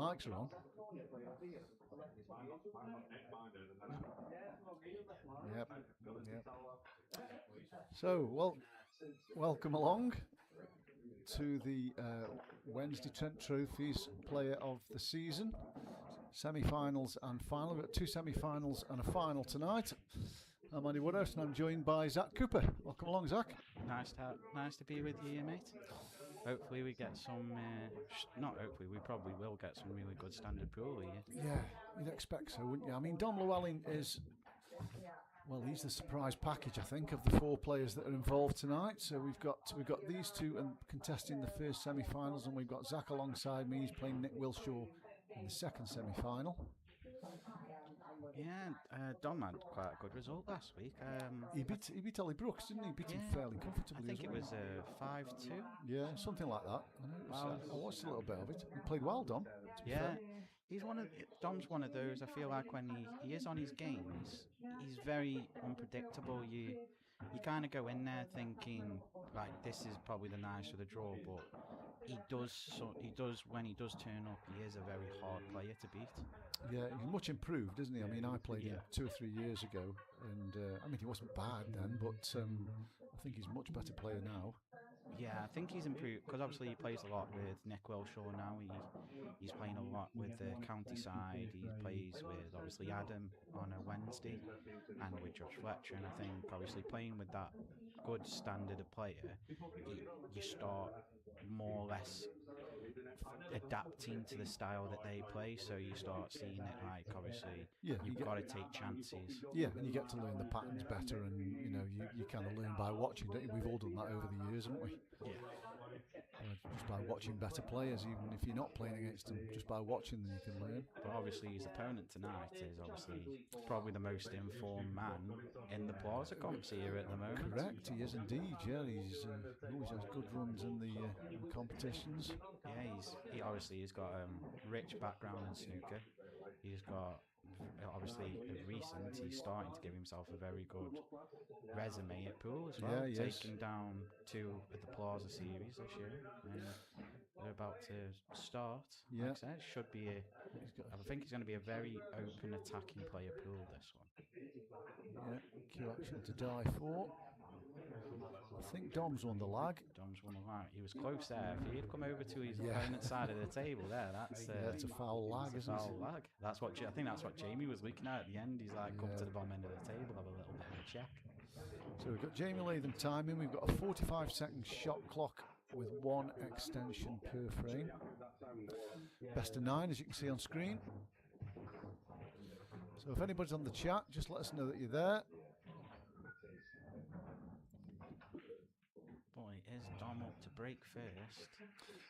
mics are on. Yep. So, welcome along to the Wednesday Trent Trophies Player of the Season. Semi-finals and final. We've got two semi-finals and a final tonight. I'm Andy Woodhouse and I'm joined by Zach Cooper. Welcome along, Zach. Nice to be with you, mate. Hopefully we get some, not hopefully, we probably will get some really good standard pool here. Yeah, you'd expect so, wouldn't you? I mean, Dom Llewellyn is, well, he's the surprise package, I think, of the four players that are involved tonight. So we've got these two and contesting the first semi-finals, and we've got Zach alongside me. He's playing Nick Wilshaw in the second semi-final. Yeah, Dom had quite a good result last week. He beat Ollie Brooks, didn't he? Beat him fairly comfortably. I think it was 5-2. Yeah, something like that. I watched a little bit of it. He played well, Dom. Yeah, Dom's one of those. I feel like when he is on his games, he's very unpredictable. You kind of go in there thinking like this is probably the nice of the draw, but he does when he does turn up, he is a very hard player to beat. Yeah, he's much improved, isn't he? I mean, I played him 2 or 3 years ago, and I mean, he wasn't bad then, but I think he's a much better player now. Yeah, I think he's improved because obviously he plays a lot with Nick Wilshaw now. He's playing a lot with the county side. He plays with obviously Adam on a Wednesday and with Josh Fletcher. And I think obviously playing with that good standard of player, you start more or less adapting to the style that they play, so you start seeing it like obviously you've got to take chances. Yeah, and you get to learn the patterns better, and you kind of learn by watching, don't you? We've all done that over the years, haven't we? Yeah. Just by watching better players, even if you're not playing against them, just by watching them you can learn. But obviously his opponent tonight is obviously probably the most informed man in the Plaza Comps here at the moment. Correct, he is indeed. Yeah, he always has good runs in the competitions. Yeah, he's got a rich background in snooker. He's got obviously he's starting to give himself a very good resume at pool as well. Yeah, taking down 2 at the Plaza series this year. They're about to start. Yeah, like I said, should be I think it's going to be a very open attacking player pool, this one. Yeah, Q action to die for. I think Dom's won the lag. He was close there. If he'd come over to his opponent's side of the table there, that's a foul lag, isn't it? Lag. I think that's what Jamie was looking at the end. He's like, come to the bottom end of the table, have a little bit of a check. So we've got Jamie Latham timing. We've got a 45-second shot clock with 1 extension per frame. Best of 9, as you can see on screen. So if anybody's on the chat, just let us know that you're there. Boy, is Dom up to break first.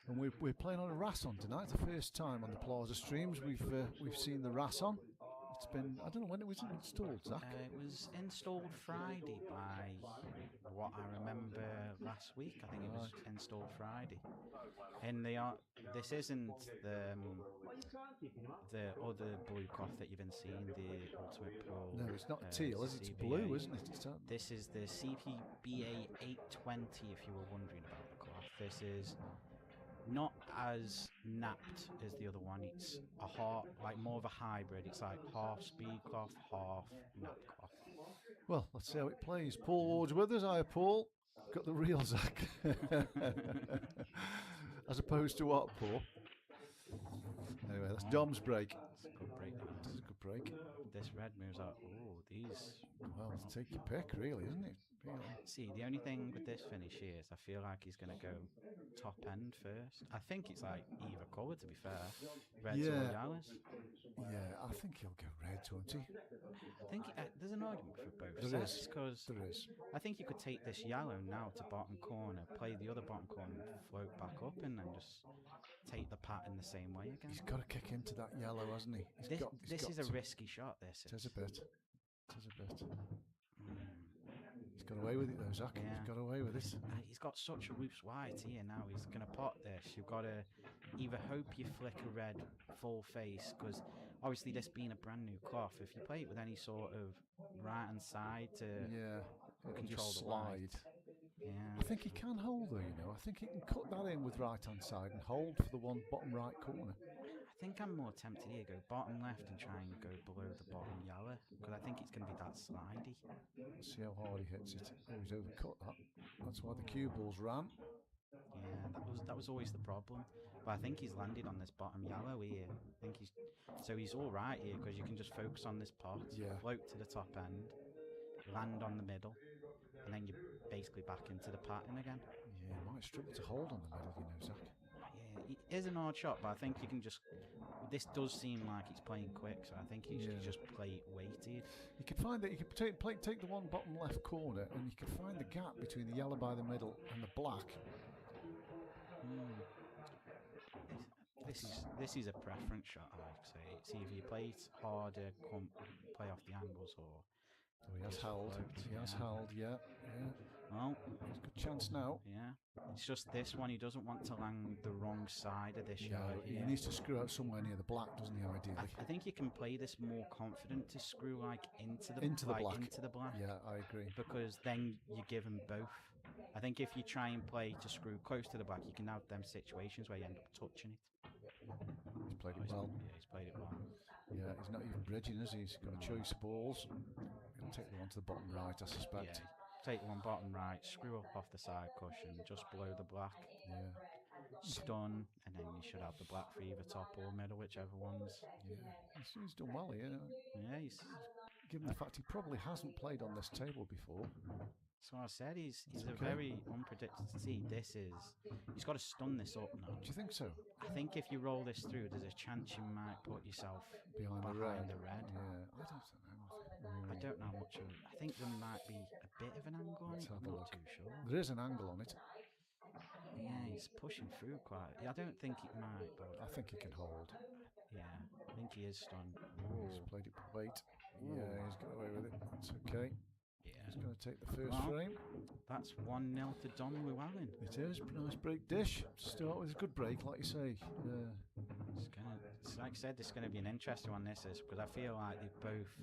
And we're playing on a Rasson tonight. The first time on the Plaza streams we've seen the Rasson. It's been, I don't know when it was installed, Zach. It was installed Friday by what I remember last week. I think it was installed Friday. And this isn't the other blue cloth that you've been seeing, the Ultimate Pro. No, it's not teal, is it? It's blue, isn't it? This is the CPBA 820, if you were wondering about the cloth. This is not as napped as the other one. It's more of a hybrid. It's like half speed cloth, half nap cloth. Well, let's see how it plays. Paul Ward's with us. Hiya, Paul. Got the real Zach. As opposed to what, Paul? Anyway, that's Dom's break. It's a good break. This is a good break. This red moves out. Oh, these. Well, take your pick, really, isn't it? Really. See, the only thing with this finish here is I feel like he's going to go top end first. I think it's like either colour, to be fair. Reds or yellows. Yeah, I think he'll go red, won't he? I think there's an argument for both sets. There is. I think you could take this yellow now to bottom corner, play the other bottom corner, float back up, and then just take the pattern the same way again. He's got to kick into that yellow, hasn't he? This is a risky shot, this. It is a bit. He's got away with it though, Zach. Yeah. He's got away with it. He's got such a loose white here now. He's going to pot this. You've got to either hope you flick a red full face, because obviously this being a brand new cloth, if you play it with any sort of right hand side to control the light. Yeah. I think he can hold though, I think he can cut that in with right hand side and hold for the one bottom right corner. think I'm more tempted here, go bottom left and try and go below the bottom yellow, because I think it's going to be that slidey. Let's see how hard he hits it. Oh, he's overcut that. That's why the cue balls ran. Yeah, that was always the problem. But I think he's landed on this bottom yellow here. I think he's all right here, because you can just focus on this pot, float to the top end, land on the middle, and then you're basically back into the pattern again. Yeah, he might struggle to hold on the middle, you know, Zach. Yeah, it is an hard shot, but I think you can just... This does seem like it's playing quick, so I think you should just play it weighted. You could find that you could take the one bottom left corner, and you could find the gap between the yellow by the middle and the black. This is a preference shot, I'd say. It's either you play it harder, play off the angles, or... Oh, he has held. He has held, yeah. Well, there's a good chance now. Yeah. It's just this one, he doesn't want to land the wrong side of this yellow. He needs to screw out somewhere near the black, doesn't he, ideally? I think you can play this more confident to screw like into the black. Yeah, I agree. Because then you give them both. I think if you try and play to screw close to the black, you can have them situations where you end up touching it. He's played it well. Yeah, he's played it well. Yeah, he's not even bridging, is he? He's got a choice of balls. He'll take the one to the bottom right, I suspect. Yeah, take the one bottom right, screw up off the side cushion, just below the black. Yeah. Stun, and then you should have the black for either top or middle, whichever ones. Yeah, he's done well here. Yeah, given the fact he probably hasn't played on this table before. So I said he's a very unpredictable. See, he's got to stun this up now. Do you think so? I think if you roll this through, there's a chance you might put yourself behind the red. Yeah, I don't know much of it. I think there might be a bit of an angle on it. I'm not too sure. There is an angle on it. Yeah, he's pushing through quite. I don't think it might, but I think he can hold. Yeah, I think he is stunned. He's played it with weight. Yeah, he's got away with it. That's okay. Yeah. He's going to take the first frame. That's 1-0 to Don Llewellyn. It is. Nice break dish. Start with a good break, like you say. It's like I said, this is going to be an interesting one, this is, because I feel like they've both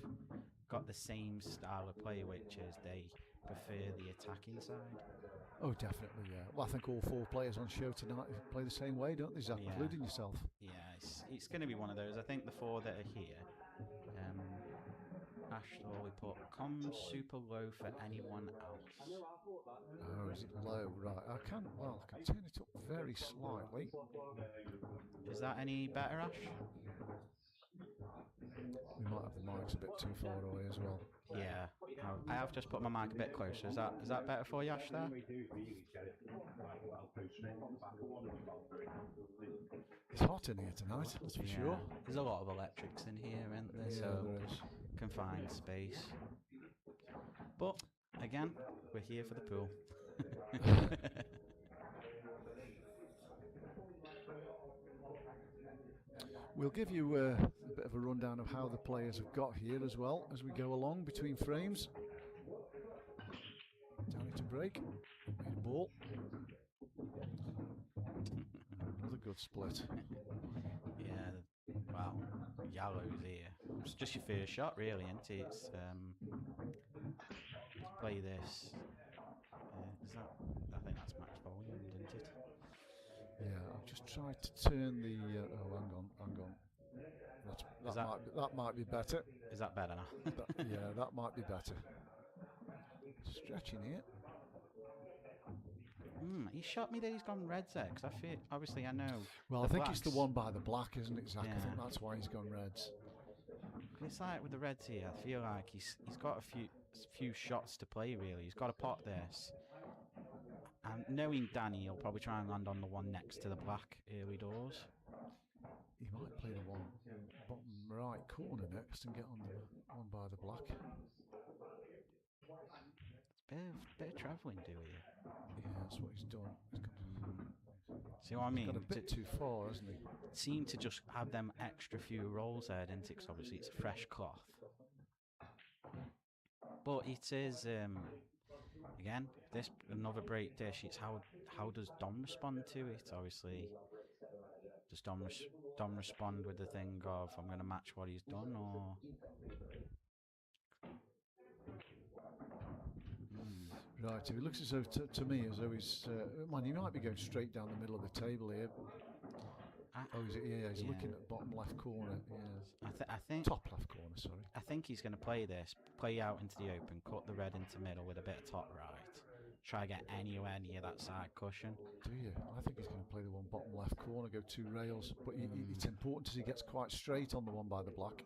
got the same style of play, which is they prefer the attacking side. Oh, definitely, yeah. Well, I think all four players on show tonight play the same way, don't they, Zach? Yeah. Including yourself. Yeah, it's going to be one of those. I think the four that are here, Ashton, we put comms super low for anyone else. Oh, is it low? Right. I can turn it up very slightly. Is that any better, Ash? We might have the mics a bit too far away as well. Yeah, I have just put my mic a bit closer. Is that better for you, Ash, there? It's hot in here tonight, that's for sure. There's a lot of electrics in here, isn't there? Yeah, so there is. Confined space. But, again, we're here for the pool. We'll give you a bit of a rundown of how the players have got here as well as we go along between frames. Down to break. Good ball. Another good split. Yeah, wow. Yellow's here. It's just your first shot, really, isn't it? It's, play this. I think that's max volume, didn't it? Yeah, I've just tried to turn the. Hang on. That might be better. Is that better now? Yeah, that might be better. Stretching it. He shot me that he's gone reds there, because I feel, obviously I know. Well, I think it's the one by the black, isn't it, Zach? Yeah. I think that's why he's gone reds. It's like with the reds here, I feel like he's got a few shots to play, really. He's got to pot this. And knowing Danny, he'll probably try and land on the one next to the black early doors. He might play the one bottom right corner next and get on the one by the black. It's a bit of travelling, do we? Yeah, that's what he's done. See what I mean? He's got a bit too far, hasn't he? Seem to just have them extra few rolls there, didn't it? Because obviously it's a fresh cloth. But it is, again, this another break dish. It's how does Dom respond to it? Obviously, does Dom respond with the thing of I'm going to match what he's done, or? Right, it looks as though to me as though he's. Man, he might be going straight down the middle of the table here. Oh, is it? Yeah, he's Yeah. looking at bottom left corner. Yeah, I think top left corner. Sorry. I think he's going to play this, play out into the open, cut the red into middle with a bit of top right. Try get anywhere near that side cushion. Do you? I think he's going to play the one bottom left corner, go 2 rails. But it's important as he gets quite straight on the one by the black.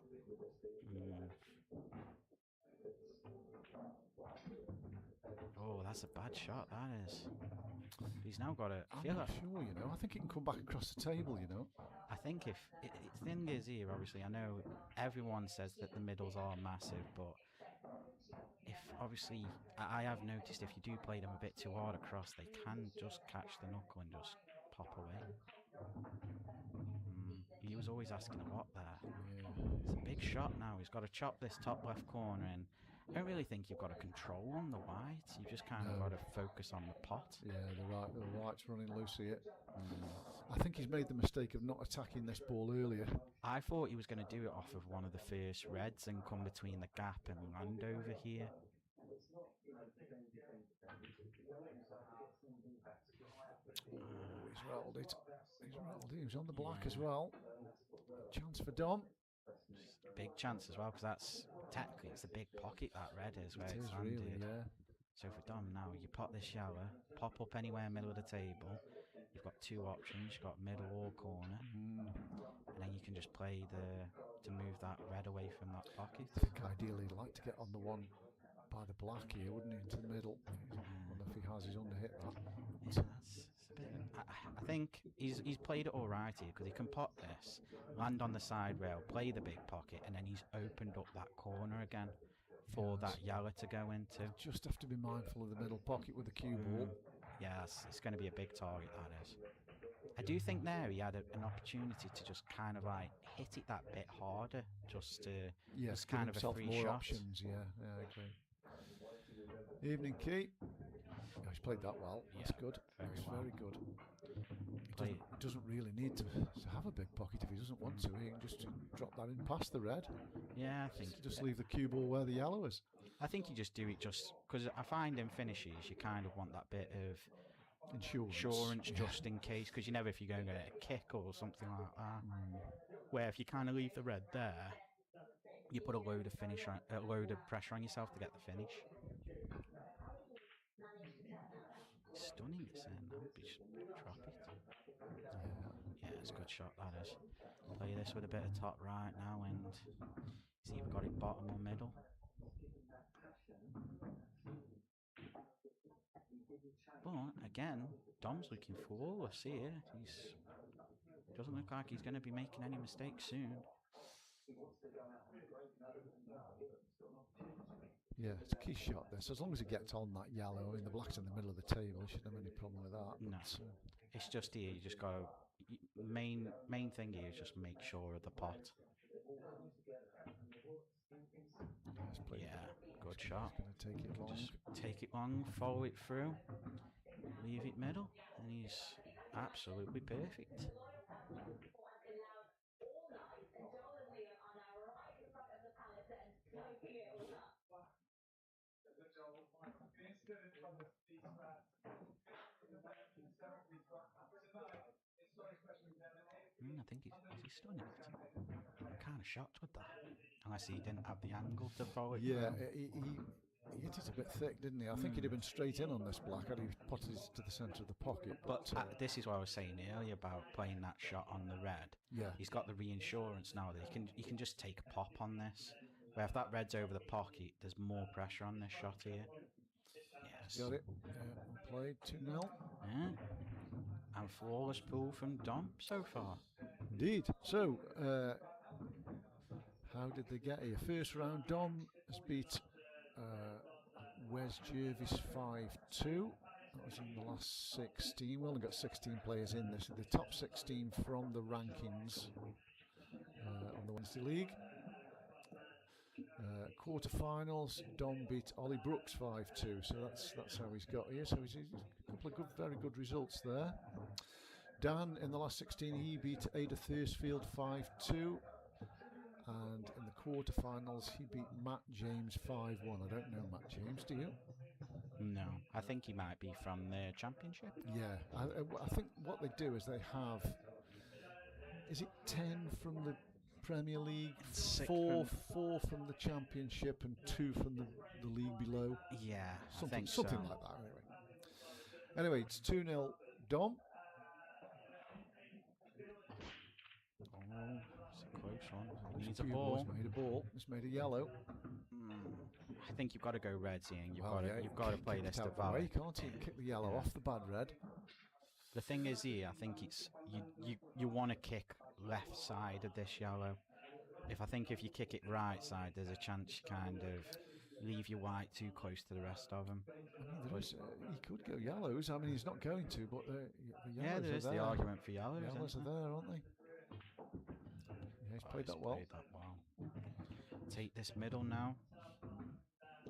Oh, that's a bad shot, that is. He's now got a... I'm not sure, you know. I think he can come back across the table, you know. I think if... The thing is here, obviously, I know everyone says that the middles are massive, but if, obviously, I have noticed if you do play them a bit too hard across, they can just catch the knuckle and just pop away. He was always asking a lot there. Yeah. It's a big shot now. He's got to chop this top left corner in. I don't really think you've got a control on the white. You've just kind of got to focus on the pot. Yeah, the white's running loose here. I think he's made the mistake of not attacking this ball earlier. I thought he was going to do it off of one of the first reds and come between the gap and land over here. He's rattled it. He was on the black as well. Chance for Dom. Big chance as well, because that's technically it's a big pocket, that red is where it's really, landed. yeah. So for Dom now, you pot this yellow, pop up anywhere middle of the table. You've got 2 options. You've got middle or corner, and then you can just play to move that red away from that pocket. I think ideally he'd like to get on the one by the black here, wouldn't he, into the middle? I wonder if he has his under hit that. Yeah, I think he's played it all right here, because he can pot this, land on the side rail, play the big pocket, and then he's opened up that corner again for that yellow to go into. Just have to be mindful of the middle pocket with the cue ball. Yes, it's going to be a big target, that is. I do think there he had an opportunity to just kind of like hit it that bit harder, just to yes, kind of a free more shot. Options, yeah, I agree. Evening, Key. Oh, he's played that well. That's good. Very good. He doesn't really need to have a big pocket if he doesn't want to. He can just drop that in past the red. Yeah, I think. Just leave the cue ball where the yellow is. I think you just do it just because I find in finishes you kind of want that bit of insurance just in case, because you never if you're going to get a kick or something like that. Where if you kind of leave the red there, you put a load of pressure on yourself to get the finish. Stunning, it's saying now. Just drop it. Yeah, it's a good shot, that is. Play this with a bit of top right now, and see if we've got it bottom or middle. But again, Dom's looking flawless here. Doesn't look like he's going to be making any mistakes soon. Yeah, it's a key shot this. As long as he gets on that yellow, the black's in the middle of the table, he shouldn't have any problem with that. No, it's just here, you just got to... Main thing here is just make sure of the pot. Yeah, good shot. He's going to take it long. Just take it long, follow it through, leave it middle, and he's absolutely perfect. I think is he stunning it? I'm kind of shocked with that. Unless he didn't have the angle to follow it. Yeah, he hit it a bit thick, didn't he? I think he'd have been straight in on this black had he potted it to the centre of the pocket. But this is what I was saying earlier about playing that shot on the red. Yeah. He's got the reinsurance now that he can just take a pop on this. Where if that red's over the pocket, there's more pressure on this shot here. Yes. Got it. Yeah, played 2-0. Yeah. And flawless pull from Dom so far. Indeed. So, how did they get here? First round, Dom has beat Wes Jervis 5-2. That was in the last 16. We only got 16 players in this. The top 16 from the rankings on the Wednesday League. Quarterfinals, Dom beat Ollie Brooks 5-2, so that's how he's got here. So he's a couple of very good results there. Dan in the last 16, he beat Ada Thursfield 5-2, and in the quarterfinals he beat Matt James 5-1. I don't know Matt James, do you? No, I think he might be from the championship. Yeah, I think what they do is they have is it 10 from the Premier League, Six four from- from the Championship, and 2 from the league below? Yeah, Something, I think something so. like that. Anyway, it's 2-0 Dom. Oh, it's a close one. He needs a Cue ball. Ball's made a ball. It's made a yellow. I think you've got to go reds here. And Well, yeah, you've got to play kick this it to out the way, valid. can't he? Kick the yellow Yeah. off the bad red. The thing is here, I think it's you want to kick left side of this yellow. If you kick it right side, there's a chance you kind of leave your white too close to the rest of them. I mean, he could go yellows. I mean, he's not going to, but the Yeah, yellows there are is there. the argument for yellows. Yellows isn't are there? there, aren't they? Yeah, he's played that well. Played that well. Take this middle now.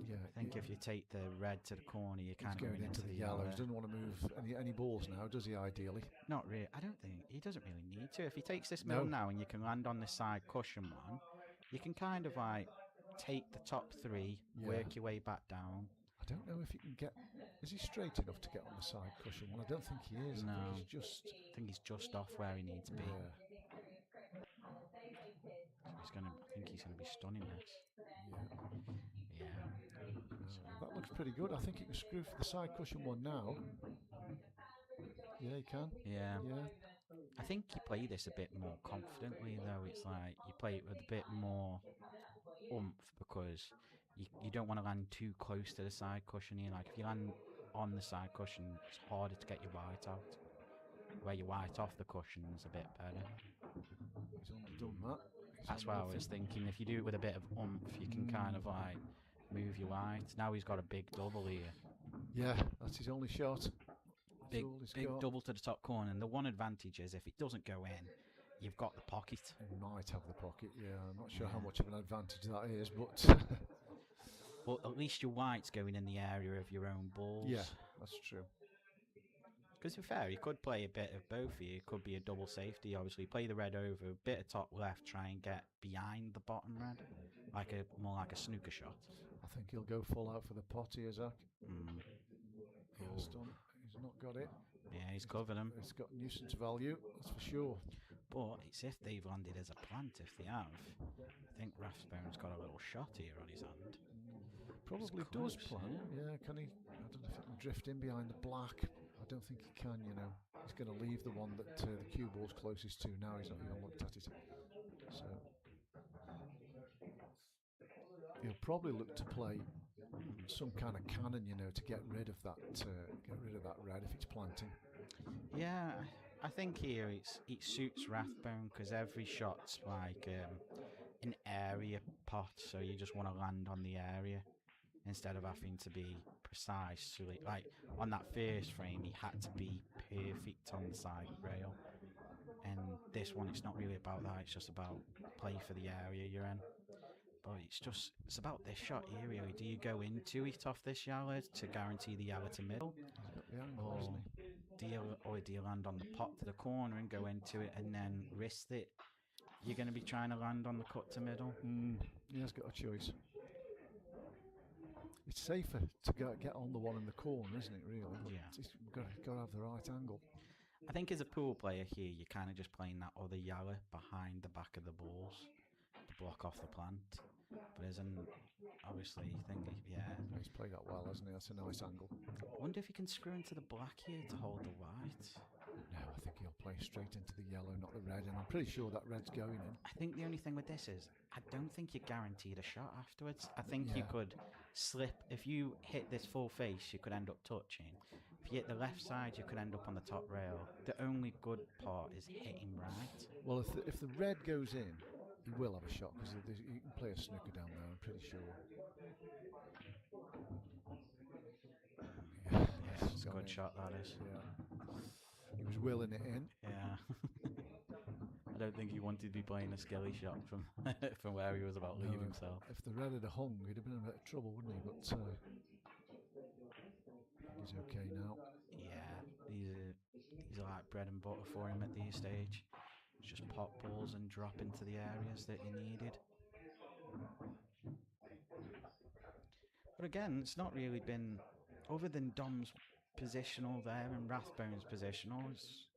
Yeah, I think if you take the red to the corner, you he's kind of going going into the yellows. Doesn't want to move any balls now, does he? Ideally, Not really. I don't think he doesn't really need to. If he takes this middle now and you can land on the side cushion one, you can kind of like take the top 3, work your way back down. I don't know if he can get. Is he straight enough to get on the side cushion one? I don't think he is. No. I think he's just off where he needs to be. Yeah. I think he's gonna be stunning this. Yeah. Yeah. That looks pretty good. I think he can screw for the side cushion one now. Yeah, he can. Yeah. Yeah. I think you play this a bit more confidently though. It's like you play it with a bit more oomph because you don't want to land too close to the side cushion here. Like if you land on the side cushion, it's harder to get your white out. Where your white off the cushion is a bit better. He's underdone that. That's what I was thinking. If you do it with a bit of oomph, you can kind of like move your white. Now he's got a big double here. Yeah, that's his only shot. Big double to the top corner. And the one advantage is if it doesn't go in, you've got the pocket. He might have the pocket, yeah. I'm not sure how much of an advantage that is, but... But at least your white's going in the area of your own balls. Yeah, that's true. Because to be fair, you could play a bit of both here. It could be a double safety. Obviously, play the red over, a bit of top left, try and get behind the bottom red. More like a snooker shot. I think he'll go full out for the pot here, Zach. He's not got it. Yeah, he's covered him. It's got nuisance value, that's for sure. But it's if they've landed as a plant. If they have, I think Rathbone's got a little shot here on his hand. Probably does plant. Yeah, can he? I don't know if he can drift in behind the black. I don't think he can, you know. He's going to leave the one that the cue ball's closest to now. He's not even looked at it. So he'll probably look to play some kind of cannon, you know, to get rid of that red if it's planting. Yeah, I think here it suits Rathbone because every shot's like an area pot, so you just want to land on the area instead of having to be precise. So like on that first frame, he had to be perfect on the side rail, and this one it's not really about that. It's just about play for the area you're in. But it's about this shot here really. Do you go into it off this yellow to guarantee the yellow to middle? Or do you land on the pot to the corner and go into it and then risk it? You're going to be trying to land on the cut to middle. He has got a choice. It's safer to get on the one in the corner, isn't it, really? Yeah. You've got to have the right angle. I think as a pool player here, you're kind of just playing that other yellow behind the back of the balls to block off the plant. But as an obviously, He's played that well, hasn't he? That's a nice angle. I wonder if he can screw into the black here to hold the white. No, I think he'll play straight into the yellow, not the red, and I'm pretty sure that red's going in. I think the only thing with this is I don't think you're guaranteed a shot afterwards. I think you could slip. If you hit this full face, you could end up touching. If you hit the left side, you could end up on the top rail. The only good part is hitting right. Well, if the red goes in, he will have a shot because you can play a snooker down there, I'm pretty sure. Yeah, it's a good shot, that is. Yeah. He was willing it in. Yeah. I don't think he wanted to be playing a skilly shot from from where he was about leaving himself. If the red had hung, he'd have been in a bit of trouble, wouldn't he? But he's okay now. Yeah, he's like bread and butter for him at this stage. It's just pop balls and drop into the areas that he needed. But again, it's not really been, other than Dom's positional there and Rathbone's positional, it's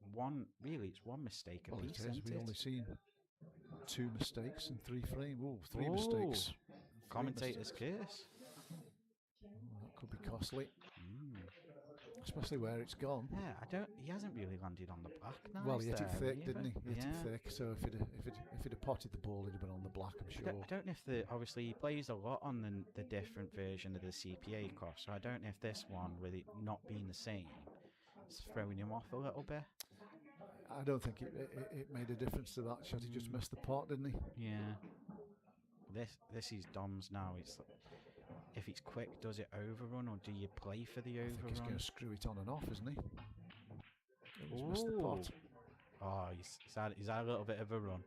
it's one mistake Well, apiece, it is. isn't We it? only seen 2 mistakes in 3 frames. Oh, 3 Ooh, mistakes. 3 Commentator's mistakes. curse. Oh, that could be costly, Mm. especially where it's gone. Yeah, he hasn't really landed on the black now. Well, he hit it thick, didn't he? He hit it thick. So if he'd have potted the ball, it'd have been on the black, I'm sure. I don't know if obviously he plays a lot on the different version of the CPA course, so I don't know if this one, with it not being the same, is throwing him off a little bit. I don't think it made a difference to that shot. He just missed the pot, didn't he? Yeah. This is Dom's now. It's like, if it's quick, does it overrun, or do you play for the I think he's going overrun? to screw it on and off, isn't he? He's missed the pot. Oh, he's had a little bit of a run.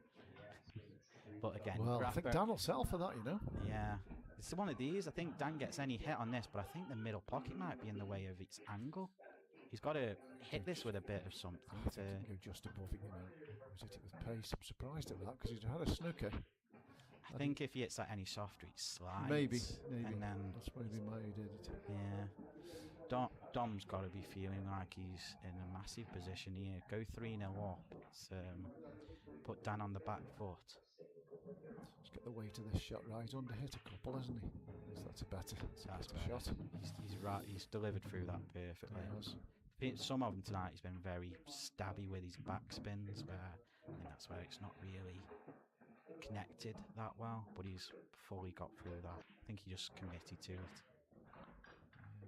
But again, Well, I think Dan will sell for that, you know. Yeah. It's one of these. I think Dan gets any hit on this, but I think the middle pocket might be in the way of its angle. He's got to hit this with a bit of something. I think he can go just above it, you know. He's hit it with pace. I'm surprised at that because he's had a snooker. I think if he hits that any softer, it slides. Maybe. And then, that's maybe why he did it. yeah. Dom's got to be feeling like he's in a massive position here. Go 3-0 up. It's, put Dan on the back foot. Let's get the weight of this shot right. Under hit a couple, hasn't he? That's a better shot. He's right. He's delivered through that perfectly. Some of them tonight, he's been very stabby with his backspins, where I think that's where it's not really connected that well, but he's fully got through that. I think he just committed to it.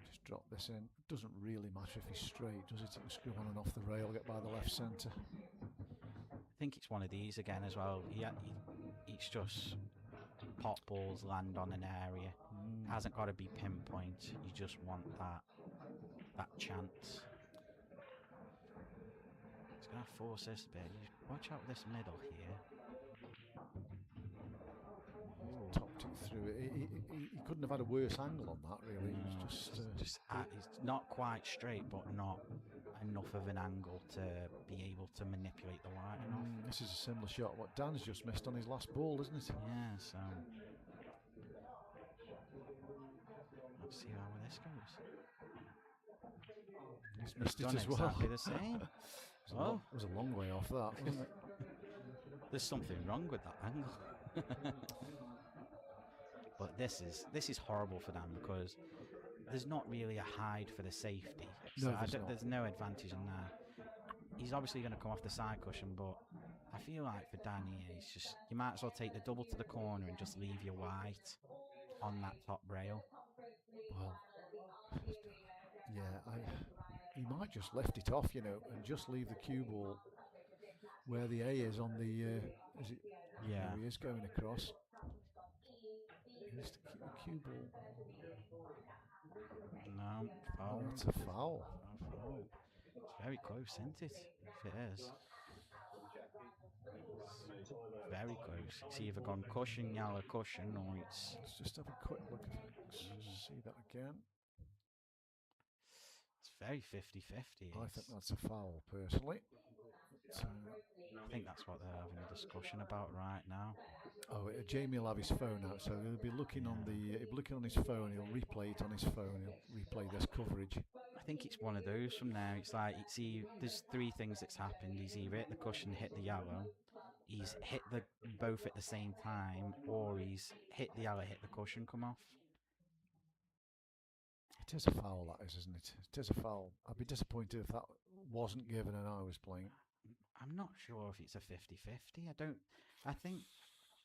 Just drop this in. It doesn't really matter if he's straight, does it? He can screw on and off the rail, get by the left centre. I think it's one of these again as well. It's just pot balls land on an area. Hasn't got to be pinpoint. You just want that chance. He's going to force this a bit. Watch out this middle here. Topped it through. He couldn't have had a worse angle on that, really. No, it's not quite straight, but not enough of an angle to be able to manipulate the white enough. This is a similar shot what Dan's just missed on his last ball, isn't it? Yeah, so let's see how this goes. He's missed it Done as well. exactly the same. It was a long way off that, wasn't it? There's something wrong with that angle. But this is horrible for Dan because there's not really a hide for the safety. So No, there's no advantage in that. He's obviously going to come off the side cushion, but I feel like for Dan here, it's just you might as well take the double to the corner and just leave your white on that top rail. Well, yeah, he might just lift it off, you know, and just leave the cue ball where the A is on the. Is it? Yeah. There he is going across. He needs to keep the cue ball. No, foul. Oh, that's a foul. No foul. It's very close, isn't it? If it is. It's very close. It's either gone cushion, yellow cushion, or it's... Let's just have a quick look. See that again. It's very 50-50. I think that's a foul, personally. I think that's what they're having a discussion about right now. Oh, Jamie will have his phone out, so he'll be looking on his phone. He'll replay it on his phone. He'll replay this coverage. I think it's one of those from there. It's like there's 3 things that's happened. He's either hit the cushion, hit the yellow. He's hit the both at the same time, or he's hit the yellow, hit the cushion, come off. It is a foul, that is, isn't it? It is a foul. I'd be disappointed if that wasn't given and I was playing. I'm not sure if it's a 50-50. I think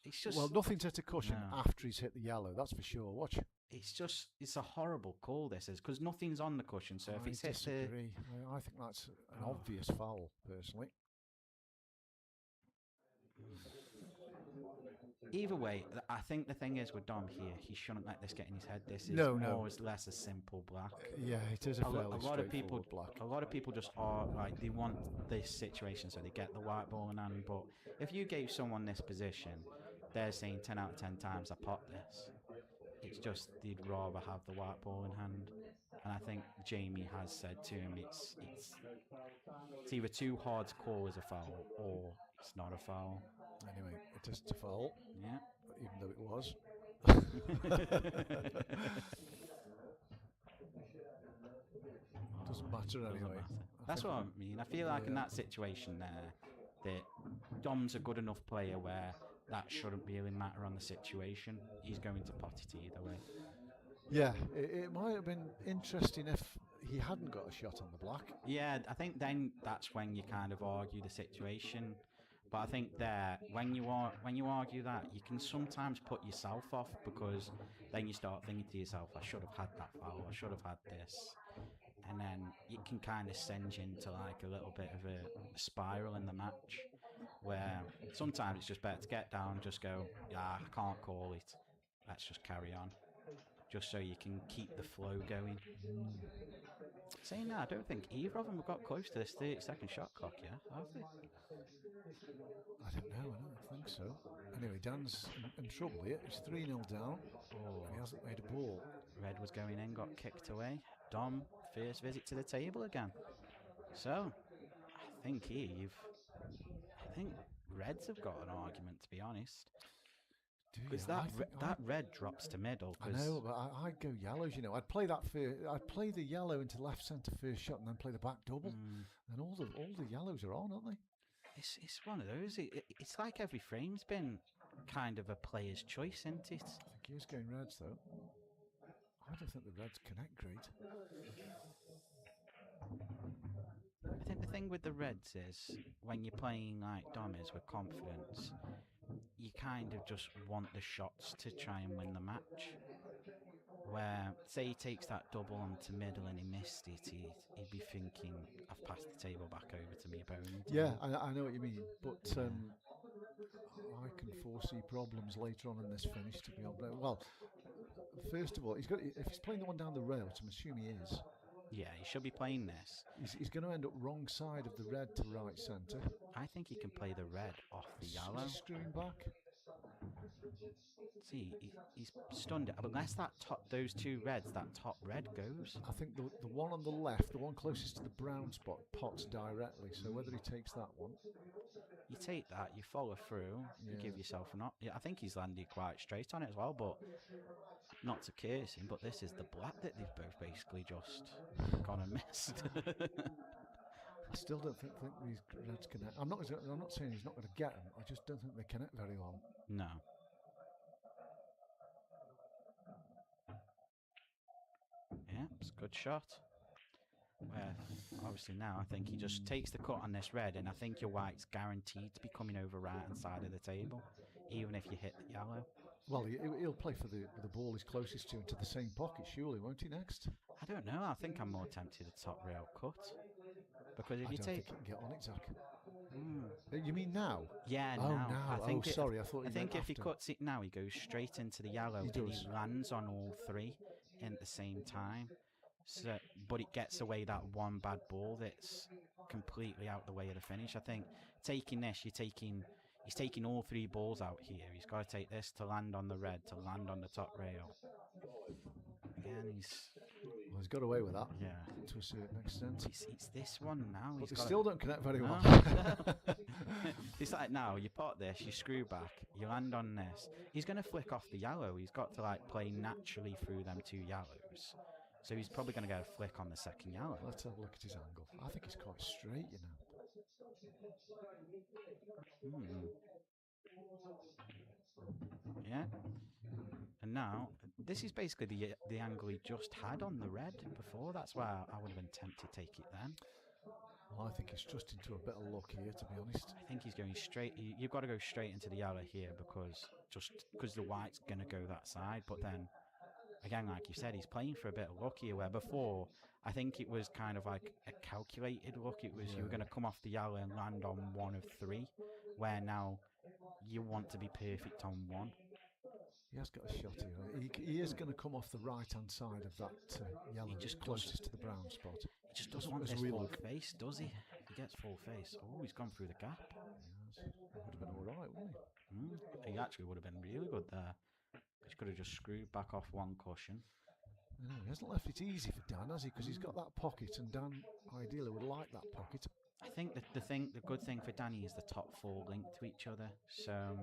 it's just... Well, nothing's hit a cushion after he's hit the yellow, that's for sure. Watch. It's a horrible call, this is, because nothing's on the cushion, so if it's hit disagree. I think that's an obvious foul, personally. Either way, I think the thing is with Dom here, he shouldn't let this get in his head. This is more or less a simple black. Yeah, it is a fairly straightforward black. A lot of people just are like, they want this situation so they get the white ball in hand. But if you gave someone this position, they're saying 10 out of 10 times I pot this. It's just they'd rather have the white ball in hand. And I think Jamie has said to him it's either too hard to call as a foul or it's not a foul. Anyway, it is a foul. Yeah. Even though it was. Doesn't matter anyway. That's think- what I mean. I feel like in Yeah. that situation there, that Dom's a good enough player where that shouldn't really matter on the situation. He's going to pot it either way. Yeah, it might have been interesting if he hadn't got a shot on the black. Yeah, I think then that's when you kind of argue the situation. But I think there, when you argue that, you can sometimes put yourself off because then you start thinking to yourself, I should have had that foul, I should have had this. And then it can kind of send you into like a little bit of a spiral in the match where sometimes it's just better to get down, just go, yeah, I can't call it. Let's just carry on. Just so you can keep the flow going. Saying that, I don't think either of them have got close to this 30-second shot clock, yeah? Have they? I don't know. I don't think so. Anyway, Dan's in trouble here. He's 3-0 down. Oh, And he hasn't made a ball. Red was going in, got kicked away. Dom, first visit to the table again. So, I think Reds have got an argument, to be honest. Because that red drops to middle. I know, but I'd go yellows. You know, I'd play I'd play the yellow into left centre first shot, and then play the back double. And all the yellows are on, aren't they? It's one of those. It's like every frame's been kind of a player's choice, isn't it? I think he is going Reds though. I don't think the Reds connect great. I think the thing with the Reds is when you're playing like Dom is with confidence, you kind of just want the shots to try and win the match. Where, say he takes that double onto middle and he missed it, he'd be thinking, I've passed the table back over to me opponent. Yeah, I know what you mean, but I can foresee problems later on in this finish, to be honest. Well, first of all, if he's playing the one down the rail, which I'm assuming he is, yeah, he should be playing this. he's going to end up wrong side of the red to right centre. I think he can play the red off the yellow. Is he screwing back? See, he's stunned it. Unless those two reds, that top red goes. I think the one on the left, the one closest to the brown spot, pots directly. So whether he takes that one, you take that, you follow through, you give yourself a knock. Yeah, I think he's landed quite straight on it as well, but not to curse him. But this is the black that they've both basically just gone and missed. I still don't think these reds connect. I'm not saying he's not going to get them. I just don't think they connect very well. No. Yeah, it's a good shot. Where obviously now I think he just takes the cut on this red, and I think your white's guaranteed to be coming over right hand side of the table, even if you hit the yellow. Well, he'll play for the ball he's closest to into the same pocket, surely, won't he? Next, I don't know. I think I'm more tempted the top rail cut because if I you don't take, think he can get on it, Zach. You mean now? yeah, Oh, now. now. I think Sorry, I thought you I think meant if he after. cuts it now, he goes straight into the yellow He and does. he lands on all three at the same time. So, but it gets away that one bad ball that's completely out the way of the finish. I think taking this, he's taking all three balls out here. He's got to take this to land on the red, to land on the top rail. Again, He's got away with that. Yeah. To a certain extent. It's this one now. But He's they got still don't connect very well. It's like now you pot this, you screw back, you land on this. He's going to flick off the yellow. He's got to like play naturally through them two yellows. So he's probably going to get a flick on the second yellow. Let's have a look at his angle. I think he's quite straight, you know. Yeah. And now, this is basically the angle he just had on the red before. That's why I would have been tempted to take it then. Well, I think he's just into a bit of luck here, to be honest. I think he's going straight. You've got to go straight into the yellow here because the white's going to go that side. But then, again, like you said, he's playing for a bit of luck here, where before, I think it was kind of like a calculated look. It was you were going to come off the yellow and land on one of three, where now you want to be perfect on one. He has got a shot here. He is going to come off the right-hand side of that yellow, just closest to the brown spot. He just doesn't want this full face, does he? If he gets full face, he's gone through the gap. He would have been all right, wouldn't he? He actually would have been really good there. He could have just screwed back off one cushion. No, he hasn't left it easy for Dan, has he? Because he's got that pocket, and Dan ideally would like that pocket. I think that the good thing for Danny is the top four linked to each other. So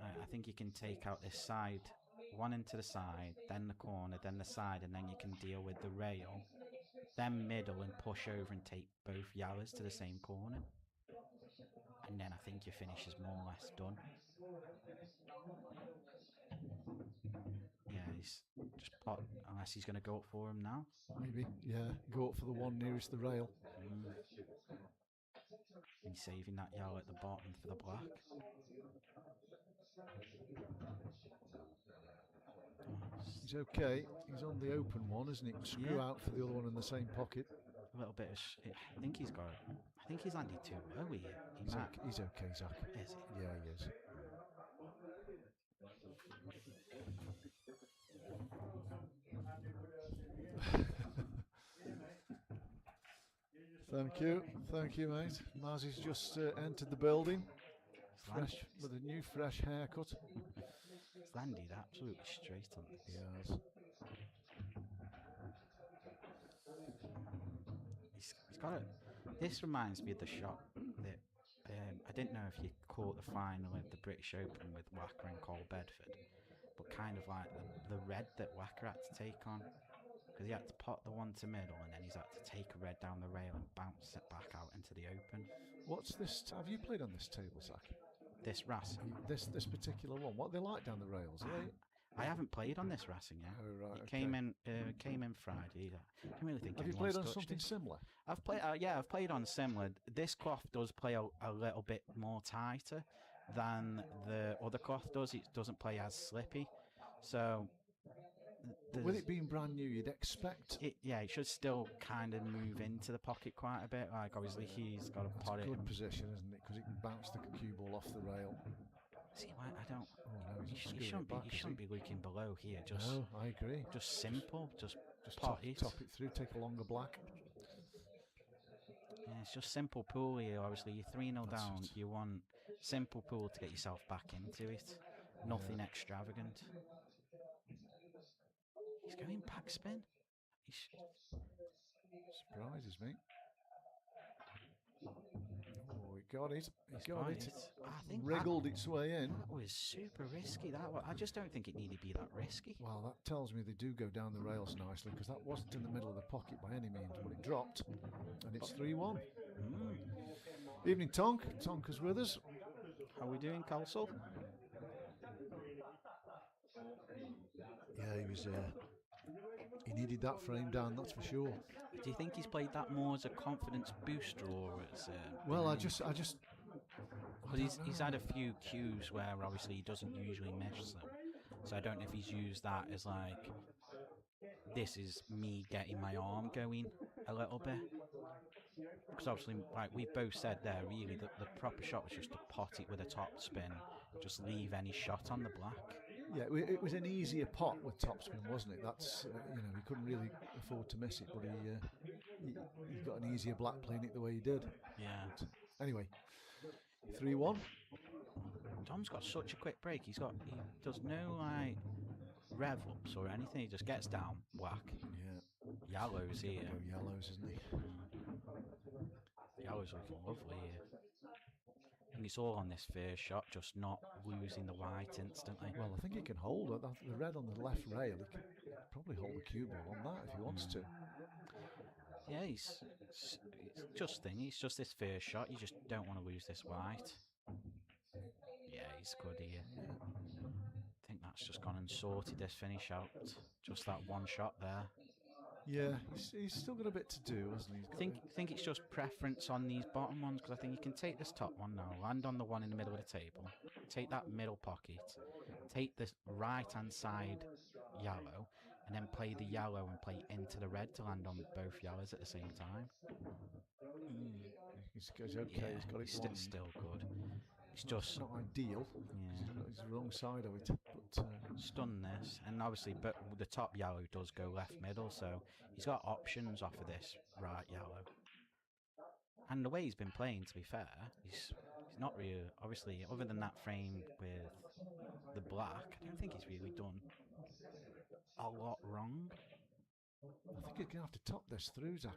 I think you can take out this side, one into the side, then the corner, then the side, and then you can deal with the rail then middle and push over and take both yellows to the same corner. And then I think your finish is more or less done. Yeah, he's just pot, unless he's going to go up for him now. Maybe, yeah, go up for the one nearest the rail. He's saving that yellow at the bottom for the black. He's okay. He's on the open one, isn't he? Screw out for the other one in the same pocket. A little bit of... I think he's got... I think he's landed too low here. He's okay, Zach. Is he? Yeah, he is. Thank you, mate. Mazzy's just entered the building, fresh with a new fresh haircut. He's landed absolutely straight on this. He has. He's got it. This reminds me of the shot that I didn't know if you caught the final of the British Open with Wacker and Cole Bedford, but kind of like the red that Wacker had to take on. Because he had to pot the one to middle and then he's had to take a red down the rail and bounce it back out into the open. What's this? Have you played on this table, Zach? This Racing? This particular one. What are they like down the rails? I haven't played on this Racing yet. Oh, right. It came in Friday. I don't really think. Have you played on something similar? I've played. I've played on similar. This cloth does play a little bit more tighter than the other cloth does. It doesn't play as slippy. So. With it being brand new, you'd expect it. Yeah, it should still kind of move into the pocket quite a bit. Like obviously he's got to pot it. Good position, isn't it? Because it can bounce the cue ball off the rail. See, I don't. Oh no, you shouldn't be looking below here. Just. No, I agree. Just simple. Just top it through. Take a longer black. Yeah, it's just simple pool here. Obviously, you're 3-0 down. You want simple pool to get yourself back into it. Nothing extravagant. He's going backspin. Surprises me. Oh, he got it. He got it. I think wriggled its way in. That was super risky. I just don't think it needed to be that risky. Well, that tells me they do go down the rails nicely because that wasn't in the middle of the pocket by any means when it dropped. And it's 3-1. Evening, Tonk. Tonk is with us. How are we doing, Castle? Yeah, he was. He needed that frame down, that's for sure. Do you think he's played that more as a confidence booster or as? Well, I just. Because he's had a few cues where obviously he doesn't usually miss them, so I don't know if he's used that as like, this is me getting my arm going a little bit. Because obviously, like we both said there, really the proper shot was just to pot it with a top spin, just leave any shot on the black. Yeah, it was an easier pot with topspin, wasn't it? That's he couldn't really afford to miss it, but he got an easier black playing it the way he did. Yeah. But anyway, 3-1. Tom's got such a quick break. He does no like rev ups or anything. He just gets down, whack. Yeah. Yellows here. Yellows, isn't he? Yellows looking lovely here. I think it's all on this first shot, just not losing the white instantly. Well, I think he can hold it. The red on the left rail, he can probably hold the cue ball on that if he wants to. Yeah, it's just this first shot. You just don't want to lose this white. Yeah, he's good here. I think that's just gone and sorted this finish out. Just that one shot there. Yeah, he's still got a bit to do, hasn't he? I think it's just preference on these bottom ones, because I think you can take this top one now, land on the one in the middle of the table, take that middle pocket, take this right-hand side yellow, and then play the yellow and play into the red to land on both yellows at the same time. He's okay. Yeah, he's got it still good. It's just not ideal. Yeah. He's the wrong side of it. But stun this, and obviously, but the top yellow does go left middle, so he's got options off of this right yellow. And the way he's been playing, to be fair, he's not really, obviously, other than that frame with the black, I don't think he's really done a lot wrong. I think he's going to have to top this through, Zach.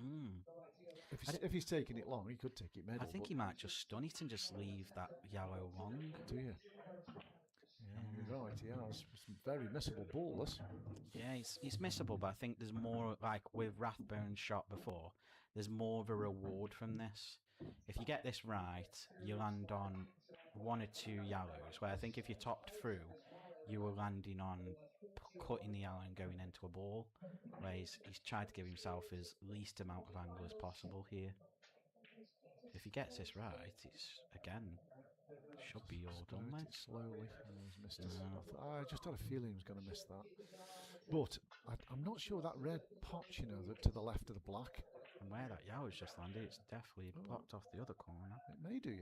Mm. If he's taking it long, he could take it middle. I think he might just stun it and just leave that yellow long. Do you? right, he has. Some very missable ball, this. Yeah, it's missable, but I think there's more, like with Rathbone's shot before, there's more of a reward from this. If you get this right, you land on 1 or 2 yellows, where I think if you topped through, you were landing on cutting the yellow and going into a ball, where he's tried to give himself as least amount of angle as possible here. If he gets this right, it's, again, should be all done, It mate. slowly. He's missed it. No. I just had a feeling he was going to miss that. But I'm not sure that red pot, to the left of the black. And where that yellow's just landed, it's definitely blocked off the other corner. It may do,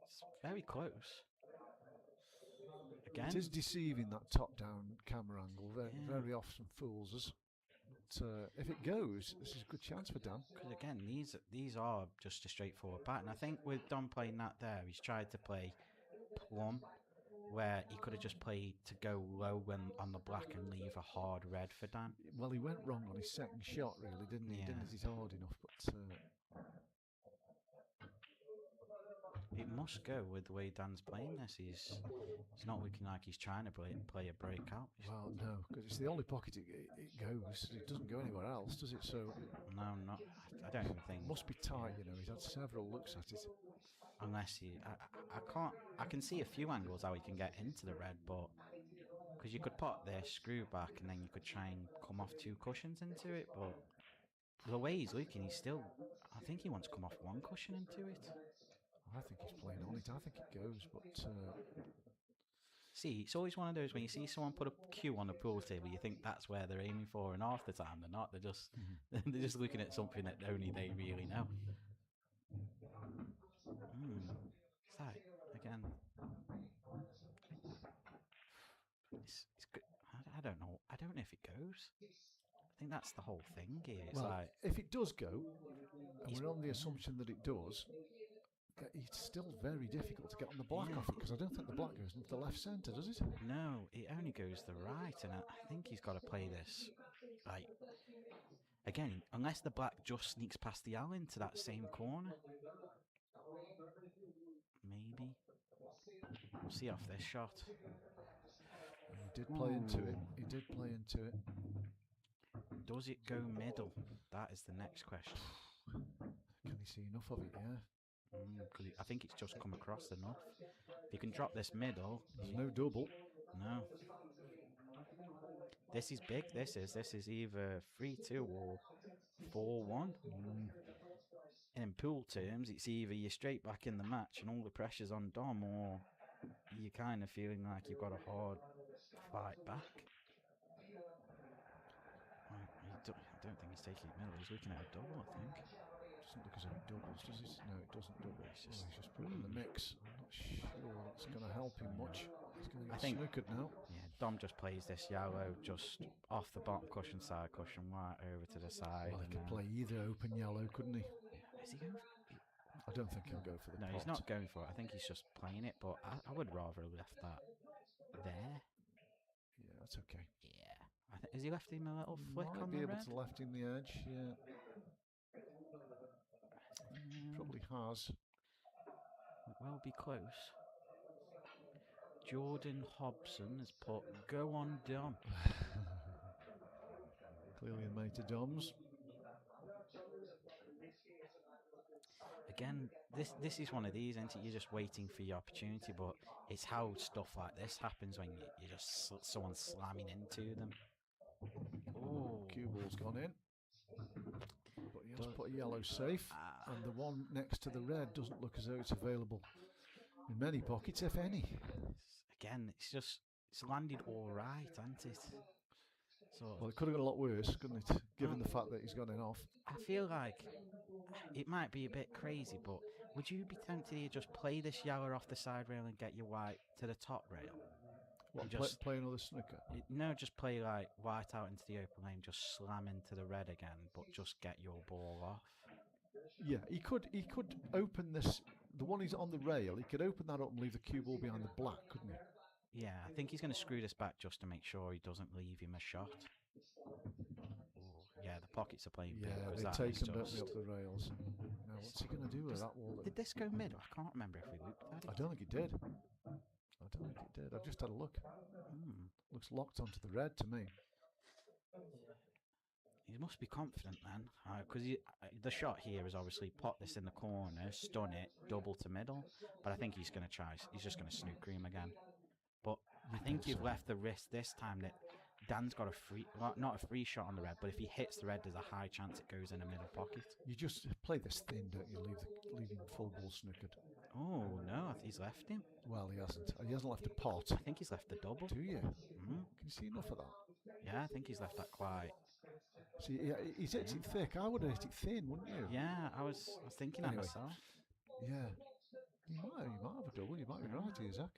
It's very close. Again, it is deceiving, that top-down camera angle. Very often fools us. But if it goes, this is a good chance for Dan. because again, these are just a straightforward pattern. I think with Dom playing that there, he's tried to play plum, where he could have just played to go low on the black and leave a hard red for Dan. Well, he went wrong on his second shot, really, didn't he? Yeah. Didn't hit it hard enough, but It must go with the way Dan's playing this. He's not looking like he's trying to play a breakout. well, no, because it's the only pocket it goes. It doesn't go anywhere else, does it? So No, not. I don't even think. it must be tight, He's had several looks at it. Unless he, I can't. I can see a few angles how he can get into the red, but because you could put this screw back and then you could try and come off 2 cushions into it, but the way he's looking, he's still. I think he wants to come off 1 cushion into it. I think he's playing on it. I think it goes, but See, it's always one of those when you see someone put a cue on the pool table, you think that's where they're aiming for, and half the time they're not. They're just they're just looking at something that only they really know. What's that again? It's good. I don't know. I don't know if it goes. I think that's the whole thing here. It's well, like if it does go, and we're on the assumption that it does, it's still very difficult to get on the black off it, because I don't think the black goes into the left centre, does it? no, it only goes the right, and I think he's got to play this like again, unless the black just sneaks past the L into that same corner. Maybe. We'll see off this shot. He did play into it. He did play into it. Does it go middle? That is the next question. Can he see enough of it? Yeah. Because I think it's just come across enough. If you can drop this middle, There's no double. no. This is big. This is either 3-2 or 4-1. In pool terms, it's either you're straight back in the match and all the pressure's on Dom, or you're kind of feeling like you've got a hard fight back. I don't think he's taking it middle. He's looking at a double, I think. Doesn't look as though it doubles, does it? No, it doesn't double. He's just put it in the mix. I'm not sure that's going to help him much. He's going to get snookered now. Yeah, Dom just plays this yellow just off the bottom cushion, side cushion, right over to the side. Well, he could play either open yellow, couldn't he? Is he going? I don't think he'll go for the pot. No, he's not going for it. I think he's just playing it, but I would rather have left that there. Yeah, that's okay. Yeah. Has he left him a little flick Might on be the able red? to left him the edge, yeah. Probably has. It will be close. Jordan Hobson has put go on Dom. Clearly a mate of Dom's. Again, this is one of these, isn't it? You're just waiting for your opportunity, but it's how stuff like this happens when you just someone slamming into them. Oh, Cue ball's gone in. But he has put a yellow safe, and the one next to the red doesn't look as though it's available in many pockets, if any. Again, it's landed all right, hasn't it? So, Well, it could have got a lot worse, couldn't it? Given the fact that he's gone in off. I feel like it might be a bit crazy, but would you be tempted to just play this yellow off the side rail and get your white to the top rail? What, just play another snooker? No, just play like white out into the open lane, just slam into the red again, but just get your ball off. Yeah, he could open this, the one he's on the rail, he could open that up and leave the cue ball behind the black, couldn't he? Yeah, I think he's going to screw this back just to make sure he doesn't leave him a shot. Ooh, yeah, the pockets are playing big. Yeah, they take him up the rails. Now, what's he going to do with that wall? Did this go middle? I can't remember if we looped that. I don't think he did. I don't think he did. I've just had a look. Hmm. Looks locked onto the red to me. He must be confident then, because the shot here is obviously pot this in the corner, stun it, double to middle. But I think he's going to try. He's just going to snooker him again. But I think you've left the risk this time that Dan's got a free, well, not a free shot on the red, but if he hits the red, there's a high chance it goes in the middle pocket. You just play this thin, don't you? Leave him full ball snookered. Oh no, he's left him. Well, he hasn't. He hasn't left a pot. I think he's left the double. Do you? Mm. Can you see enough of that? Yeah, I think he's left that quite. See, he's hit it thick. I would have hit it thin, wouldn't you? Yeah, I was thinking that Anyway. myself. Yeah. You might have a double. You might be right here, Zach.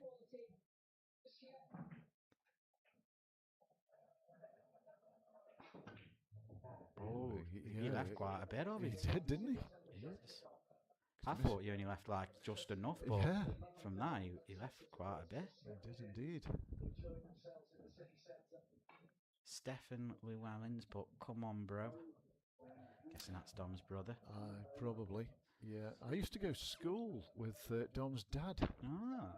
Oh, he left quite a bit of it. He did, didn't he? Yes. I thought you only left like just enough, but Yeah, from that he left quite a bit. he did indeed. Stefan Llewellyn's, but come on, bro. Guessing that's Dom's brother. Probably. Yeah, I used to go to school with Dom's dad. Ah,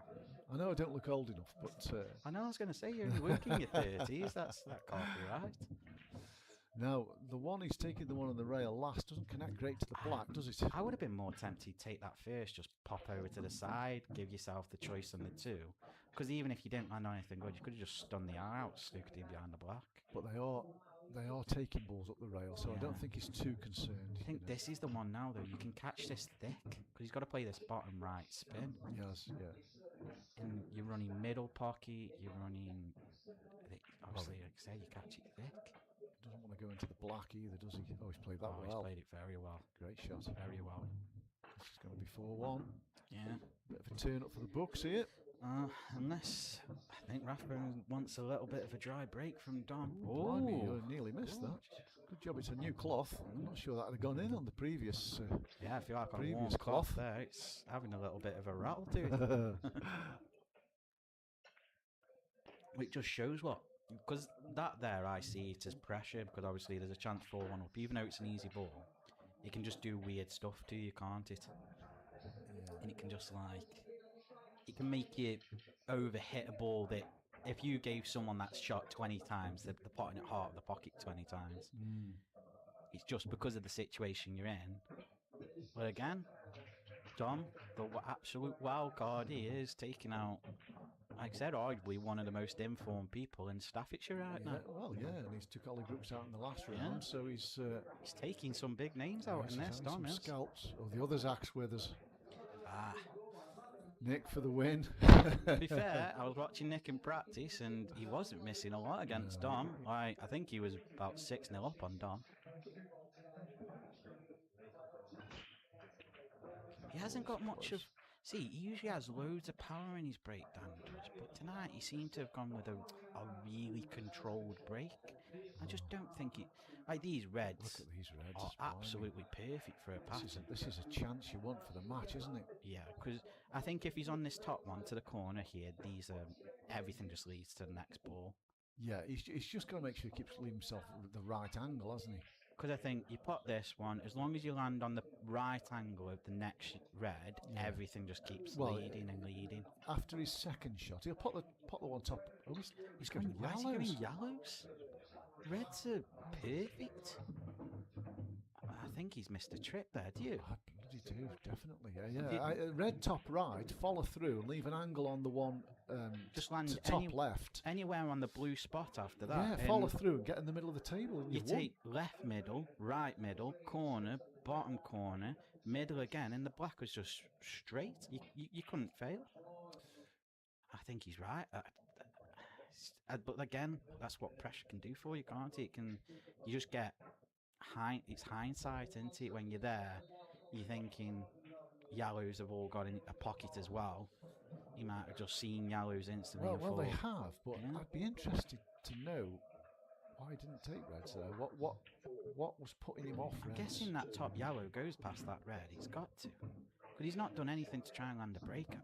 I know I don't look old enough, but I know. I was going to say you're only working in your 30s. That can't be right. now the one he's taking the one on the rail last doesn't connect great to the black, does it? I would have been more tempted to take that first, just pop over to the side, give yourself the choice on the two. Because even if you didn't land on anything good, you could have just stunned the eye out, snooked him behind the black. But they are taking balls up the rail, so I don't think he's too concerned. I think this is the one now, though. You can catch this thick, because he's got to play this bottom right spin. Yes, yeah. And you're running middle pocket, you're running... Obviously, like I say, you catch it thick. Doesn't want to go into the black either, does he? Oh, he's played that well. He's played it very well. Great shot. Very well. This is going to be 4-1. Yeah. Bit of a turn up for the books here. Unless I think Rathbone wants a little bit of a dry break from Dom. Blimey, you nearly missed that. Good job, it's a new cloth. I'm not sure that would have gone in on the previous. Yeah, I feel like on a previous warm cloth. cloth there, it's having a little bit of a rattle to it. It just shows what, because that there I see it as pressure, because obviously there's a chance for one up, even though it's an easy ball. It can just do weird stuff to you, can't it? And it can just like, it can make you overhit a ball that if you gave someone that shot 20 times, they're potting it hard of the pocket 20 times. It's just because of the situation you're in. But again, Dom, the absolute wild card he is, taking out, like I said, arguably one of the most informed people in Staffordshire right now. Well, yeah, and he's took Ollie Brooks out in the last round, so he's taking some big names out in this, Dom is. Scalps. Oh, the other's Axe Withers. Ah. Nick for the win. To be fair, I was watching Nick in practice and he wasn't missing a lot against Dom. I think he was about 6-0 up on Dom. He hasn't got much of... See, he usually has loads of power in his breakdown, but tonight he seemed to have gone with a really controlled break. I just don't think it... Like these reds, Look at these reds are absolutely perfect for a pattern. This is a chance you want for the match, isn't it? Yeah, because I think if he's on this top one to the corner here, these everything just leads to the next ball. Yeah, he's just got to make sure he keeps leaving himself the right angle, hasn't he? Because I think you put this one, as long as you land on the right angle of the next red, everything just keeps leading and leading. After his second shot, he'll put the one top. Oh, he's going Why is he yellows. going yellows? Reds are perfect. I think he's missed a trick there, do you? I bloody do, definitely. Yeah. Red top right, follow through and leave an angle on the one just land to top left. Anywhere on the blue spot after that. Yeah, follow through and get in the middle of the table. And you take left middle, right middle, corner, bottom corner, middle again, and the black was just straight. You couldn't fail. I think he's right. But again, that's what pressure can do for you, can't it? You just get it's hindsight, isn't it? When you're there, you're thinking yellows have all got in a pocket as well. You might have just seen yellows instantly. Well, they have, but I'd be interested to know why he didn't take reds there. What was putting him off? I'm guessing that top yellow goes past that red. He's got to, but he's not done anything to try and land a breakout.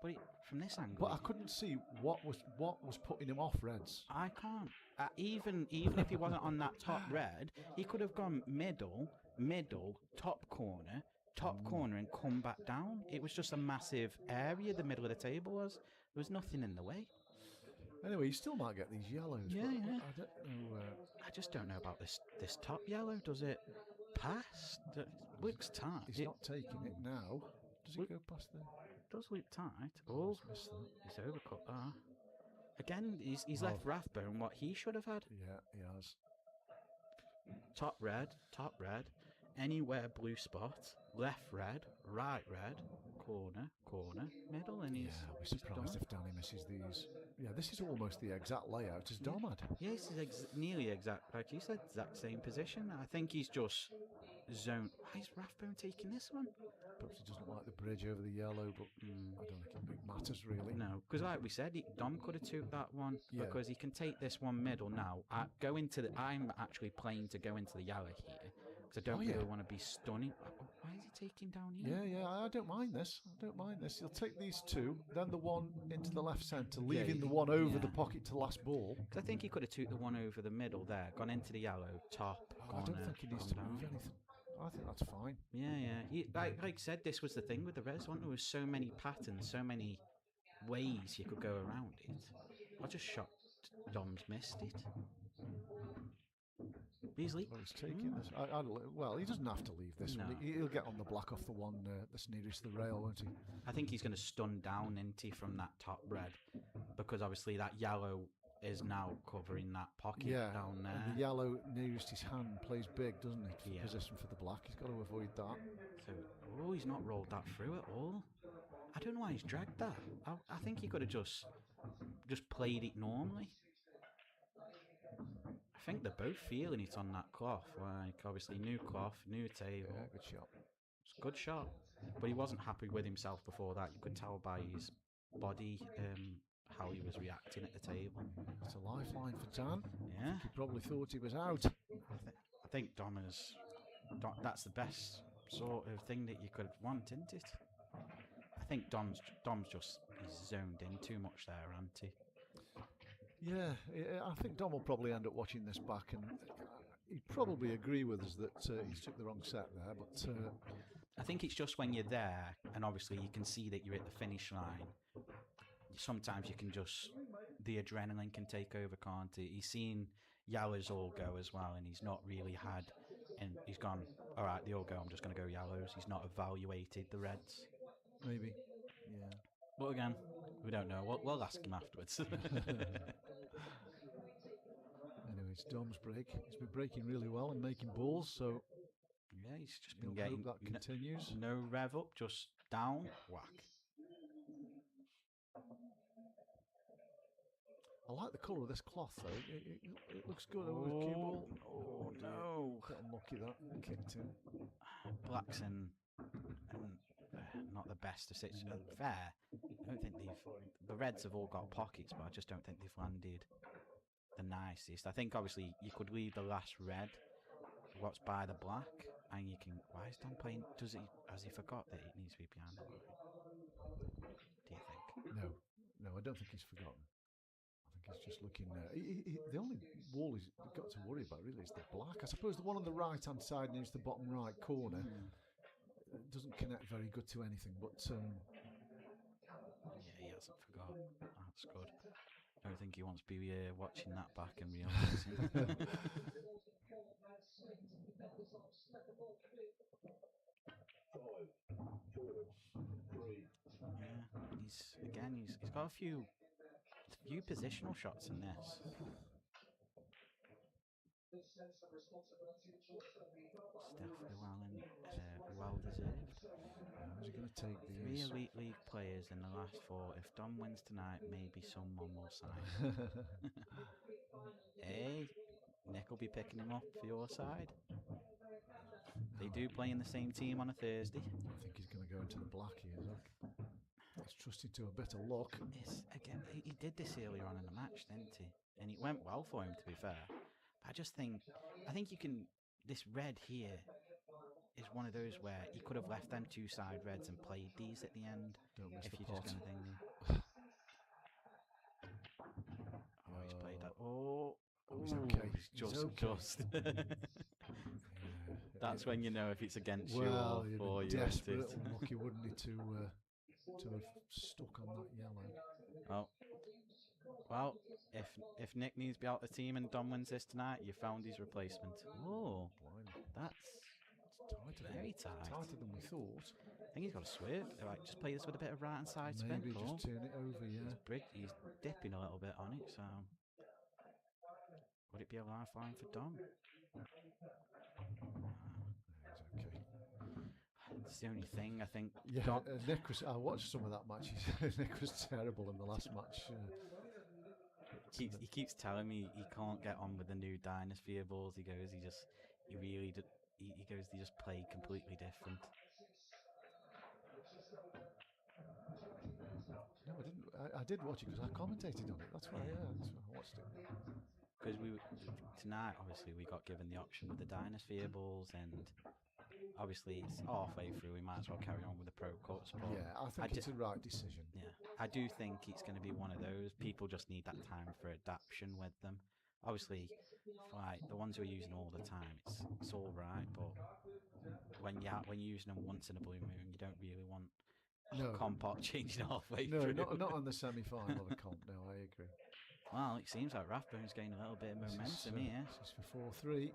But from this angle, but I couldn't see what was putting him off reds. I can't. Even if he wasn't on that top red, he could have gone middle, top corner, top corner and come back down. It was just a massive area. The middle of the table was. There was nothing in the way. Anyway, you still might get these yellows. Yeah, but yeah. I don't know. I just don't know about this top yellow. Does it pass? It looks tight. He's not taking it now. Does it go past there? Does look tight. Oh, Missed that. he's overcut that. Again, he's left Rathbone what he should have had. Yeah, he has. Top red, anywhere blue spot, left red, right red, corner, middle, and he's. Yeah, I'll be surprised done. if Danny misses these. Yeah, this is almost the exact layout as Dom had. Yeah, he's nearly exact, like you said, exact same position. I think he's just zoned. Why is Rathbone taking this one? Perhaps he doesn't like the bridge over the yellow, but I don't think it matters really. No, because like we said, Dom could have took that one because he can take this one middle now. I'm actually playing to go into the yellow here because I don't really want to be stunning. Why is he taking down here? Yeah, I don't mind this. He'll take these two, then the one into the left centre, leaving the one over the pocket to last ball. Because I think he could have took the one over the middle there, gone into the yellow, top, corner. I don't think he needs to move anything. I think that's fine. Yeah. Like I said, this was the thing with the Reds, wasn't there? There was so many patterns, so many ways you could go around it. I just shocked Dom's missed it. Beasley. Well, he's taking this. Well, he doesn't have to leave this one. He'll get on the black off the one that's nearest the rail, won't he? I think he's going to stun down Inti from that top red because obviously that yellow is now covering that pocket down there. And the yellow nearest his hand plays big, doesn't it? For position for the black. He's got to avoid that. So, he's not rolled that through at all. I don't know why he's dragged that. I think he could have just played it normally. I think they're both feeling it on that cloth. Like, obviously, new cloth, new table. Yeah, good shot. It's a good shot. But he wasn't happy with himself before that. You could tell by his body how he was reacting at the table. It's a lifeline for Dan. Yeah. He probably thought he was out. I think Dom that's the best sort of thing that you could want, isn't it? I think Dom's just he's zoned in too much there, hasn't he? Yeah, I think Dom will probably end up watching this back and he'd probably agree with us that he's took the wrong set there, but... I think it's just when you're there and obviously you can see that you're at the finish line, sometimes you can just... The adrenaline can take over, can't it? He's seen yellows all go as well and he's not really had... And he's gone, all right, they all go, I'm just going to go yellows. He's not evaluated the reds. Maybe, yeah. But again, we don't know. We'll ask him afterwards. Anyway, it's Dom's break. He's been breaking really well and making balls, so... Yeah, he's just been getting... Hope that continues. No rev up, just down, whack. I like the colour of this cloth, though. It looks good over the cue ball. Oh, no. Got unlucky that. Kicked in. Blacks and not the best of situations. Fair. I don't think the Reds have all got pockets, but I just don't think they've landed the nicest. I think obviously you could leave the last red, what's by the black, and you can. Why is Don playing? Has he forgot that it needs to be behind the line? Do you think? No, I don't think he's forgotten. I think he's just looking. The only wall he's got to worry about really is the black. I suppose the one on the right hand side near the bottom right corner. Doesn't connect very good to anything, but yeah, he hasn't forgot. That's good. I don't think he wants to be watching that back and realising. Yeah, he's got a few positional shots in this. Steph Llewellyn, well deserved. How's he going to take these? 3 Elite League players in the last 4. If Dom wins tonight, maybe someone will sign. Hey, Nick will be picking him up for your side. They do play in the same team on a Thursday. I think he's going to go into the black here. Look, he's trusted to a bit of luck. Again, he did this earlier on in the match, didn't he? And it went well for him, to be fair. But I think you can. This red here is one of those where he could have left them 2 side reds and played these at the end. Don't miss if the you're pot. just going to he's played that. Oh, he's okay. Just. That's when you know if it's against well, you you'd or for be you. desperate, unlucky, wouldn't he, to have stuck on that yellow. Oh, well, if Nick needs to be out the team and Dom wins this tonight, you found his replacement. Oh, Blimey. that's It's tighter very than, tight. tighter than we thought. I think he's got a swerve. Like, just play this with a bit of right hand side spin. Maybe Oh, just turn it over, yeah. he's dipping a little bit on it, so would it be a lifeline for Dom? Okay. It's the only thing I think. Yeah, Nick was. I watched some of that match. Nick was terrible in the last match. He keeps telling me he can't get on with the new Dinosphere balls. He goes, he really did. He goes, they just play completely different. No, I didn't. I did watch it because I commentated on it. That's why. Yeah, that's why I watched it. Because tonight, obviously, we got given the option with the Dinosphere balls, and obviously it's halfway through. We might as well carry on with the Pro Cups. But Yeah, I think it's a right decision. Yeah, I do think it's going to be one of those. People just need that time for adaptation with them. Obviously, like the ones we're using all the time, it's all right. But when you're using them once in a blue moon, you don't really want Compot changing halfway through. No, not on the semi-final of a comp. No, I agree. Well, it seems like Rathbone's getting a little bit of momentum here. This is for 4-3.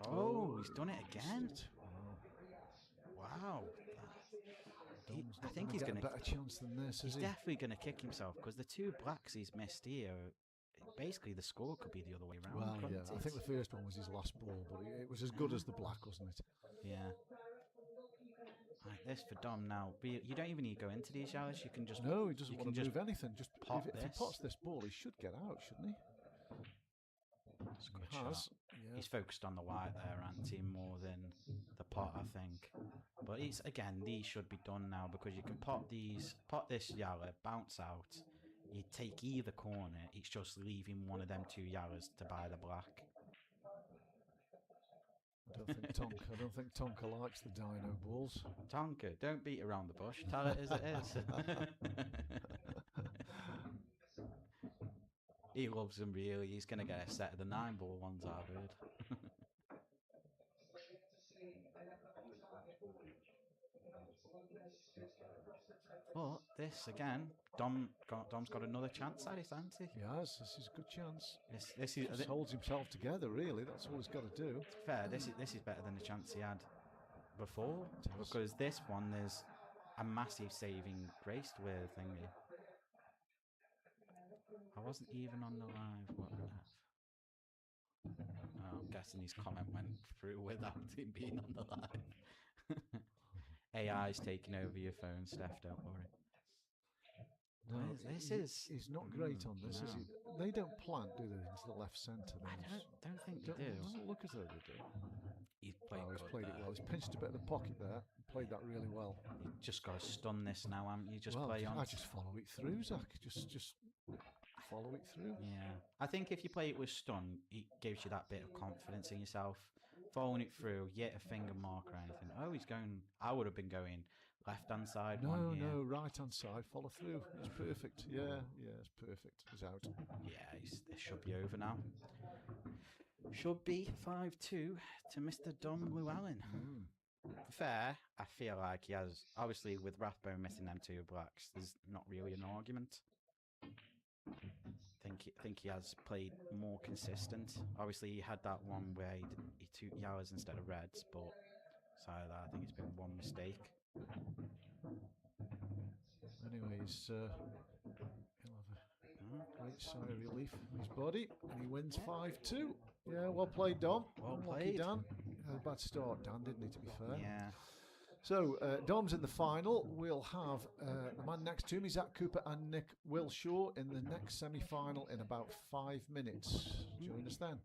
Oh, he's done it again. Wow. I think he's going to get a better chance than this. He's definitely going to kick himself because the two blacks he's missed here, basically the score could be the other way around. Well, yeah, I think the first one was his last ball, but it was as good as the black, wasn't it? Yeah. Right, this for Dom now. You don't even need to go into these yellows. You can just he doesn't want to move anything. Just if he pots this ball, he should get out, shouldn't he? It's a good shot. Yeah. He's focused on the white there, Antti, more than the pot, I think. But these should be done now because you can pot this yellow, bounce out. You take either corner. It's just leaving one of them two yellows to buy the black. I don't think Tonka likes the dino balls. Tonka, don't beat around the bush. Tell it as it is. He loves them really. He's going to get a set of the 9-ball ones, I've heard. But this again, Dom's got another chance at it, hasn't he? He has. This is a good chance. This just holds himself together. Really, that's all he's got to do. Fair. This is better than the chance he had before, because this one there's a massive saving grace with thingy. I wasn't even on the live. What on earth? Oh, I'm guessing his comment went through without him being on the live. AI's taking over your phone, Steph, don't worry. No, he's not great on this, is he? They don't plant, do they, into the left centre? I don't think they do. It doesn't look as though they do. He's played it well. He's pinched a bit of the pocket there. Played that really well. You just got to stun this now, haven't you? Play on. I just follow it through, Zach. Just follow it through. Yeah. I think if you play it with stun, it gives you that bit of confidence in yourself. Following it through, yet a finger mark or anything. Oh, he's going. I would have been going left-hand side. No, right-hand side. Follow through. It's perfect. Yeah, it's perfect. He's out. Yeah, this should be over now. Should be 5-2 to Mr. Dom Llewellyn. Fair, I feel like he has. Obviously, with Rathbone missing them two blacks, there's not really an argument. I think he has played more consistent. Obviously, he had that one where he took yellows instead of reds, but aside that, I think it's been one mistake. Anyways, he'll have a great sigh of relief in his body, and he wins 5-2. Yeah, well played, Dom. Well played, Dan. Had a bad start, Dan, didn't he, to be fair? Yeah. So, Dom's in the final. We'll have the man next to me, Zach Cooper and Nick Wilshaw, in the next semi-final in about 5 minutes. Join us then.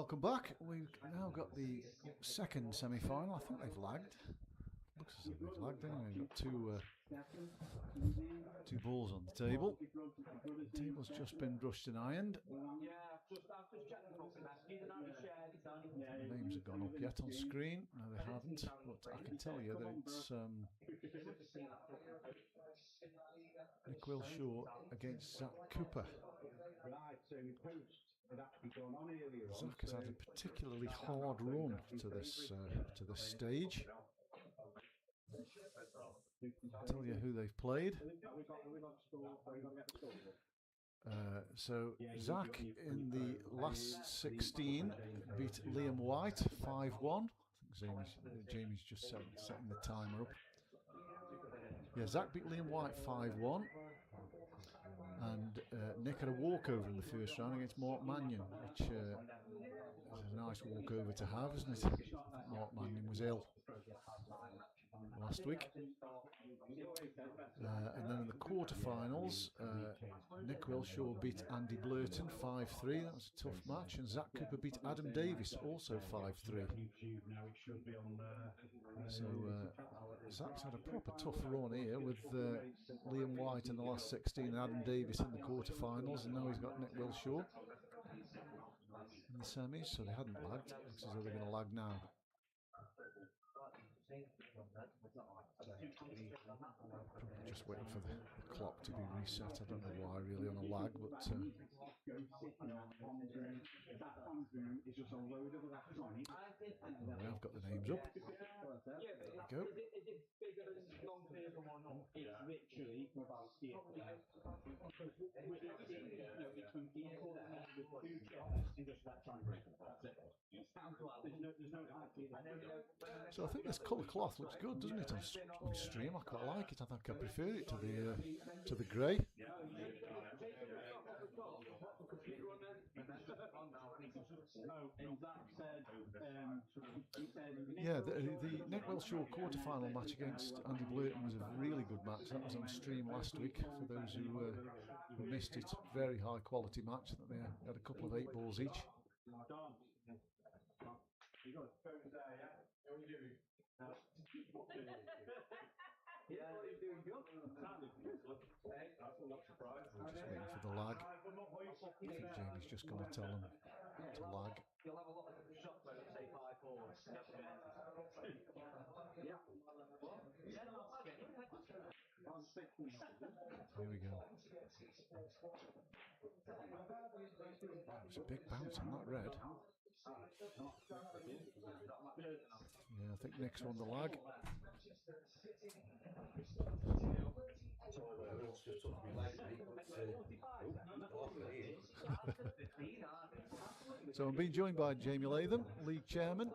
Welcome back. We've now got the second semi-final. I think they've lagged. Looks as if they've lagged anyway. We've got two balls on the table. The table's just been brushed and ironed. The names have gone up yet on screen. No, they haven't. But I can tell you that it's Nick Wilshaw against Zach Cooper. Zach has had a particularly hard run to this stage. I'll tell you who they've played. So Zach in the last 16 beat Liam White 5-1. I think Jamie's just setting the timer up. Yeah, Zach beat Liam White 5-1. And Nick had a walkover in the first round against Mark Mannion, which is a nice walkover to have, isn't it? Mark Mannion was ill last week. And then in the quarterfinals, Nick Wilshaw beat Andy Blurton 5-3. That was a tough match. And Zach Cooper beat Adam Davis also 5-3. So Zach's had a proper tough run here with Liam White in the last 16 and Adam Davis in the quarterfinals. And now he's got Nick Wilshaw in the semis. So they hadn't lagged. Looks as though they're going to lag now. Probably just waiting for the clock to be reset. I don't know why really on a lag, but we have got the names up. There we go. So I think this colour cloth looks good, doesn't it, on stream? I quite like it. I think I prefer it to the grey. Yeah, the Nick Wilshaw quarter-final match against Andy Blurton was a really good match. That was on stream last week for those who missed it. Very high quality match. They had a couple of 8 balls each. I'm just waiting for the lag. I think Jamie's just going to tell them to lag. Here we go. It's a big bounce on that red. Yeah, I think Nick's won the lag. So I'm being joined by Jamie Latham, league chairman.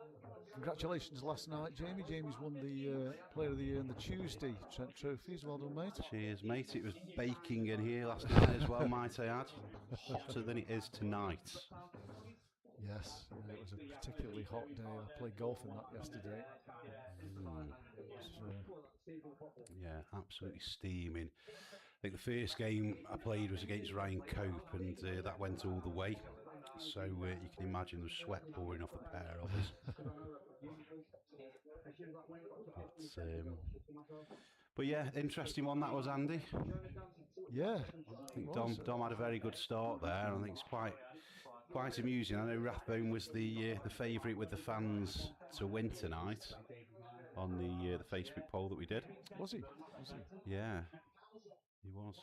Congratulations last night, Jamie. Jamie's won the Player of the Year in the Tuesday Trent Trophies. Well done, mate. Cheers, mate. It was baking in here last night as well, might I add. Hotter than it is tonight. Yes, it was a particularly hot day. I played golf in that yesterday. Yeah, absolutely steaming. I think the first game I played was against Ryan Cope, and that went all the way. So you can imagine the sweat pouring off the pair of us. But yeah, interesting one that was, Andy. Yeah, I think Dom had a very good start there, and I think it's quite amusing. I know Rathbone was the favourite with the fans to win tonight on the Facebook poll that we did. Was he? Yeah, he was.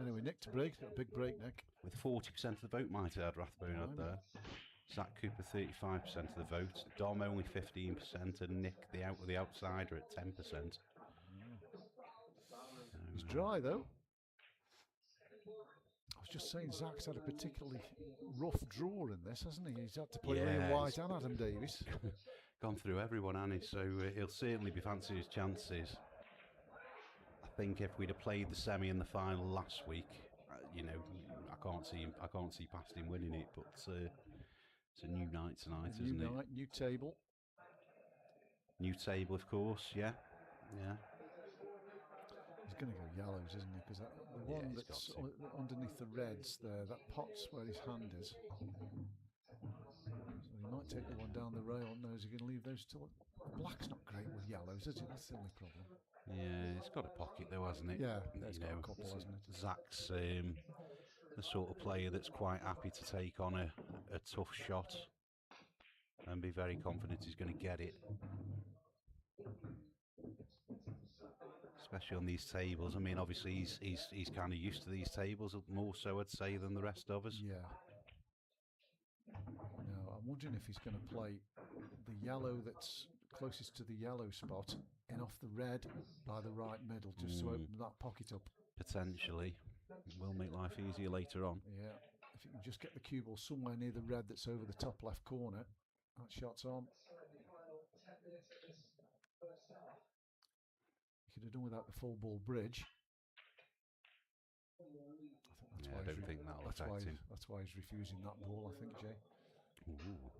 Anyway, Nick to break, a big break, Nick. With 40% of the vote, might I add, Rathbone had there. Zach Cooper 35% of the vote. Dom only 15%, and Nick the outsider at 10%. He's dry though. I was just saying, Zach's had a particularly rough draw in this, hasn't he? He's had to play Liam White and Adam Davis. Gone through everyone, Annie, so he'll certainly be fancying his chances. I think if we'd have played the semi and the final last week, I can't see past him winning it. But it's a new night tonight, isn't it? New night, new table. New table, of course. Yeah. He's going to go yellows, isn't he? Because the one that's underneath the reds there, that pot's where his hand is. He might take the one down the rail. No, is he going to leave those till? Black's not great with yellows, is it? That's the only problem. Yeah, it's got a pocket though, hasn't it? Yeah, it's got a couple, hasn't it? Zach's the sort of player that's quite happy to take on a tough shot and be very confident he's going to get it. Especially on these tables. I mean, obviously he's kind of used to these tables more so, I'd say, than the rest of us. Yeah. Now, I'm wondering if he's going to play the yellow that's closest to the yellow spot in off the red by the right middle, just to open that pocket up. Potentially. It will make life easier later on. Yeah. If you can just get the cue ball somewhere near the red that's over the top left corner, that shot's on. You could have done without the full ball bridge. I don't think that'll affect him. That's why he's refusing that ball, I think, Jay. Ooh.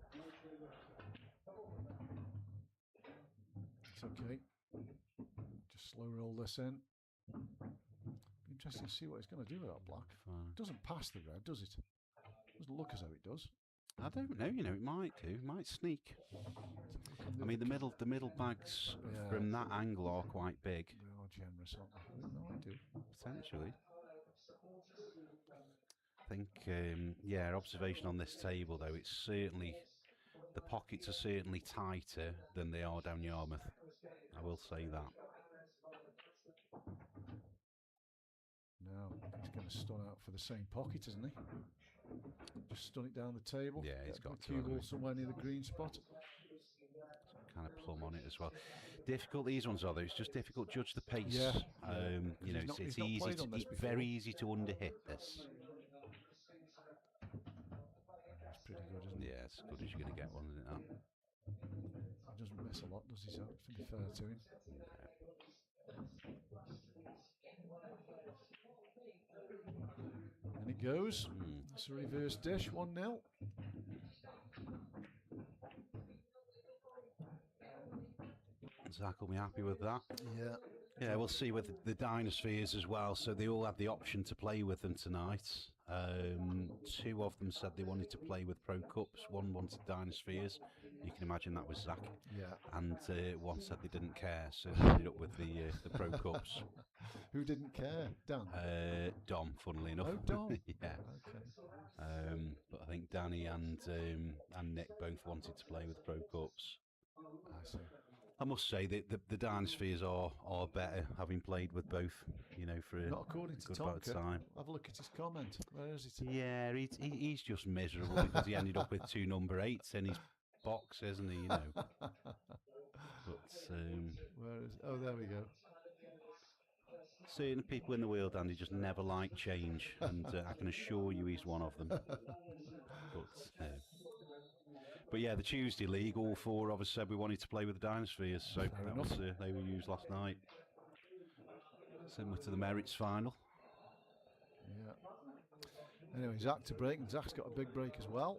It's okay. Just slow roll this in. Be interesting to see what he's going to do with that black. Fine. Doesn't pass the red, does it? Doesn't look as though it does. I don't know. It might do. It might sneak. I mean, the middle bags from that angle are quite big. They are generous, aren't they? No, I do. Potentially. I think, observation on this table though, it's certainly, the pockets are certainly tighter than they are down Yarmouth. I will say that. Now, he's going to stun out for the same pocket, isn't he? Just stun it down the table. Yeah, he's got the cue ball somewhere near the green spot. Kind of plumb on it as well. Difficult these ones are though. It's just difficult to judge the pace. Yeah. You know, it's easy very easy to underhit this. That's pretty good, isn't it? Yeah, it's as good as you're going to get one, isn't it? That? He doesn't miss a lot, does he? So to be fair to him. And it goes. It's a reverse dish, 1-0. Zach will be happy with that. Yeah. Yeah, we'll see with the Dynaspheres as well. So they all had the option to play with them tonight. Two of them said they wanted to play with Pro Cups. One wanted Dynaspheres. You can imagine that was Zach. Yeah. And one said they didn't care, so they ended up with the Pro Cups. Who didn't care? Dan? Dom, funnily enough. Oh, Dom. Yeah. Okay. But I think Danny and Nick both wanted to play with Pro Cups. I see. I must say that the Dynaspheres are better, having played with both, you know, for Not according to good Tonka. time. Have a look at his comment. Where is it? Yeah, he's just miserable because he ended up with 2 number 8s in his box, isn't he? You know. But Where is? Oh, there we go. certain people in the world, Andy, just never like change, and I can assure you he's one of them. But yeah, the Tuesday league, all 4 of us said we wanted to play with the Dynaspheres, so that was, they were used last night. Similar to the Merits final. Yeah. Anyway, Zach to break, and Zach's got a big break as well.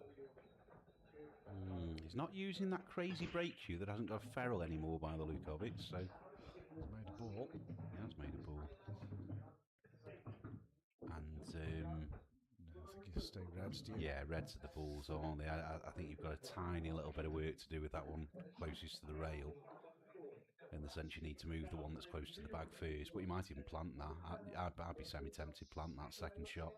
He's not using that crazy break cue that hasn't got a ferrule anymore by the look of it, so... He's made a ball. He has made a ball. And... I think he'll stay reds, do you? Yeah, reds are the balls, aren't they? I think you've got a tiny little bit of work to do with that one closest to the rail. In the sense you need to move the one that's close to the bag first, but you might even plant that. I'd be semi-tempted to plant that second shot.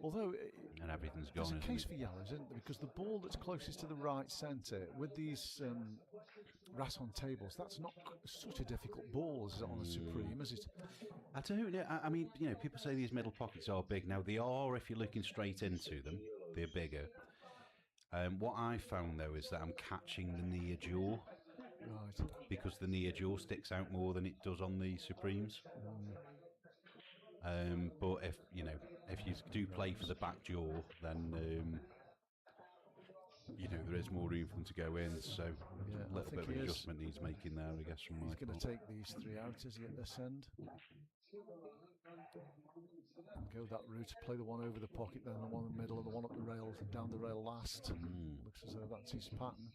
Although and everything's gone. There's a case for yellows, isn't there? Because the ball that's closest to the right centre, with these Rasson tables, that's not such a difficult ball as on a Supreme, is it? I don't know. I mean, you know, people say these middle pockets are big. Now, they are if you're looking straight into them. They're bigger. What I found, though, is that I'm catching the near jaw. Right. Because the near jaw sticks out more than it does on the Supremes. But if you do play for the back jaw, then there is more room for them to go in. So a little bit of adjustment needs making there, I guess. From he's going to take these 3 out, is he, at this end? Go that route, play the one over the pocket, then the one in the middle, and the one up the rail, down the rail last. Looks as though that's his pattern.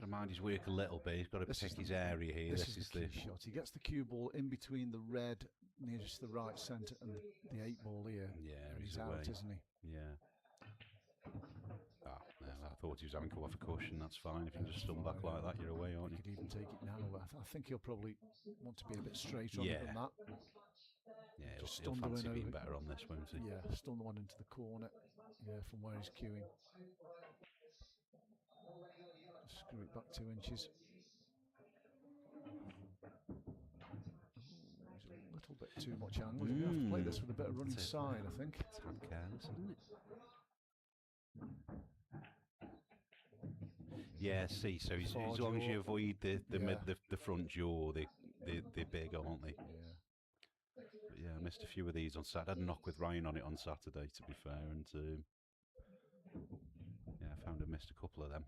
mind his work a little bit. He's got to This pick is his area here. This is the key shot. He gets the cue ball in between the red nearest the right centre and the 8 ball here. Yeah, and he's out, away. isn't he? Yeah. No, I thought he was having come off a cushion. That's fine. If you can just stun back like that, you're away, aren't He you? could even take it now. I think he'll probably want to be a bit straighter on it than that. Yeah, Just he'll stunned the fancy one being over. better on this, won't he? Yeah, stun the one into the corner. Yeah, from where he's queuing. Screw it back 2 inches. He's a little bit too much angle. He's going to have to play this with a bit of running side, I think. It's hand careless, isn't it? Yeah, see, so as long as you avoid the front jaw, they're big, aren't they? Yeah. But yeah, I missed a few of these on Saturday. I had a knock with Ryan on it on Saturday, to be fair, and yeah, I found I missed a couple of them.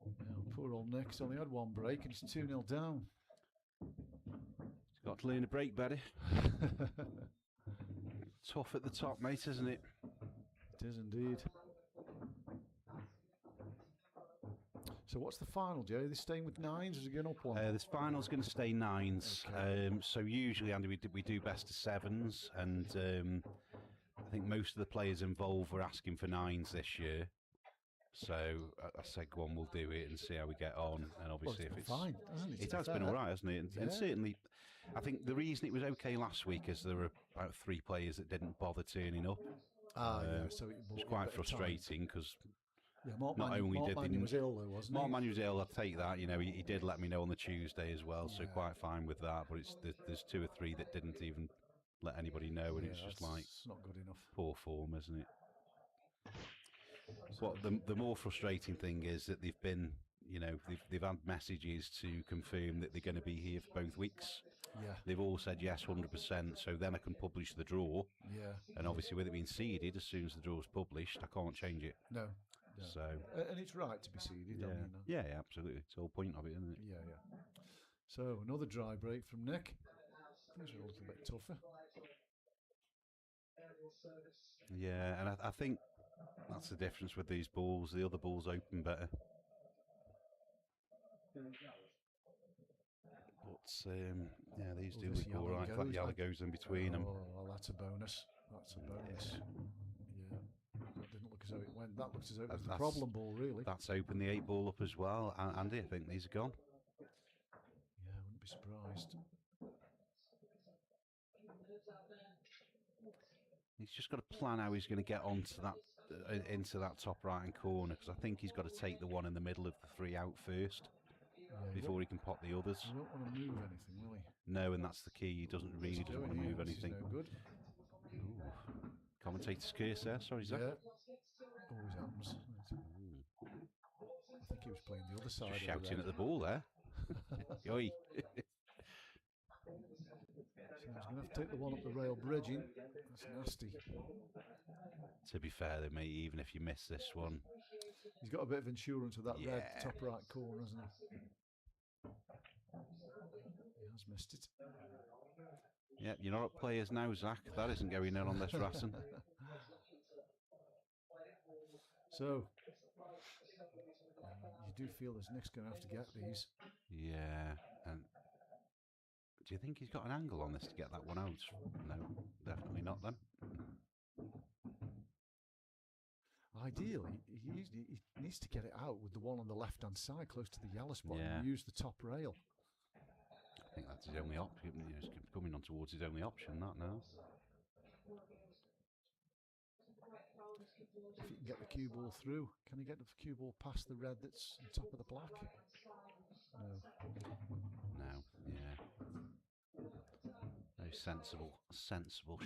Now, poor old Nick's only had 1 break and it's 2-0 down. He's got to learn to break better. Tough at the top, mate, isn't it? It is indeed. So what's the final, Jerry? Are they staying with 9s or is it going up 1? This final's going to stay 9s. Okay. So usually, Andy, we do best of 7s, and I think most of the players involved were asking for 9s this year. So I said, go on, we'll do it and see how we get on. And obviously, well, if it's fine, hasn't it? it has been all right, hasn't it? And Yeah. certainly, I think the reason it was okay last week is there were about 3 players that didn't bother turning up. Yeah, so it It's quite frustrating because Yeah, Mark not Mannion, only Mark did they Mannion was ill though, wasn't Mark he? Mannion was ill, I'll take that. You know, he did let me know on the Tuesday as well, so Yeah. quite fine with that. But there's 2 or 3 that didn't even let anybody know, and Yeah, it's just that's like not good enough. poor form, isn't it? But the more frustrating thing is that they've been, you know, they've had messages to confirm that they're going to be here for both weeks. Yeah, They've all said yes, 100%. So then I can publish the draw, yeah. and obviously with it being seeded, as soon as the draw's published, I can't change it. No. So And it's right to be seeded, yeah, I mean, yeah, absolutely. It's the whole point of it, isn't it? yeah. So another dry break from Nick. Things are a little bit tougher. Yeah, and I think that's the difference with these balls. The other balls open better. But yeah, these Oh, do this look all yellow right. goes. That yellow goes in between them. Oh, well, that's a bonus. That's a bonus. Yeah. That didn't look as though it went. That looks as though it was the That's- problem ball, really. That's opened the 8 ball up as well. Andy, I think these are gone. Yeah, I wouldn't be surprised. He's just got to plan how he's going to get onto that into that top right hand corner, because I think he's got to take the one in the middle of the 3 out first Yeah, before he can pop the others. He won't want to move anything, will he? No, and that's the key. He doesn't What's he want to doing here? move This is anything. no good. Ooh. Commentator's curse there. Sorry, Zach. Yeah. Always happens. I think he was playing the other side. Just of shouting the at the ball there. Oi. So he's going to have to take the one up the rail bridging. That's nasty. To be fair, though, mate, even if you miss this one, He's got a bit of insurance with that red Yeah. top right corner, hasn't he? He has missed it. yeah, you're not at players now, Zach. That isn't going in on this Rassen. So, you do feel as Nick's going to have to get these. Yeah, and do you think he's got an angle on this to get that one out? No, definitely not then. Ideally, he needs to get it out with the one on the left-hand side, close to the yellow spot, Yeah. and use the top rail. I think that's his only option. You know, it's coming on towards his only option, that now. If he can get the cue ball through, can he get the cue ball past the red that's on top of the black? No. No, yeah. Very sensible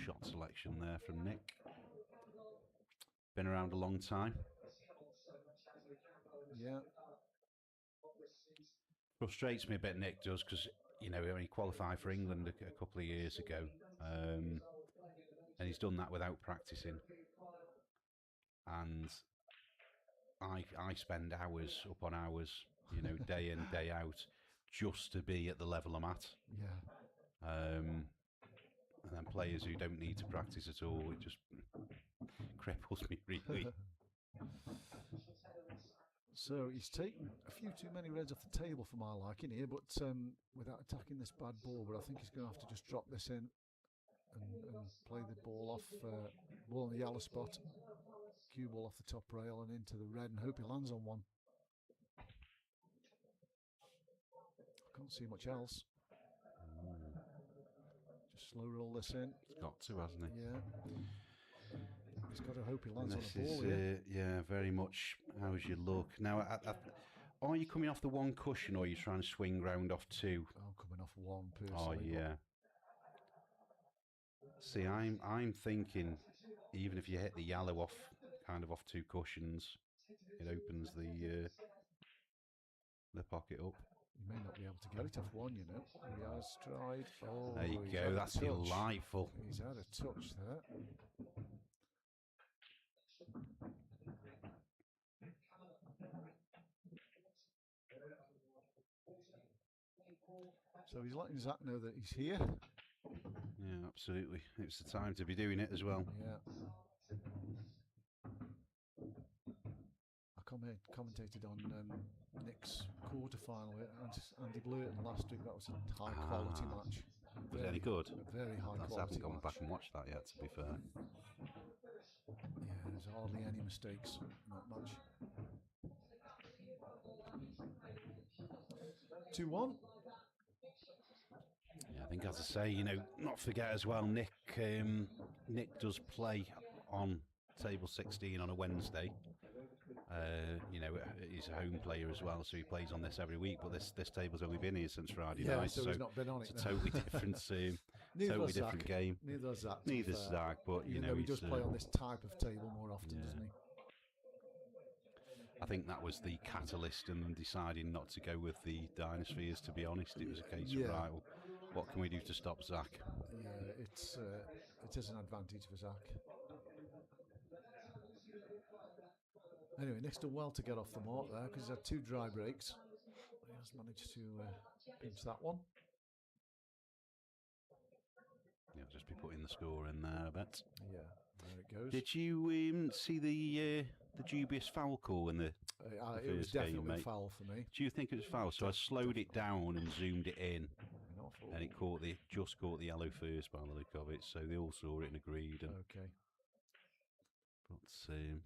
shot selection there from Nick. Been around a long time. Yeah. Frustrates me a bit, Nick does, because, you know, he qualified for England a couple of years ago, and he's done that without practicing. And I spend hours upon hours, you know, day in, day out, just to be at the level I'm at. Yeah. And then players who don't need to practice at all, it just cripples me, really. So he's taken a few too many reds off the table for my liking here, but without attacking this bad ball. But I think he's going to have to just drop this in and play the ball off, ball on the yellow spot, cue ball off the top rail and into the red, and hope he lands on one. I can't see much else. Just slow roll this in. He's got to, hasn't he? Yeah. He's got to hope he lands on This a ball is, here. yeah, very much how's your luck. Now, are you coming off the one cushion or are you trying to swing round off two? I'm coming off one Oh, personally. yeah. See, I'm thinking, even if you hit the yellow off, kind of off two cushions, it opens the pocket up. You may not be able to get it off one, you know. He has tried. Oh, There you he's go. had a That's touch. delightful. He's had a touch there. So he's letting Zach know that he's here. Yeah, absolutely. It's the time to be doing it as well. Yeah. I commentated on Nick's quarter-final with Andy Blurton last week. That was a high-quality match. Was it any good? Very I high-quality haven't gone match. back and watched that yet, to be fair. Yeah, there's hardly any mistakes in that match. 2-1. Yeah, I think, as I say, not forget as well, Nick does play on table 16 on a Wednesday. He's a home player as well, so he plays on this every week. But this table's only been here since Friday night, so he's not been on it. it's a totally different, totally different game. Neither has Zach. Neither's Zach, but Even though he he's does play on this type of table more often, doesn't he? I think that was the catalyst in them deciding not to go with the Dynaspheres, to be honest. It was a case of, right, well, what can we do to stop Zach? Yeah, it is an advantage for Zach. Anyway, Nick's done well to get off the mark there because he's had two dry breaks. He has managed to pinch that one. He'll just be putting the score in there, I bet. Yeah, there it goes. Did you see the dubious foul call in the it was first game, definitely a mate? foul for me. Do you think it was foul? So I slowed it down and zoomed it in, and it just caught the yellow first by the look of it. So they all saw it and agreed. And, Okay.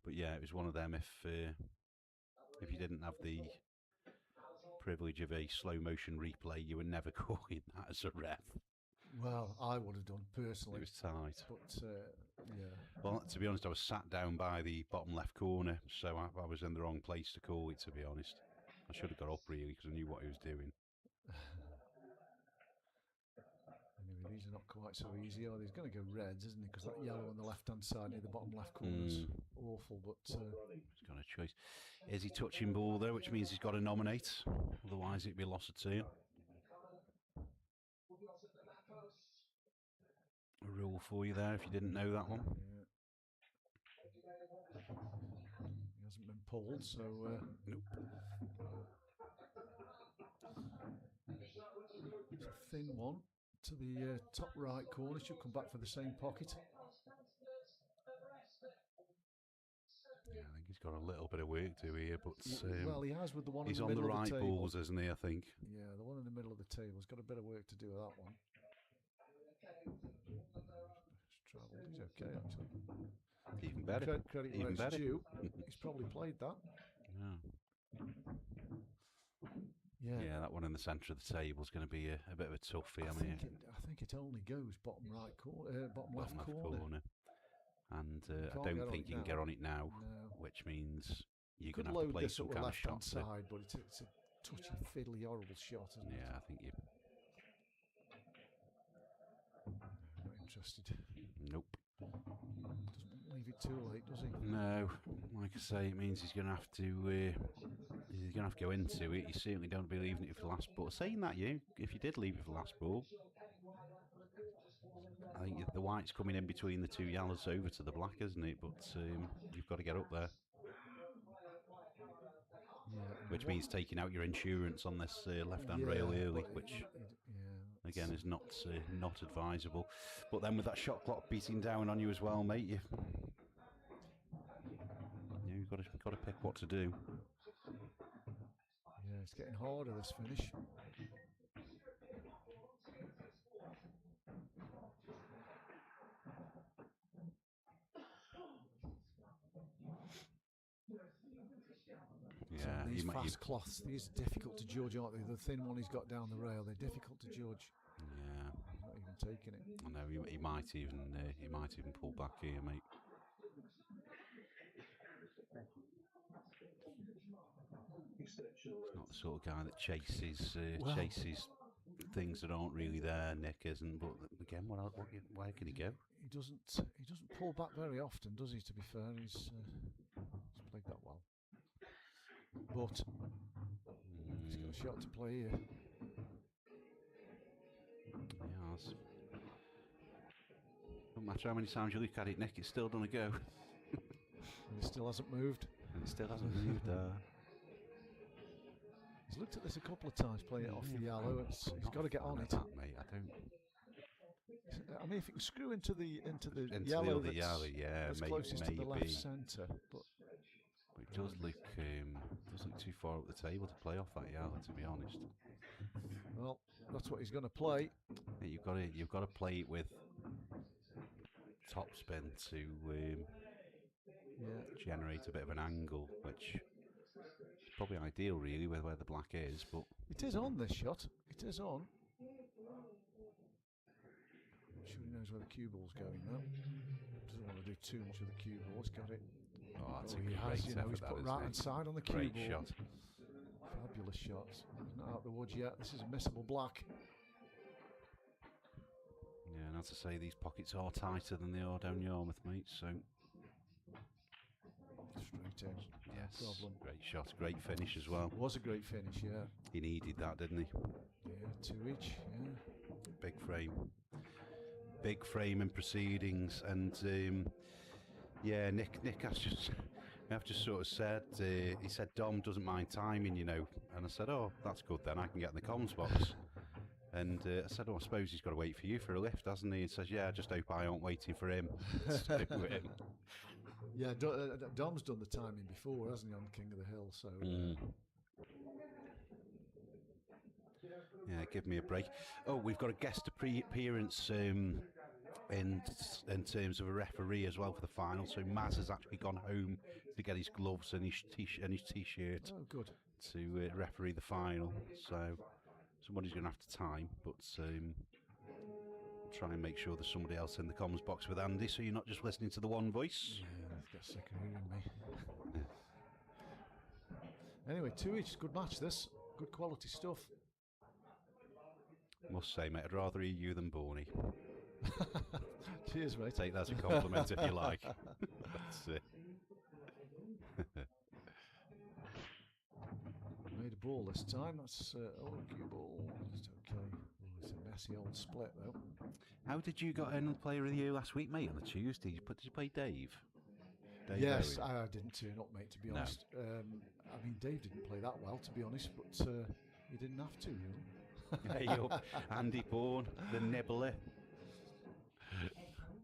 but yeah, it was one of them. If you didn't have the privilege of a slow motion replay, you were never calling that as a ref. Well, I would have done personally. It was tight. But yeah. Well, to be honest, I was sat down by the bottom left corner, so I was in the wrong place to call it, to be honest. I should have got up, really, because I knew what he was doing. Anyway, these are not quite so easy. Oh, he's going to go reds, isn't he? Because that yellow on the left-hand side near the bottom left corner is awful, but... He's got a choice. Is he touching ball, though, which means he's got to nominate? Otherwise, it'd be a loss of two. A rule for you there, if you didn't know that one. Yeah. He hasn't been pulled, so... Nope. It's a thin one to the top right corner. Should come back for the same pocket. Yeah, I think he's got a little bit of work to do here, but well, he has with the one he's in the on the middle of right the table. balls, isn't he? I think. Yeah, the one in the middle of the table has got a bit of work to do with that one. He's travelled. He's okay, actually. Even better. Credit Even where it's better. due. He's probably played that. Yeah, that one in the centre of the table is going to be a bit of a toughie. I think it only goes bottom right corner, bottom left corner. And I Can't get don't on think it you can now. get on it now, No. which means you're Could going to have to load play this some up kind of left hand shots. side, but it's a touchy, fiddly, horrible shot, isn't it? Yeah, I think you. Not interested. Nope. Doesn't leave it too late, does he? No, like I say, it means he's going to have to. He's going to have to go into it. You certainly don't be leaving it for the last ball. Saying that, if you did leave it for the last ball, I think the white's coming in between the two yellows over to the black, isn't it? But you've got to get up there. Yeah. Which means taking out your insurance on this left-hand rail early, which again is not advisable. But then with that shot clock beating down on you as well, mate, you've got to pick what to do. getting harder, this finish. Yeah, These fast cloths, these are difficult to judge, aren't they? The thin one he's got down the rail, they're difficult to judge. Yeah, He's not even taking it. I know he might even pull back here, mate. He's not the sort of guy that chases things that aren't really there. Nick isn't, but again, where can he go? He doesn't pull back very often, does he? To be fair, he's played that well. But he's got a shot to play here. Yes. No matter how many times you look at it, Nick, it's still going to go. And it still hasn't moved. And it still hasn't moved. He's looked at this a couple of times, playing it off the yellow. He's got to get on it. That, mate. I mean, if you can screw into the yellow, that's closest to the left centre, but it does look too far up the table to play off that yellow, to be honest. Well, that's what he's going to play. You've got to play it with topspin to generate a bit of an angle, which is probably ideal, really, with where the black is. But it is on this shot. It is on. I'm sure he knows where the cue ball's going now. Doesn't want to do too much of the cue ball. He's got it. Oh, that's he has. He's put right hand side on the cue great ball. Shot. Fabulous shots. He's not out the woods yet. This is a missable black. Yeah, and as I say, these pockets are tighter than they are down Yarmouth, mate. So straight in. Yes. No problem. Great shot. Great finish as well. It was a great finish. Yeah. He needed that, didn't he? Yeah, 2 each. Yeah. Big frame. Big frame in proceedings, and Nick I've just sort of said, he said Dom doesn't mind timing, and I said, oh, that's good then, I can get in the comms box. And I said, oh, I suppose he's got to wait for you for a lift, hasn't he? And says, yeah, I just hope I aren't waiting for him. Yeah, Dom's done the timing before, hasn't he, on King of the Hill, so yeah, give me a break. Oh, we've got a guest appearance in terms of a referee as well for the final. So Maz has actually gone home to get his gloves and his t-shirt. Oh, good. To referee the final. So somebody's going to have to time, but try and make sure there's somebody else in the comms box with Andy, so you're not just listening to the one voice. Yeah, I've got sick of hearing me. Anyway, 2 each. Good match, this. Good quality stuff. Must say, mate, I'd rather hear you than Borney. Cheers, mate. Take that as a compliment if you like. That's it. Made a ball this time. That's cue ball. It's okay. It's a messy old split, though. How did you got in player of the year last week, mate, on the Tuesday? Did you play Dave? Yes, I didn't turn up, mate, to be honest. I mean, Dave didn't play that well, to be honest, but he didn't have to, really. Hey up, Andy Bourne, the nibbler.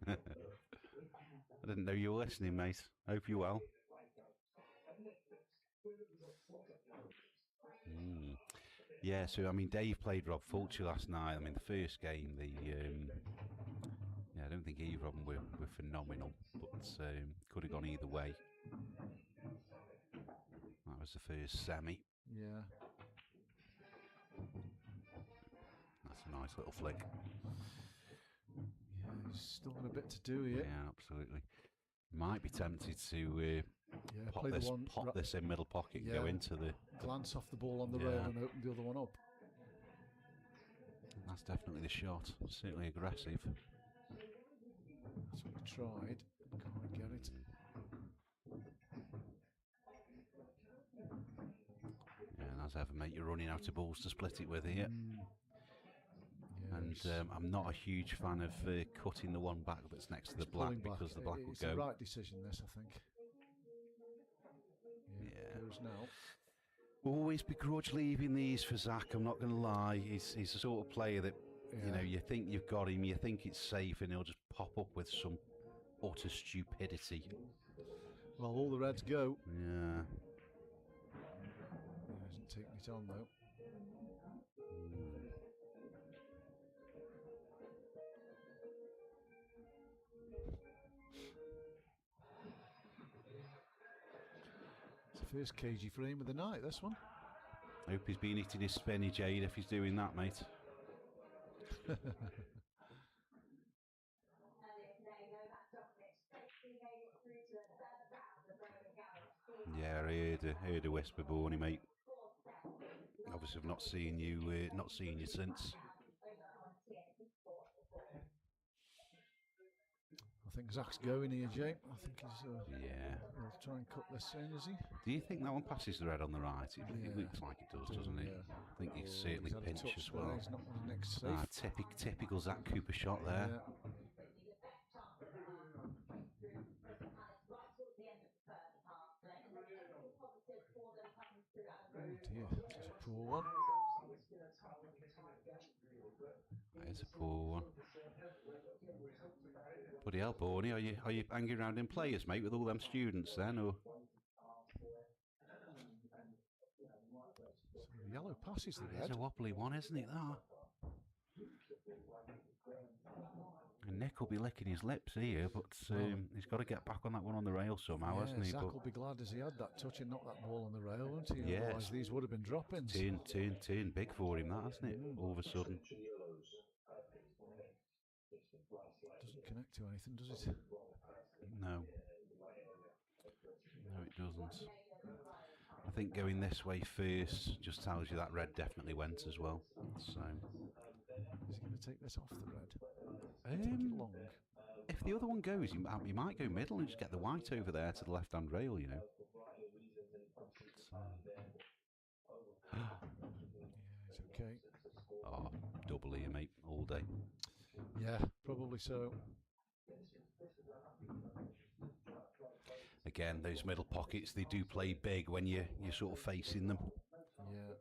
I didn't know you were listening, mate. Hope you're well. Yeah, so I mean, Dave played Rob Fulcher last night. I mean, the first game, I don't think either of them were phenomenal, but could have gone either way. That was the first semi. Yeah. That's a nice little flick. Yeah, he's still got a bit to do here. Yeah, absolutely. Might be tempted to pop this in middle pocket and go into the... Glance off the ball on the rail and open the other one up. That's definitely the shot. Certainly aggressive. That's what he tried. Can't get it. Yeah, and as ever, mate, you're running out of balls to split it with here. And I'm not a huge fan of cutting the one back that's next to the black because the black will go. It's the right decision, this, I think. Yeah. Goes now. Always begrudge leaving these for Zach, I'm not going to lie. He's the sort of player that, you think you've got him, you think it's safe, and he'll just pop up with some utter stupidity. Well, all the Reds go. Yeah. taking it on though. It's the first cagey frame of the night, this one. Hope he's been eating his spinach, Jade, if he's doing that, mate. Yeah, I heard a whisper, Borny, mate. Obviously, I've not seen you since. I think Zach's going here, Jay. I think he's. Yeah. He'll try and cut this in, is he? Do you think that one passes the red on the right? It looks like it does, doesn't it? Yeah. I think he's certainly He's had a pinched touch as there, well. He's not on the next safe. Typical Zach Cooper shot there. Yeah. Oh dear, that's a poor one. That is a poor one. Bloody hell, Borny, are you hanging around in players, mate, with all them students then, or? So the yellow passes the red. It's a wobbly one, isn't it, that? And Nick will be licking his lips here, but he's got to get back on that one on the rail somehow, hasn't he? Zach But will be glad as he had that touch and knocked that ball on the rail, won't he? Yes. Otherwise these would have been drop-ins. turn big for him, that, hasn't it? All of a sudden. Doesn't connect to anything, does it? No. No, it doesn't. I think going this way first just tells you that red definitely went as well. So. Is he going to take this off the red? Take it long. If the other one goes, you might go middle and just get the white over there to the left-hand rail, you know. Yeah, it's okay. Oh, double here, mate, all day. Yeah, probably so. Again, those middle pockets, they do play big when you're sort of facing them. Yeah.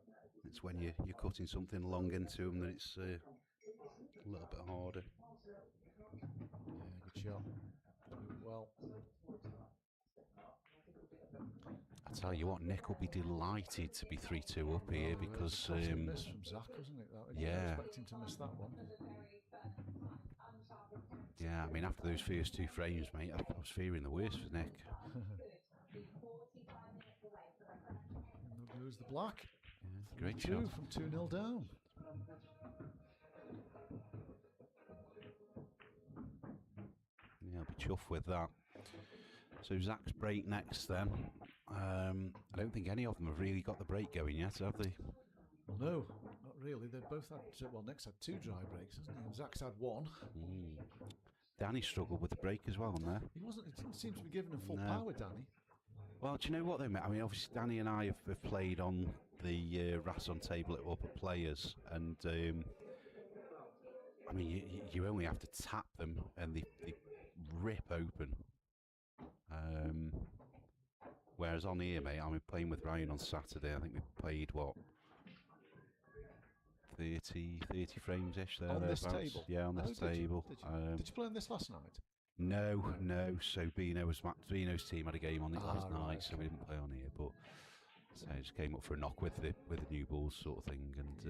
It's when you're cutting something long into them that it's a little bit harder. Yeah, good shot. Well, I tell you what, Nick will be delighted to be 3-2 up here because it was a miss from Zach, wasn't it? That, yeah, expecting to miss that one. Yeah, I mean after those first two frames, mate, I was fearing the worst for Nick. And there goes the black. Yeah, great 2 shot from 2-0 down. Yeah, I'll be chuffed with that. So Zach's break next then. I don't think any of them have really got the break going yet, have they? Well, no, not really. They've both had, well, Nick's had 2 dry breaks, hasn't he? And Zach's had 1. Danny struggled with the break as well on there. He didn't seem to be giving him full No. power, Danny. Well, do you know what though, mate? I mean, obviously Danny and I have played on the Rasson table at Upper Players, and I mean, you only have to tap them and they rip open. Whereas on here, mate, I'm playing with Ryan on Saturday. I think we played, what, 30 frames-ish there. On this thereabouts. table? Yeah, on this table. Did you play on this last night? No. So Bino's team had a game on it last night, right, so we didn't play on here. But so I just came up for a knock with the new balls sort of thing, and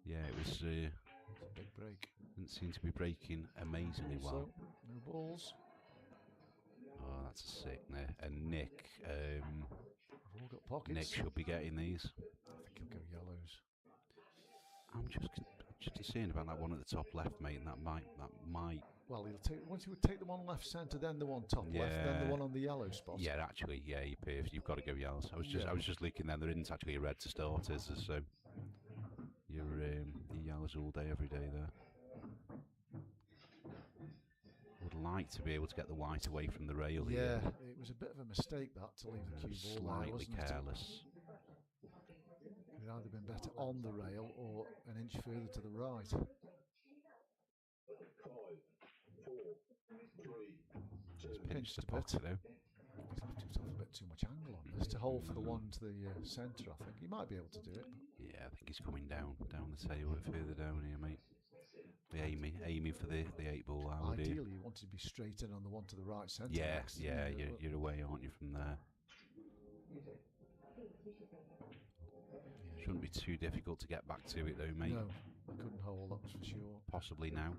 yeah, it was. It's a big break. Didn't seem to be breaking amazingly well. So, no balls. Oh, that's a sick there. And Nick, We've all got pockets. Nick should be getting these. I think he'll go yellows. I'm just concerned about that one at the top left, mate, and that might. Well, once he would take the one left centre, then the one top left, then the one on the yellow spot. Yeah, actually, yeah, you've got to go yellows. I was just looking there. There isn't actually a red to start, is there? So you're yellows all day, every day there. Would like to be able to get the white away from the rail Yeah, here. it was a bit of a mistake that to leave the cue ball there, Slightly wasn't it? careless. It would either been better on the rail or an inch further to the right. Just pinched the a bit. pocket though. He's left himself a bit too much angle on this to hold for the one to the centre. I think he might be able to do it. Yeah, I think he's coming down the tail a bit further down here, mate. Be aiming for the 8-ball out here. Ideally, you wanted to be straight in on the one to the right centre. Yeah, next, yeah, didn't you? you're away, aren't you, from there? Shouldn't be too difficult to get back to it though, mate. No, I couldn't hold, that's for sure. Possibly now.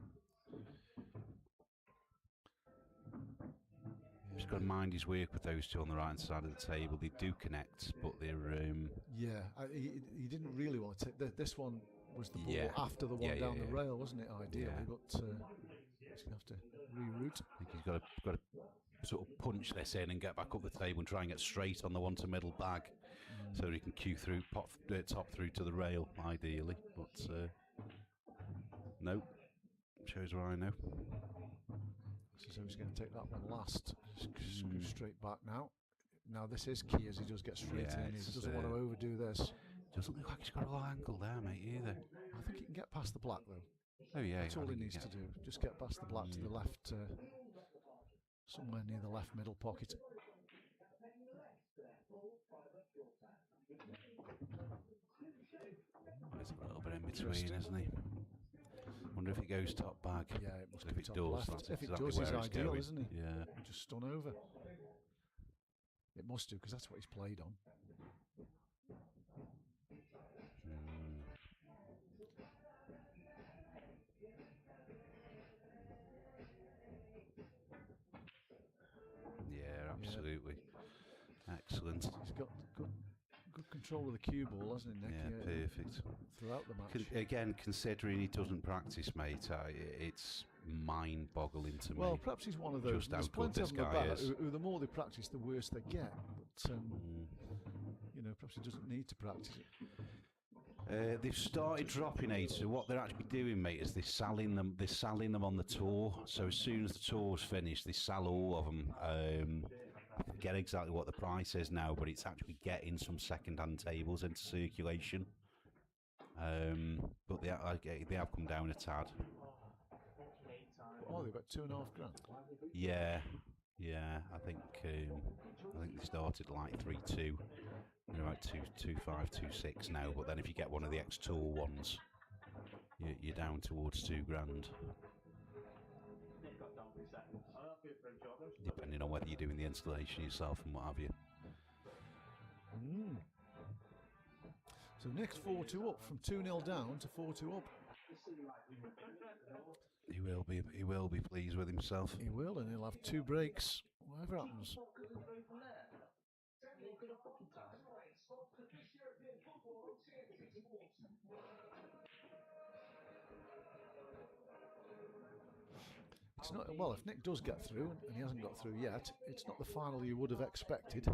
Just got to mind his work with those two on the right hand side of the table. They do connect, but they're yeah. He didn't really want to take this one. Was the ball after the one Yeah, down yeah, the yeah. rail, wasn't it? Ideally, Yeah. but he's going to have to reroute. I think he's got to sort of punch this in and get back up the table and try and get straight on the one to middle bag, so he can cue through, top through to the rail, ideally. But no, shows what I know. So he's going to take that one last. Just go straight back now. Now this is key as he does get straight Yeah, in. He it's, doesn't want to overdo this. Doesn't look like he's got a low angle there, mate, either. I think he can get past the black though. Oh yeah, That's I all he think needs to do. Just get past the black to the left, somewhere near the left middle pocket. There's a little bit in between, isn't he? Wonder if it goes top bag. Yeah, it must If be it top does, left. that's If it exactly does, he's where it's ideal, going. isn't he? Yeah. Just stun over. It must do because that's what he's played on. Yeah, absolutely. Excellent. He's got good control of the cue ball, hasn't he, Nick? Yeah, perfect. Throughout the match. Again, considering he doesn't practice, mate, it's mind-boggling to me. Well, perhaps he's one of those. Just how There's good plenty this of them guy about is. who the more they practice, the worse they get. But you know, perhaps he doesn't need to practice it. They've started dropping eight, so what they're actually doing, mate, is they're selling them on the tour. So as soon as the tour's finished, they sell all of them. I forget exactly what the price is now, but it's actually getting some second-hand tables into circulation. But they have come down a tad. Oh, they've got $2.5 grand. Yeah. I think they started like 3.2. They're about 2.5, 2.6 now. But then if you get one of the X Tour ones, you're down towards $2 grand. Depending on whether you're doing the installation yourself and what have you. So next 4-2 up from 2-0 down to 4-2 up. He will be pleased with himself. He will, and he'll have 2 breaks, whatever happens. It's not, well, if Nick does get through, and he hasn't got through yet, it's not the final you would have expected.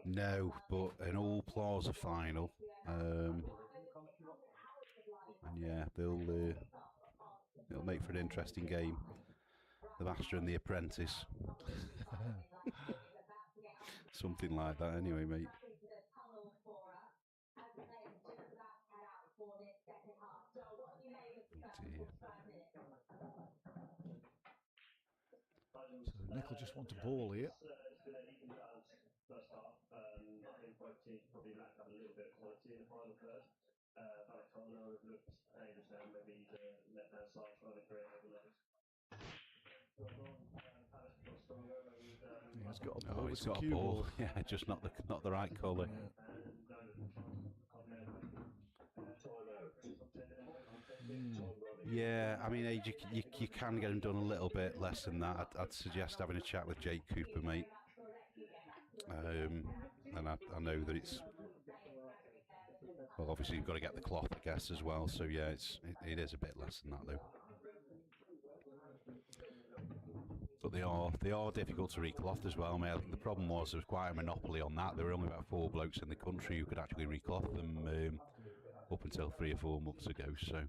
No, but an all plaza final. And yeah, it'll make for an interesting game. The Master and the Apprentice. Something like that anyway, mate. So Nick will just want to ball here. He's got a ball. Oh, he's got a cue ball. Yeah, just not the right colour. Yeah, I mean, you can get him done a little bit less than that. I'd suggest having a chat with Jake Cooper, mate. And I know that it's, well, obviously you've got to get the cloth, I guess, as well. So yeah, it is a bit less than that though. But they are difficult to recloth as well, mate. I think the problem was there was quite a monopoly on that. There were only about 4 blokes in the country who could actually recloth them up until 3 or 4 months ago. So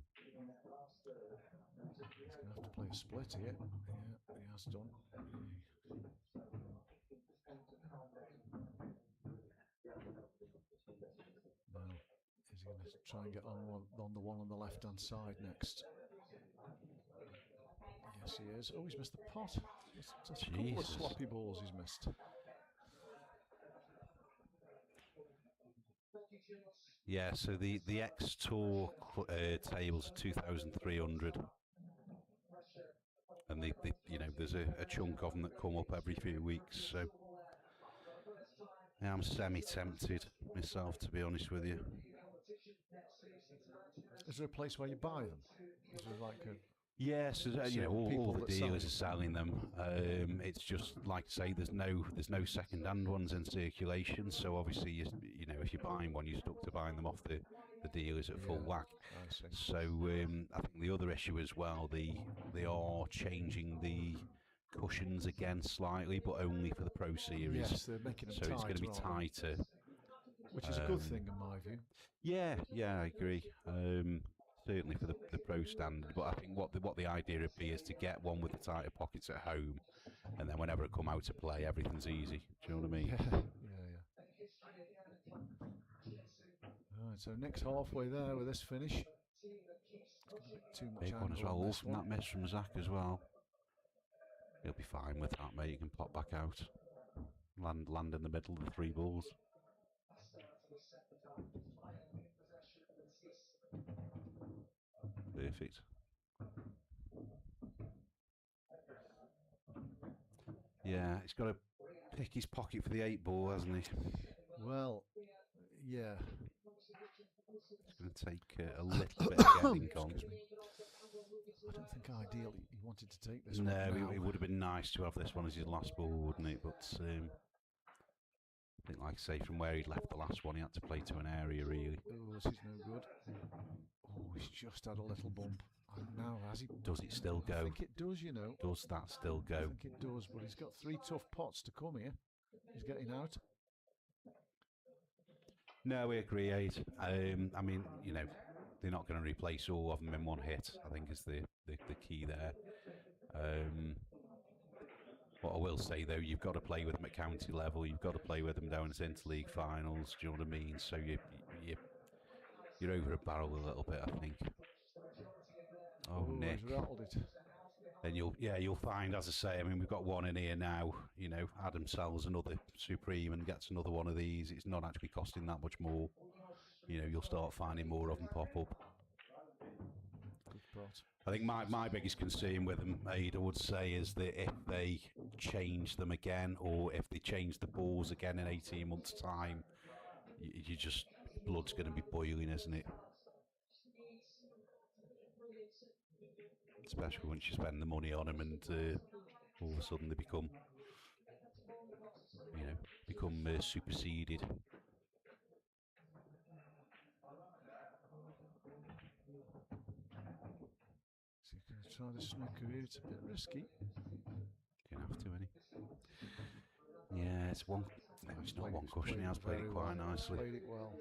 he's going to have to play a split here. Yeah, he has done. Now, is he going to try and get on the one on the left-hand side next? Yes, he is. Oh, he's missed the pot. Just a couple of sloppy balls he's missed. yeah, so the X Tour tables are 2,300, and they you know, there's a chunk of them that come up every few weeks. So Yeah, I'm semi-tempted myself, to be honest with you. Is there a place where you buy them? Is there like a Yes, you know, certain all people the that sell dealers them? are selling them. It's just like I say, there's no second-hand ones in circulation. So obviously, you know, if you're buying one, you're stuck to buying them off the dealers at full Yeah, whack. I see. So I think the other issue as well, they are changing the cushions again slightly, but only for the Pro Series. Yes, they're making them So it's going to be tighter, aren't they? tighter. Which is a good thing in my view. Yeah, I agree. Certainly for the pro standard, but I think what the idea would be is to get one with the tighter pockets at home, and then whenever I come out to play, everything's easy. Do you know what I mean? Right, so Nick's halfway there with this finish. It's got a bit too much Big one as angle well. on this From that miss from Zach as well. He'll be fine with that, mate. You can pop back out, land in the middle of the 3 balls. Perfect. Yeah, he's got to pick his pocket for the 8 ball, hasn't he? Well, yeah. It's going to take a little bit of getting on. Excuse me. I don't think ideally he wanted to take this No, one now. it would have been nice to have this one as his last ball, wouldn't it? But I think, like I say, from where he'd left the last one, he had to play to an area, really. Oh, this is no good. Oh, he's just had a little bump. And now, has he? Does it still I go? think it does, you know. Does that still I go? think it does, but he's got 3 tough pots to come here. He's getting out. No, we agree, Aid. I mean, you know, they're not going to replace all of them in one hit, I think is the key there. What I will say, though, you've got to play with them at county level. You've got to play with them down at interleague finals. Do you know what I mean? So you're over a barrel a little bit, I think. Oh, Nick. He's rattled it. And you'll find, as I say, I mean, we've got one in here now. You know, Adam sells another Supreme and gets another one of these. It's not actually costing that much more. You know, you'll start finding more of them pop up. Good pot. I think my biggest concern with them, Aid, I would say, is that if they change them again, or if they change the balls again in 18 months' time, you just, blood's going to be boiling, isn't it? Especially once you spend the money on them and all of a sudden they become superseded. So you're going to try the snooker here. It's a bit risky. You don't have to, any. Yeah, it's one. No, it's not one cushion. He has played it quite nicely. Played it well.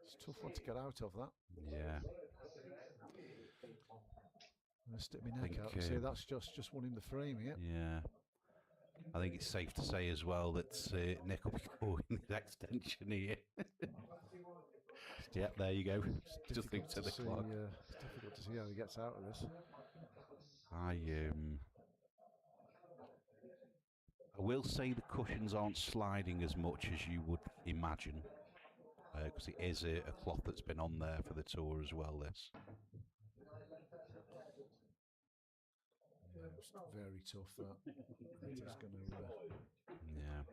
It's a tough one to get out of that. Yeah. I'm going to stick my neck out and say that's just winning the frame here. Yeah. I think it's safe to say as well that Nick will be calling his extension here. Yeah, there you go. Just think to the clock. It's difficult to see how he gets out of this. I will say the cushions aren't sliding as much as you would imagine, because it is a cloth that's been on there for the tour as well. This. Yeah, it's very tough that. It's going to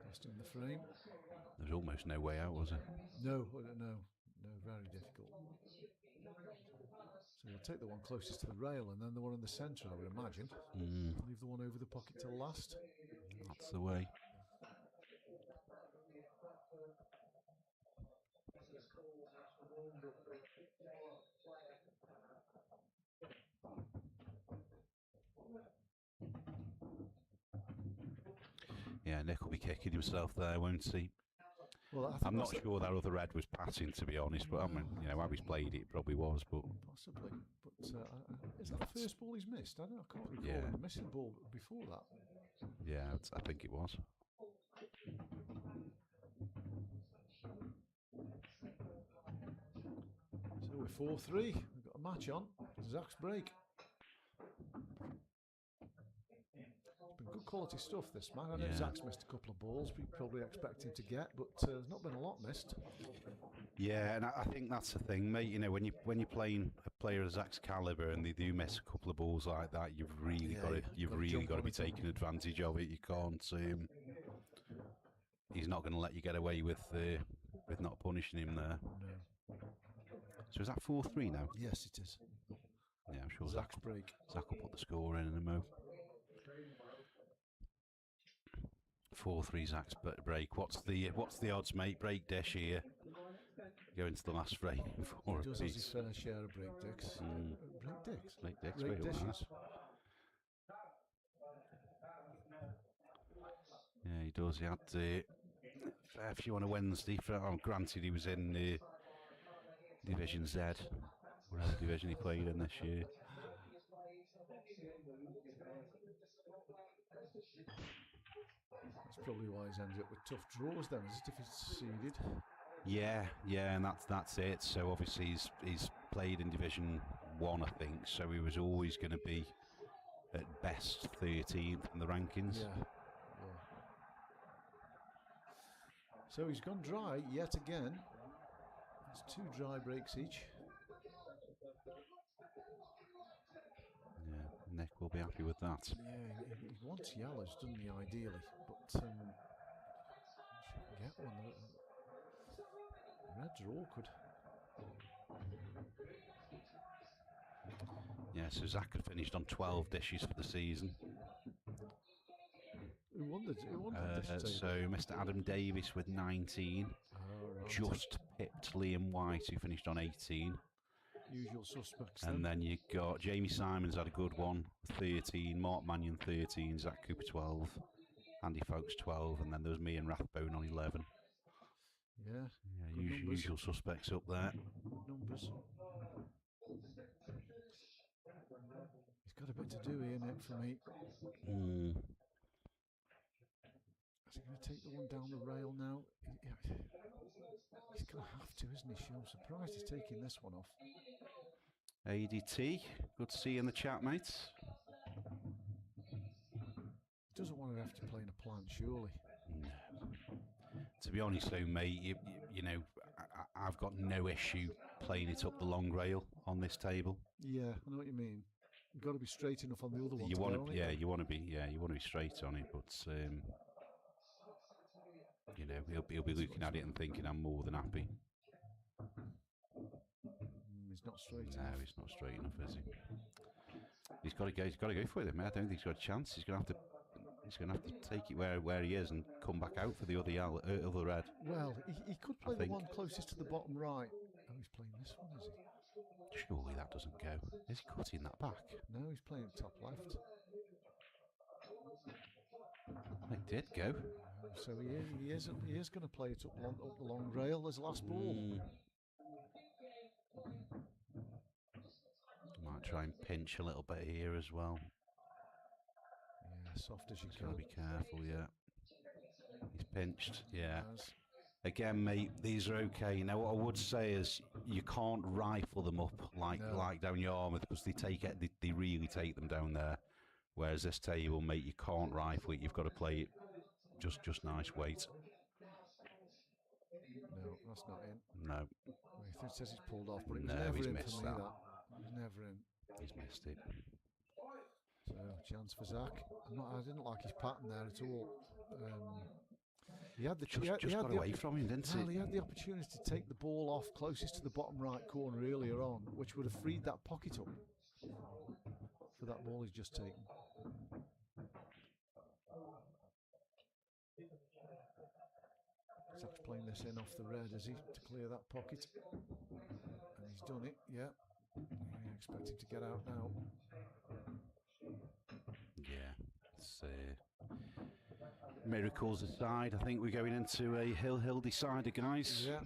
cost him the frame. There's almost no way out, was there? No, very difficult. So you'll take the one closest to the rail and then the one in the centre, I would imagine. Leave the one over the pocket till last. That's the way. Yeah, Nick will be kicking himself there, won't he? Well, I'm not sure that other red was passing, to be honest, but I mean, you know, how he's played it, probably was, but possibly. But is that the first ball he's missed? I can't recall him missing the ball before that. Yeah, I think it was. So we're 4-3. We've got a match on. Zach's break. It's been good quality stuff, this man. I know Zach's missed a couple of balls we probably expect him to get, but there's not been a lot missed. Yeah, and I think that's the thing, mate. You know, when you're playing a player of Zach's calibre and they do miss a couple of balls like that, you've really got to be taking advantage of it. You can't. he's not going to let you get away with not punishing him there. No. So is that 4-3 now? Yes, it is. Yeah, I'm sure Zach's break. Zach will put the score in a mo. 4-3 Zach's break. What's the odds, mate? Break dish here. Go into the last frame for He a does has his piece. fair share of break dicks. Break dicks? Break dicks, Break wait, dishes. Yeah, he does. He had fair few on a Wednesday. Granted, he was in Division Z, whatever division he played in this year. That's probably why he's ended up with tough draws then, is it, if he's seeded? Yeah, and that's it. So obviously he's played in Division 1, I think. So he was always going to be at best 13th in the rankings. Yeah. So he's gone dry yet again. It's 2 dry breaks each. Yeah, Nick will be happy with that. Yeah, he wants yellows, doesn't he, ideally? But should get one. Reds are awkward. Yeah, so Zach had finished on 12 dishes for the season. Who won the dish So table? Mr. Adam Davis with 19, Right. just pipped Liam White, who finished on 18. Usual suspects. And then you got Jamie Simons had a good one, 13, Mark Mannion 13, Zach Cooper 12, Andy Folkes 12, and then there was me and Rathbone on 11. Yeah, Yeah, good numbers. usual suspects up there. Good numbers. He's got a bit to do here, Nick, for me. Is he going to take the one down the rail now? He's going to have to, isn't he? I'm surprised he's taking this one off. ADT, good to see you in the chat, mates. He doesn't want to have to play in a plant, surely. To be honest though, mate, you know, I've got no issue playing it up the long rail on this table. Yeah, I know what you mean. You've got to be straight enough on the other one. You want to, you want to be straight on it, but you know, he'll be looking at it and thinking, I'm more than happy. He's not straight No, enough. he's not straight enough, is he? He's got to go. He's got to go for it, mate. I don't think he's got a chance. He's going to have to take it where he is and come back out for the other other red. Well, he could play the think. one closest to the bottom right. Oh, he's playing this one, is he? Surely that doesn't go. Is he cutting that back? No, he's playing top left. It did go. So he is going to play it up the long rail as last ball. Might try and pinch a little bit here as well. Yeah, soft as you He's can. got to be careful, yeah. He's pinched, yeah. Yes. Again, mate, these are okay. Now, what I would say is you can't rifle them up like down Yarmouth, because they really take them down there. Whereas this table, mate, you can't rifle it. You've got to play it just nice weight. No, that's not in. No, It says he's pulled off, but it was No, never he's in missed for me. that. It was never in. he's missed it. So chance for Zach. I didn't like his pattern there at all. He had the Just he had got the away from him, didn't Well, it? he had the opportunity to take the ball off closest to the bottom right corner earlier on, which would have freed that pocket up for that ball he's just taken. Zach's playing this in off the red, is he, to clear that pocket? And he's done it, yeah. I expect him to get out now. Yeah. It's, miracles aside, I think we're going into a hill decider, guys. Yeah.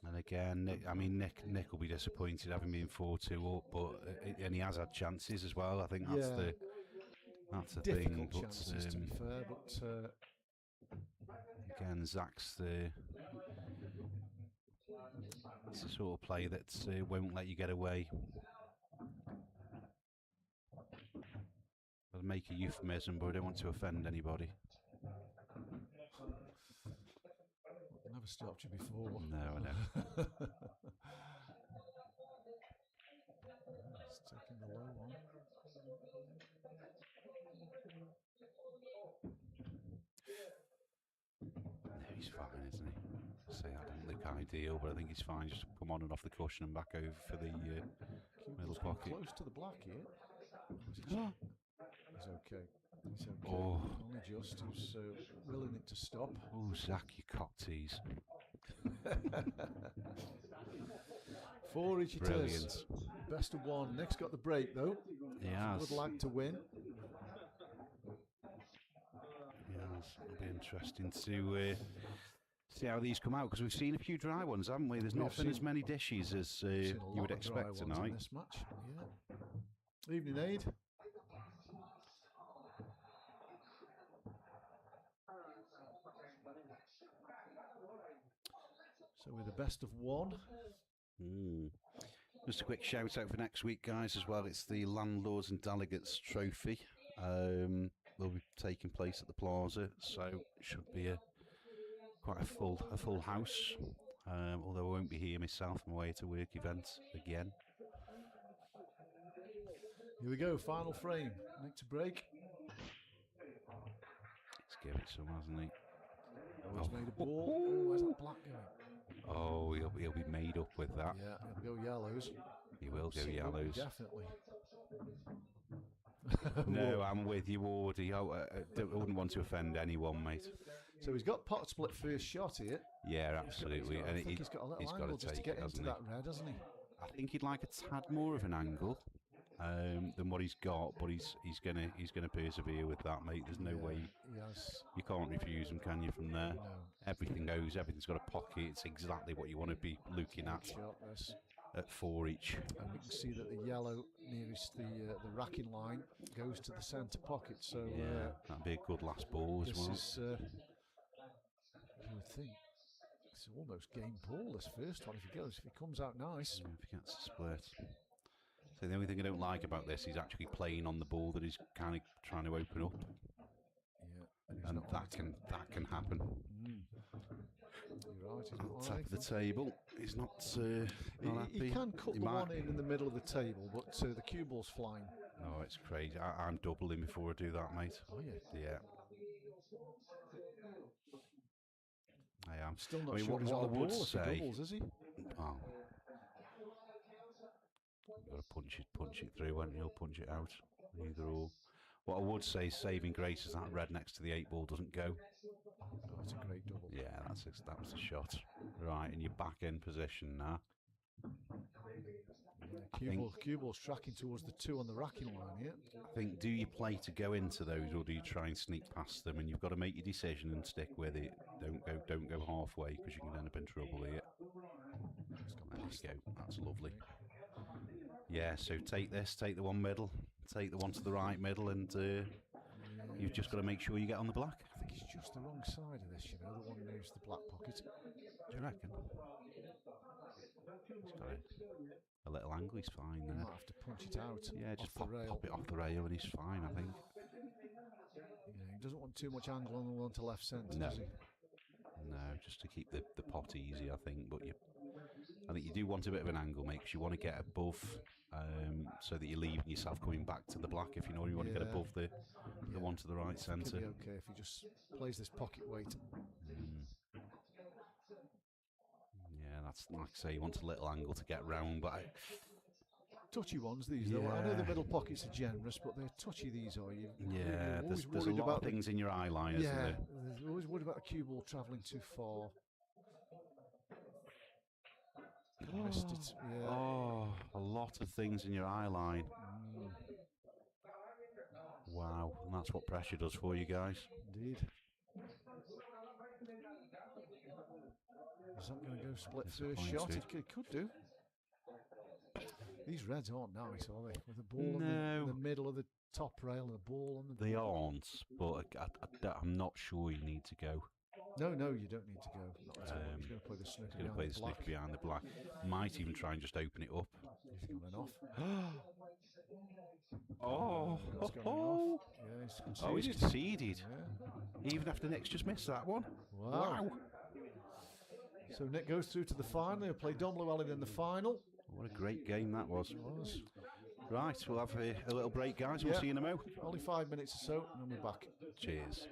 And again, Nick will be disappointed having been 4-2 up, but and he has had chances as well. I think that's the Difficult thing. But chances, to be fair, but again, Zach's it's the sort of play that won't let you get away. I'll make a euphemism, but I don't want to offend anybody. never stopped you before. No, I know. It's taking the low one. he's fine, isn't he? Say that didn't look ideal, but I think he's fine. Just come on and off the cushion and back over for the middle Kubal's pocket. close to the black here. He's okay. He's okay. Oh. Only just. He's willing it to stop. Oh, Zach, you cock tease. 4 each it is. Brilliant. Best of 1. Nick's got the break though. He has. Would like to win. Yes, it'll be interesting to see how these come out, because we've seen a few dry ones, haven't we? There's not been as many dishes as Seen a you lot would of dry expect ones in tonight. this match. Yeah. Evening Aid. So with the best of 1. Just a quick shout out for next week, guys, as well. It's the Landlords and Delegates Trophy. Will be taking place at the Plaza, so it should be quite a full house. Although I won't be here myself, I'm away at a work event again. Here we go, final frame. Nick to break. Let's give it some, hasn't he? Oh, he's made a ball. Oh, where's that black going? Oh, he'll be made up with that. Yeah, he'll go yellows. He will go Absolutely, yellows. Definitely. No, I'm with you, Wardy. I wouldn't want to offend anyone, mate. So he's got pot split first shot here. Yeah, absolutely. I think he's got a little angle just to get into that red, hasn't he? I think he'd like a tad more of an angle than what he's got, but he's gonna persevere with that, mate. There's no way you can't refuse him, can you? From there, No. everything goes. Everything's got a pocket. It's exactly what you want to be looking at. Shot this. At 4 each. And we can see that the yellow nearest the racking line goes to the centre pocket. So yeah, that'd be a good last ball as well. This is, you would think, it's almost game ball, this first one. If he comes out nice. If he gets a split. So the only thing I don't like about this is actually playing on the ball that he's kind of trying to open up. Yeah, and that can happen. You're right. He's not Top of the table. He's not happy. He can cut the one in the middle of the table, but the cue ball's flying. No, it's crazy. I'm doubling before I do that, mate. Oh yeah. Yeah. I am. Still not I mean, sure what he's I on the would ball say. Doubles, is he? Oh. You've got to punch it through, won't you? He'll punch it out. Either or. What I would say, saving grace, is that red next to the 8 ball doesn't go. Oh, it's a great double. Yeah, that was a shot. Right, in your back end position now. Cue ball's tracking towards the 2 on the racking line here. I think, do you play to go into those, or do you try and sneak past them? And you've got to make your decision and stick with it. Don't go halfway, because you can end up in trouble here. There you go. That's lovely. Yeah, so take the one middle, take the one to the right middle, and you've just got to make sure you get on the black. I think it's just the wrong side of this, the one nearest the black pocket. Do you reckon? He's got a little angle, he's fine there. He might have to punch it out. Yeah, just off the rail. pop it off the rail and he's fine, I think. Yeah, he doesn't want too much angle on the one to left centre, No. does he? No, just to keep the pot easy, I think. But I think you do want a bit of an angle, mate, because you want to get above, so that you're leaving yourself coming back to the black. If you know you want to get above the one to the right centre. It'll be okay if he just plays this pocket weight. Yeah, that's like I say, you want a little angle to get round, but touchy ones these though. I know the middle pockets are generous, but they're touchy these are. There's a lot of things in your eye line, isn't there? There's always worried about the cue ball travelling too far. Missed it. Yeah. Oh, a lot of things in your eye line. Wow, and that's what pressure does for you guys. Indeed. Is that going to go split first shot? It could do. These reds aren't nice, are they? With the ball in the middle of the top rail and the ball on the... They aren't, but I'm not sure you need to go. No, you don't need to go. Not at all. He's going to play the snooker behind the black. Might even try and just open it up. He's gone off. Oh, yeah, he's conceded. Yeah. Even after Nick's just missed that one. Wow. So Nick goes through to the final. He'll play Dom Llewellyn in the final. What a great game that was. Right, we'll have a little break, guys. We'll see you in a mo. Only 5 minutes or so, and then we're back. Cheers.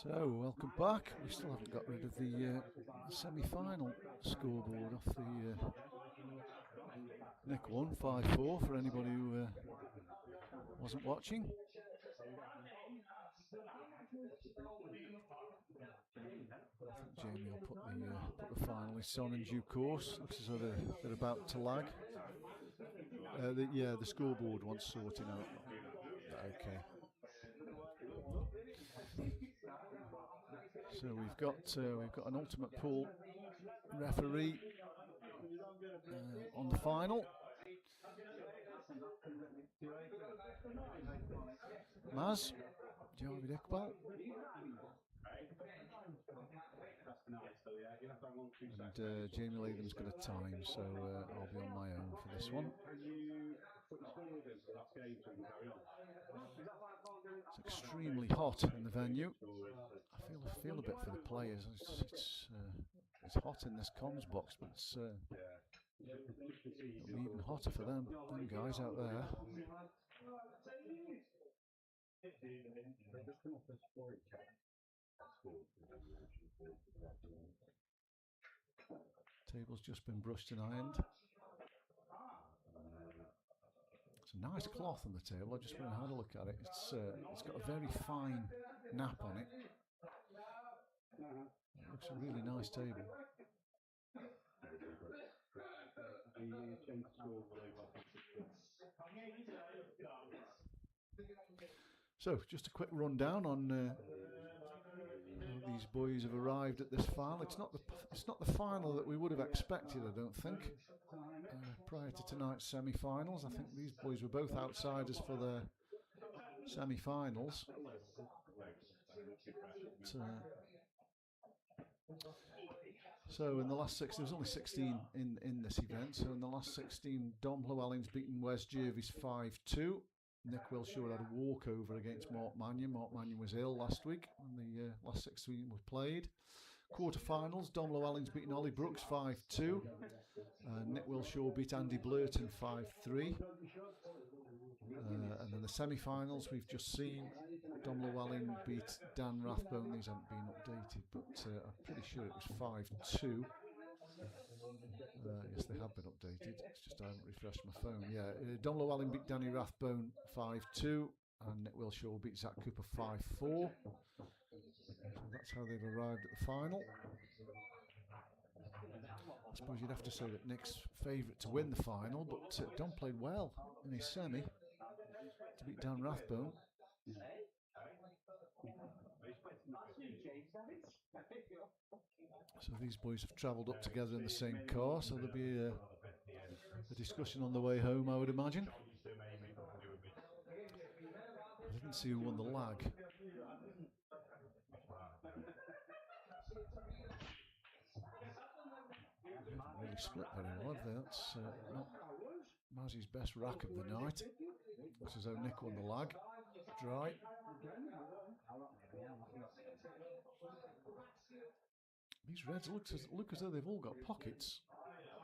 So, welcome back. We still haven't got rid of the semi-final scoreboard off the Nick 1, 5-4 for anybody who wasn't watching. I think Jamie will put the finalists on in due course. Looks as though they're about to lag. The scoreboard wants sorting out. Okay. So we've got an ultimate pool referee on the final. Maz, Javed Iqbal. And Jamie Latham's got a time, so I'll be on my own for this one. It's extremely hot in the venue. I feel a bit for the players. It's hot in this comms box, but it'll be even hotter for them guys out there. Table's just been brushed and ironed. It's a nice cloth on the table. I just went and had a look at it. It's got a very fine nap on it. It looks a really nice table. So, just a quick rundown on how these boys have arrived at this final. It's not the final that we would have expected, I don't think. Prior to tonight's semi-finals, I think these boys were both outsiders for their semi-finals. So in the last 6, there was only 16 in this event. So in the last 16, Dom Llewellyn's beaten Wes Jervis 5-2. Nick Wilshaw had a walkover against Mark Mannion. Mark Mannion was ill last week when the last 16 were played. Quarterfinals, Dom Llewellyn's beaten Ollie Brooks 5-2. Nick Wilshaw beat Andy Blurton 5-3. And then the semi-finals, we've just seen Dom Llewellyn beat Dan Rathbone. These haven't been updated, but I'm pretty sure it was 5-2. Yes, they have been updated. It's just I haven't refreshed my phone. Yeah, Dom Llewellyn beat Danny Rathbone 5-2, and Nick Wilshaw beat Zach Cooper 5-4. So that's how they've arrived at the final. I suppose you'd have to say that Nick's favourite to win the final, but Dom played well in his semi to beat Dan Rathbone. So these boys have travelled up together in the same car, so there'll be a discussion on the way home, I would imagine. I didn't see who won the lag. Haven't really split very well, have they? That's not Mazzy's best rack of the night. Looks as though Nick won the lag. Dry. These reds look as though they've all got pockets.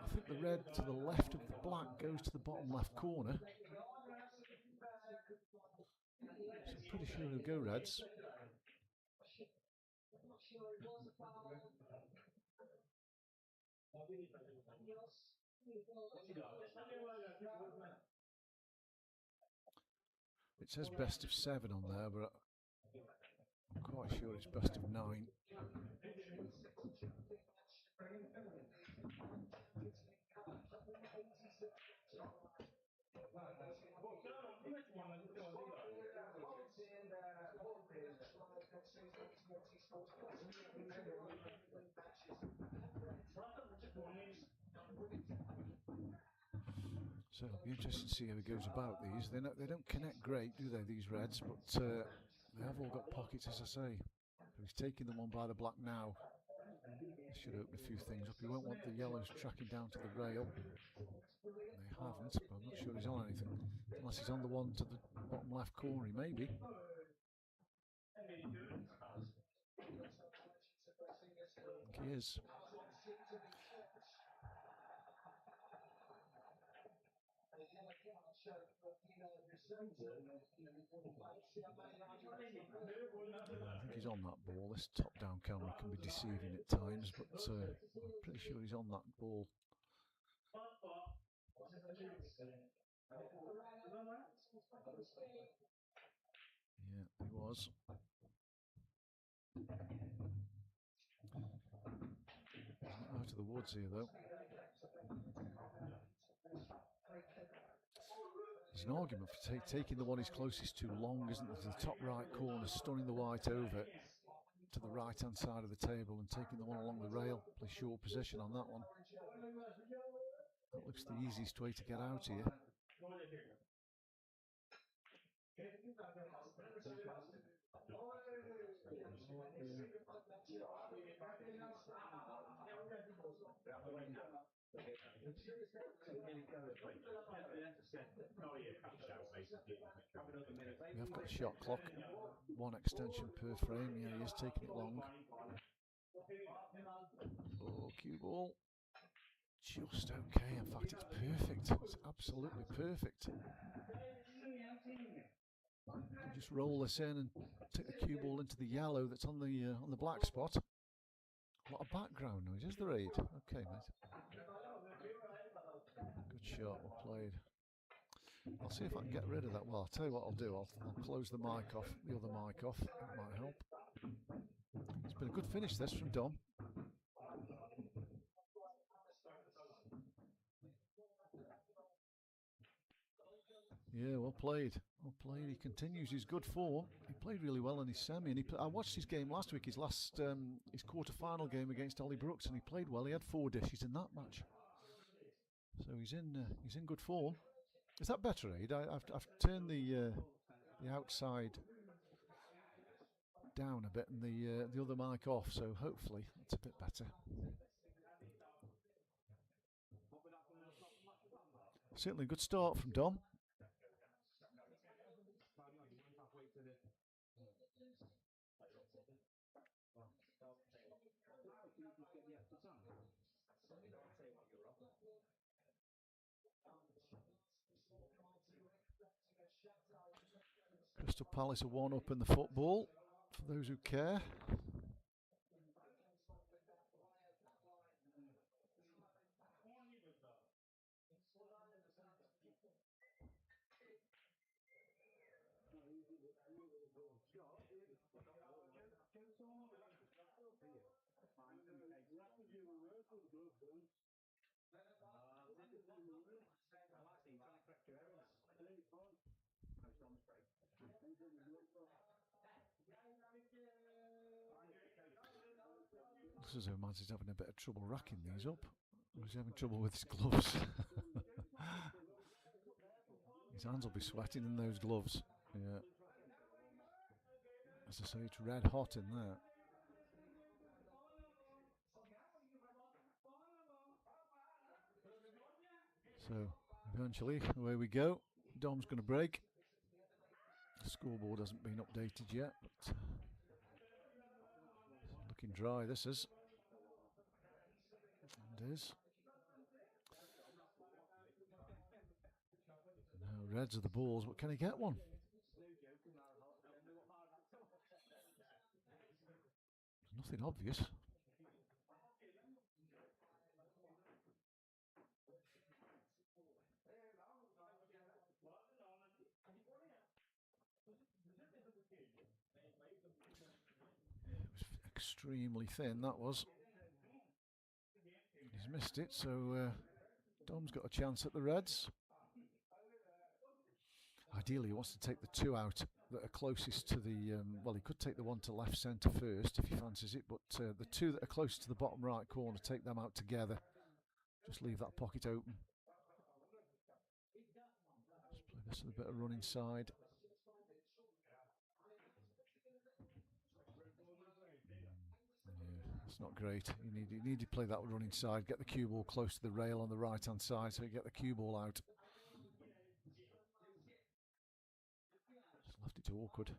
I think the red to the left of the black goes to the bottom left corner. So I'm pretty sure it'll go reds. It says best of 7 on there, but I'm quite sure it's best of 9. So it'll be interesting to see how he goes about these. They don't connect great, do they, these reds? But they have all got pockets, as I say. He's taking them on by the black now. This should open a few things up. He won't want the yellows tracking down to the rail. They haven't, but I'm not sure he's on anything. Unless he's on the one to the bottom left corner, he may be. I think he is. I think he's on that ball. This top-down camera can be deceiving at times, but I'm pretty sure he's on that ball. Yeah, he was. Out of the woods here, though. There's an argument for taking the one he's closest to long, isn't there? To the top right corner, stunning the white over to the right-hand side of the table and taking the one along the rail. Play short position on that one. That looks the easiest way to get out here. We have got a shot clock, one extension per frame. Yeah, he is taking it long. Oh, cue ball. Just okay. In fact, it's perfect. It's absolutely perfect. You just roll this in and take the cue ball into the yellow that's on the black spot. A lot of background noise, is there, Aid? Okay, mate. Good shot, well played. I'll see if I can get rid of that. Well, I'll tell you what I'll do. I'll close the mic off, the other mic off. That might help. It's been a good finish, this, from Dom. Yeah, well played. Well played. He continues his good form. He played really well in his semi, and I watched his game last week. His his quarter-final game against Ollie Brooks, and he played well. He had 4 dishes in that match, so he's in good form. Is that better, Aid? I've turned the outside down a bit and the other mic off, so hopefully it's a bit better. Certainly a good start from Dom. Crystal Palace are 1 up in the football, for those who care. Looks as though Mads is having a bit of trouble racking these up. Or is he having trouble with his gloves? His hands will be sweating in those gloves. Yeah. As I say, it's red hot in there. So, eventually, away we go. Dom's going to break. The scoreboard hasn't been updated yet, but looking dry, this is. It is. Now, reds are the balls, but can he get one? There's nothing obvious. It was extremely thin, that was. He's missed it, so Dom's got a chance at the reds. Ideally, he wants to take the 2 out that are closest to the... well, he could take the one to left centre first if he fancies it, but the 2 that are closest to the bottom right corner, take them out together. Just leave that pocket open. Let's play this with a bit of running side. Yeah, that's not great. You need to play that running side, get the cue ball close to the rail on the right-hand side so you get the cue ball out. Left it too awkward.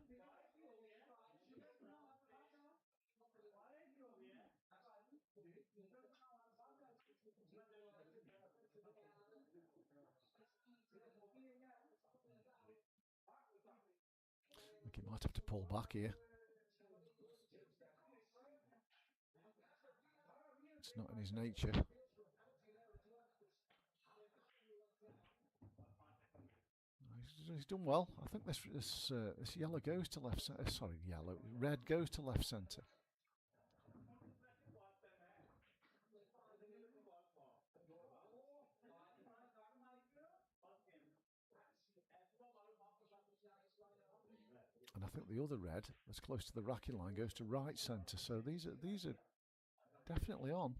think he might have to pull back here. It's not in his nature. He's done well. I think this yellow goes to left centre. Sorry, red goes to left centre. And I think the other red, that's close to the racking line, goes to right centre. So these are definitely on.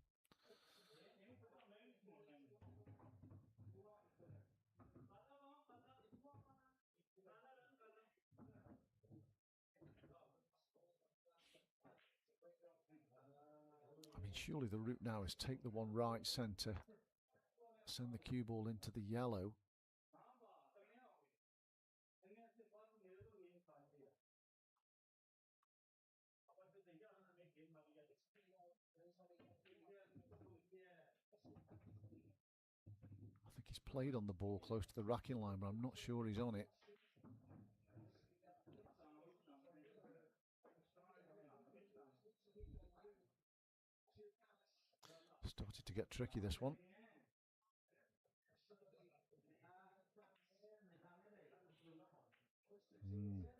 I mean, surely the route now is take the one right centre, send the cue ball into the yellow. I think he's played on the ball close to the racking line, but I'm not sure he's on it. Started to get tricky, this one.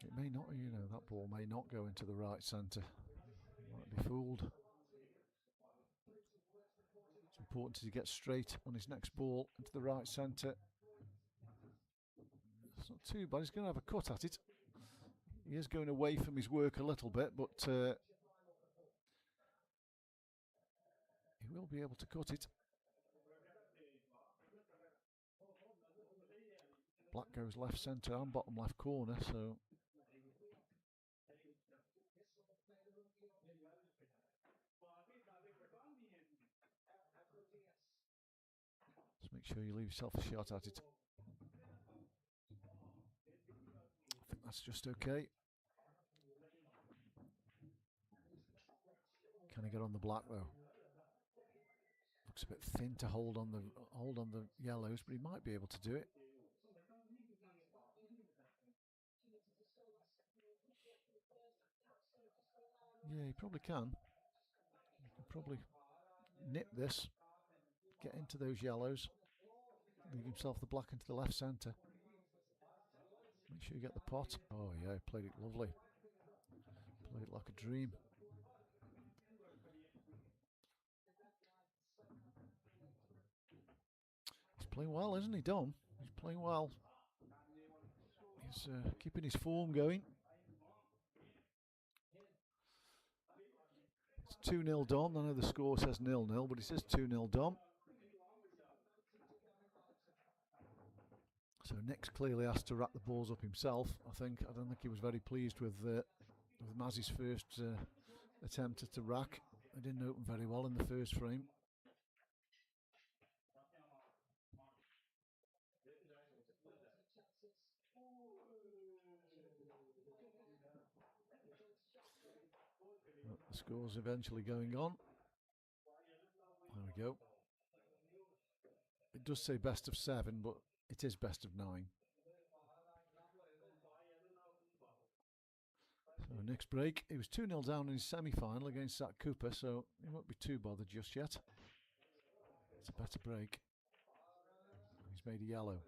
It may not, that ball may not go into the right centre. Might be fooled. It's important to get straight on his next ball into the right centre. It's not too bad. He's going to have a cut at it. He is going away from his work a little bit, but he will be able to cut it. Black goes left centre and bottom left corner, so just make sure you leave yourself a shot at it. I think that's just okay. Can he get on the black though? Looks a bit thin to hold on the yellows, but he might be able to do it. Yeah, he probably can. He can probably nip this, get into those yellows, leave himself the black into the left centre. Make sure you get the pot. Oh yeah, played it lovely. Played it like a dream. He's playing well, isn't he, Dom? He's playing well. He's keeping his form going. It's 2-0 Dom. I know the score says 0-0, but it says 2-0 Dom. So Nick's clearly asked to rack the balls up himself. I don't think he was very pleased with Mazzy's first attempt at a rack. It didn't open very well in the first frame. But the score's eventually going on. There we go. It does say best of 7, but it is best of 9. So next break, he was 2-0 down in his semi-final against Zach Cooper, so he won't be too bothered just yet. It's a better break. He's made a yellow.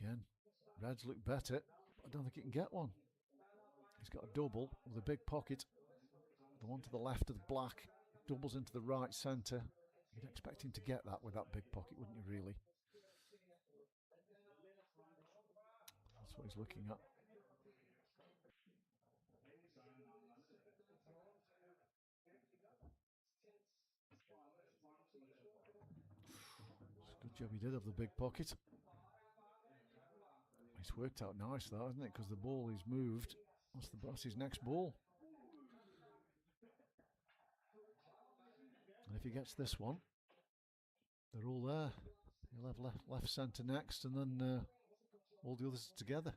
Again, reds look better. I don't think he can get one. He's got a double with a big pocket. The one to the left of the black doubles into the right centre. You'd expect him to get that with that big pocket, wouldn't you, really? That's what he's looking at. It's a good job he did have the big pocket. It's worked out nice, though, hasn't it? Because the ball is moved. That's his next ball. And if he gets this one, they're all there. He'll have left centre next, and then all the others together.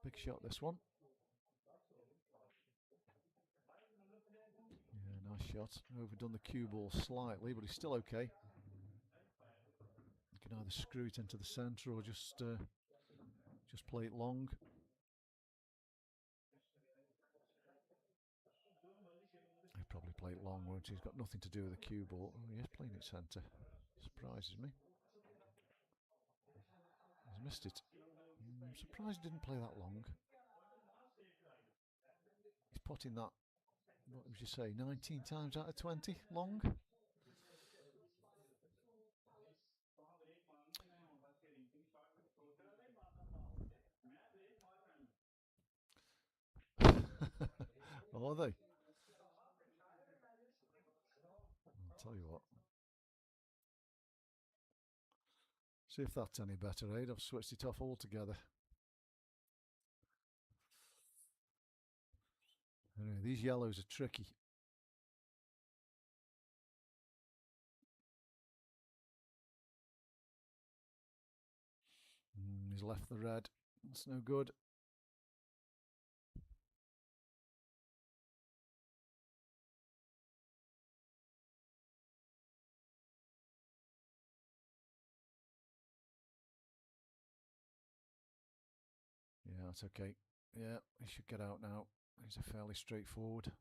Big shot, this one. shot. Overdone the cue ball slightly, but he's still okay. You can either screw it into the centre or just play it long. He'll probably play it long, won't he? He's got nothing to do with the cue ball. Oh, he is playing it centre. Surprises me. He's missed it. I'm surprised he didn't play that long. He's potting that, what would you say, 19 times out of 20 long? Are they? I'll tell you what. See if that's any better, Aid. I've switched it off altogether. Anyway, these yellows are tricky. He's left the red. That's no good. Yeah, that's okay. Yeah, he should get out now. These are fairly straightforward.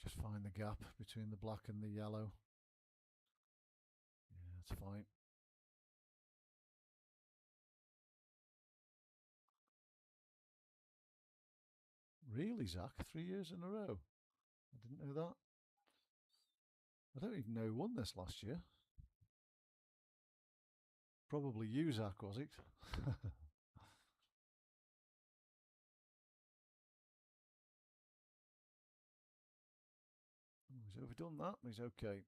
Just find the gap between the black and the yellow. Yeah, that's fine. Really, Zach? 3 years in a row? I didn't know that. I don't even know who won this last year. Probably you, Zach, was it? He's overdone that. He's okay.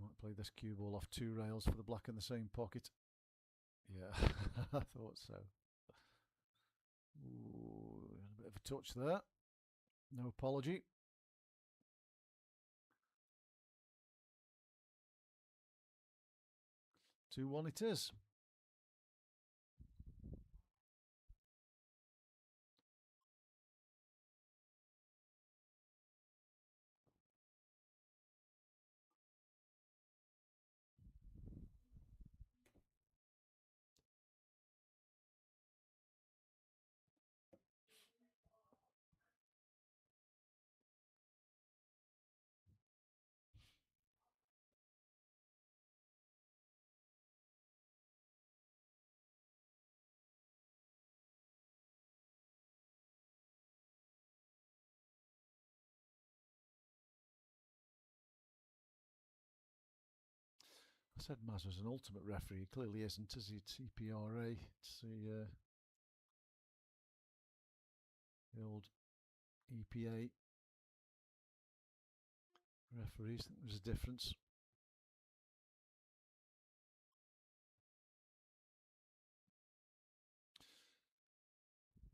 Might play this cue ball off 2 rails for the black in the same pocket. Yeah, I thought so. Ooh, a bit of a touch there. No apology. Two one it is. I said Maz was an ultimate referee. He clearly isn't, is he? It's EPRA. It's the old EPA referees. I think there's a difference.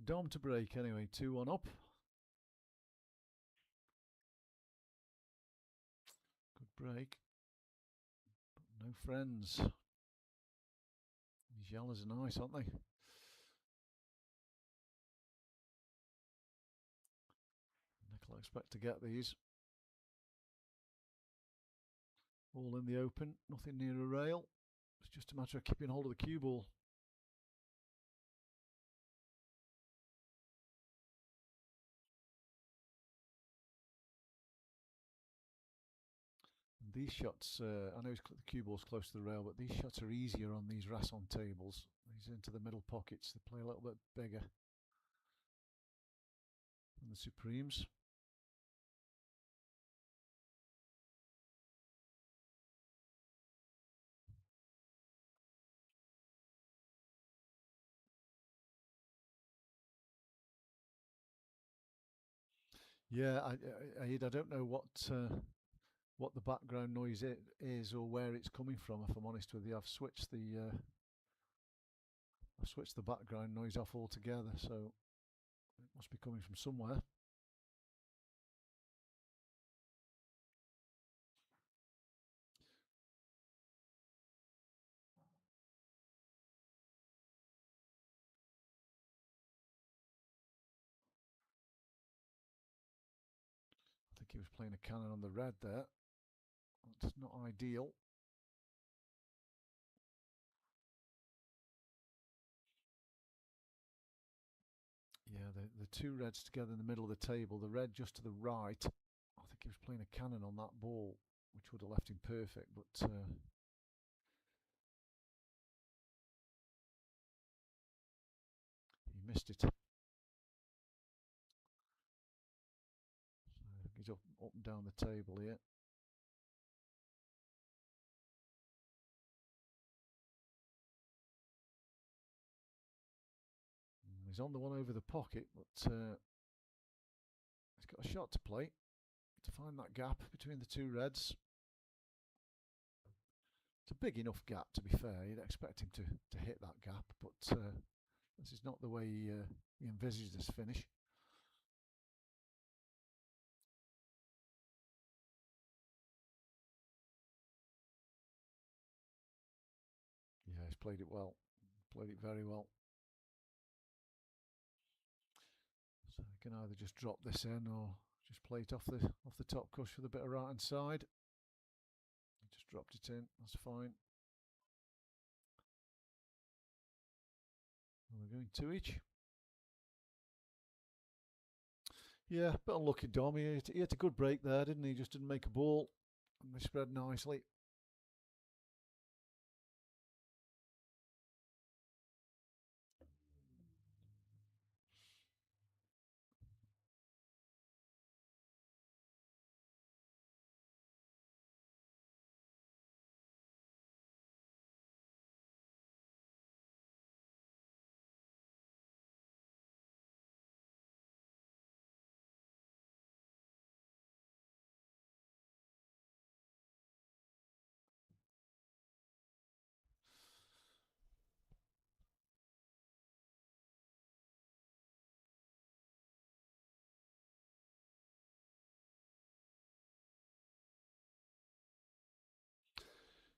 Dom to break anyway. 2-1 up. Good break. No friends. These yellows are nice, aren't they? Nicola expect to get these. All in the open, nothing near a rail. It's just a matter of keeping hold of the cue ball. These shots, I know the cue ball's close to the rail, but these shots are easier on these Rasson tables. These into the middle pockets, they play a little bit bigger than the Supremes. Yeah, I don't know what the background noise is or where it's coming from. If I'm honest with you, I've switched the background noise off altogether, so it must be coming from somewhere. playing a cannon on the red there. That's not ideal. Yeah, the two reds together in the middle of the table. The red just to the right. I think he was playing a cannon on that ball, which would have left him perfect, but he missed it. So he's up and down the table here. He's on the one over the pocket, but he's got a shot to play to find that gap between the two reds. It's a big enough gap, to be fair. You'd expect him to hit that gap, but this is not the way he envisaged this finish. Yeah, he's played it well. Played it very well. So he can either just drop this in or just play it off the top cush with a bit of right hand side. He just dropped it in. That's fine. And we're going to each. Yeah, bit unlucky, Dom. He had a good break there, didn't he? Just didn't make a ball. And they spread nicely.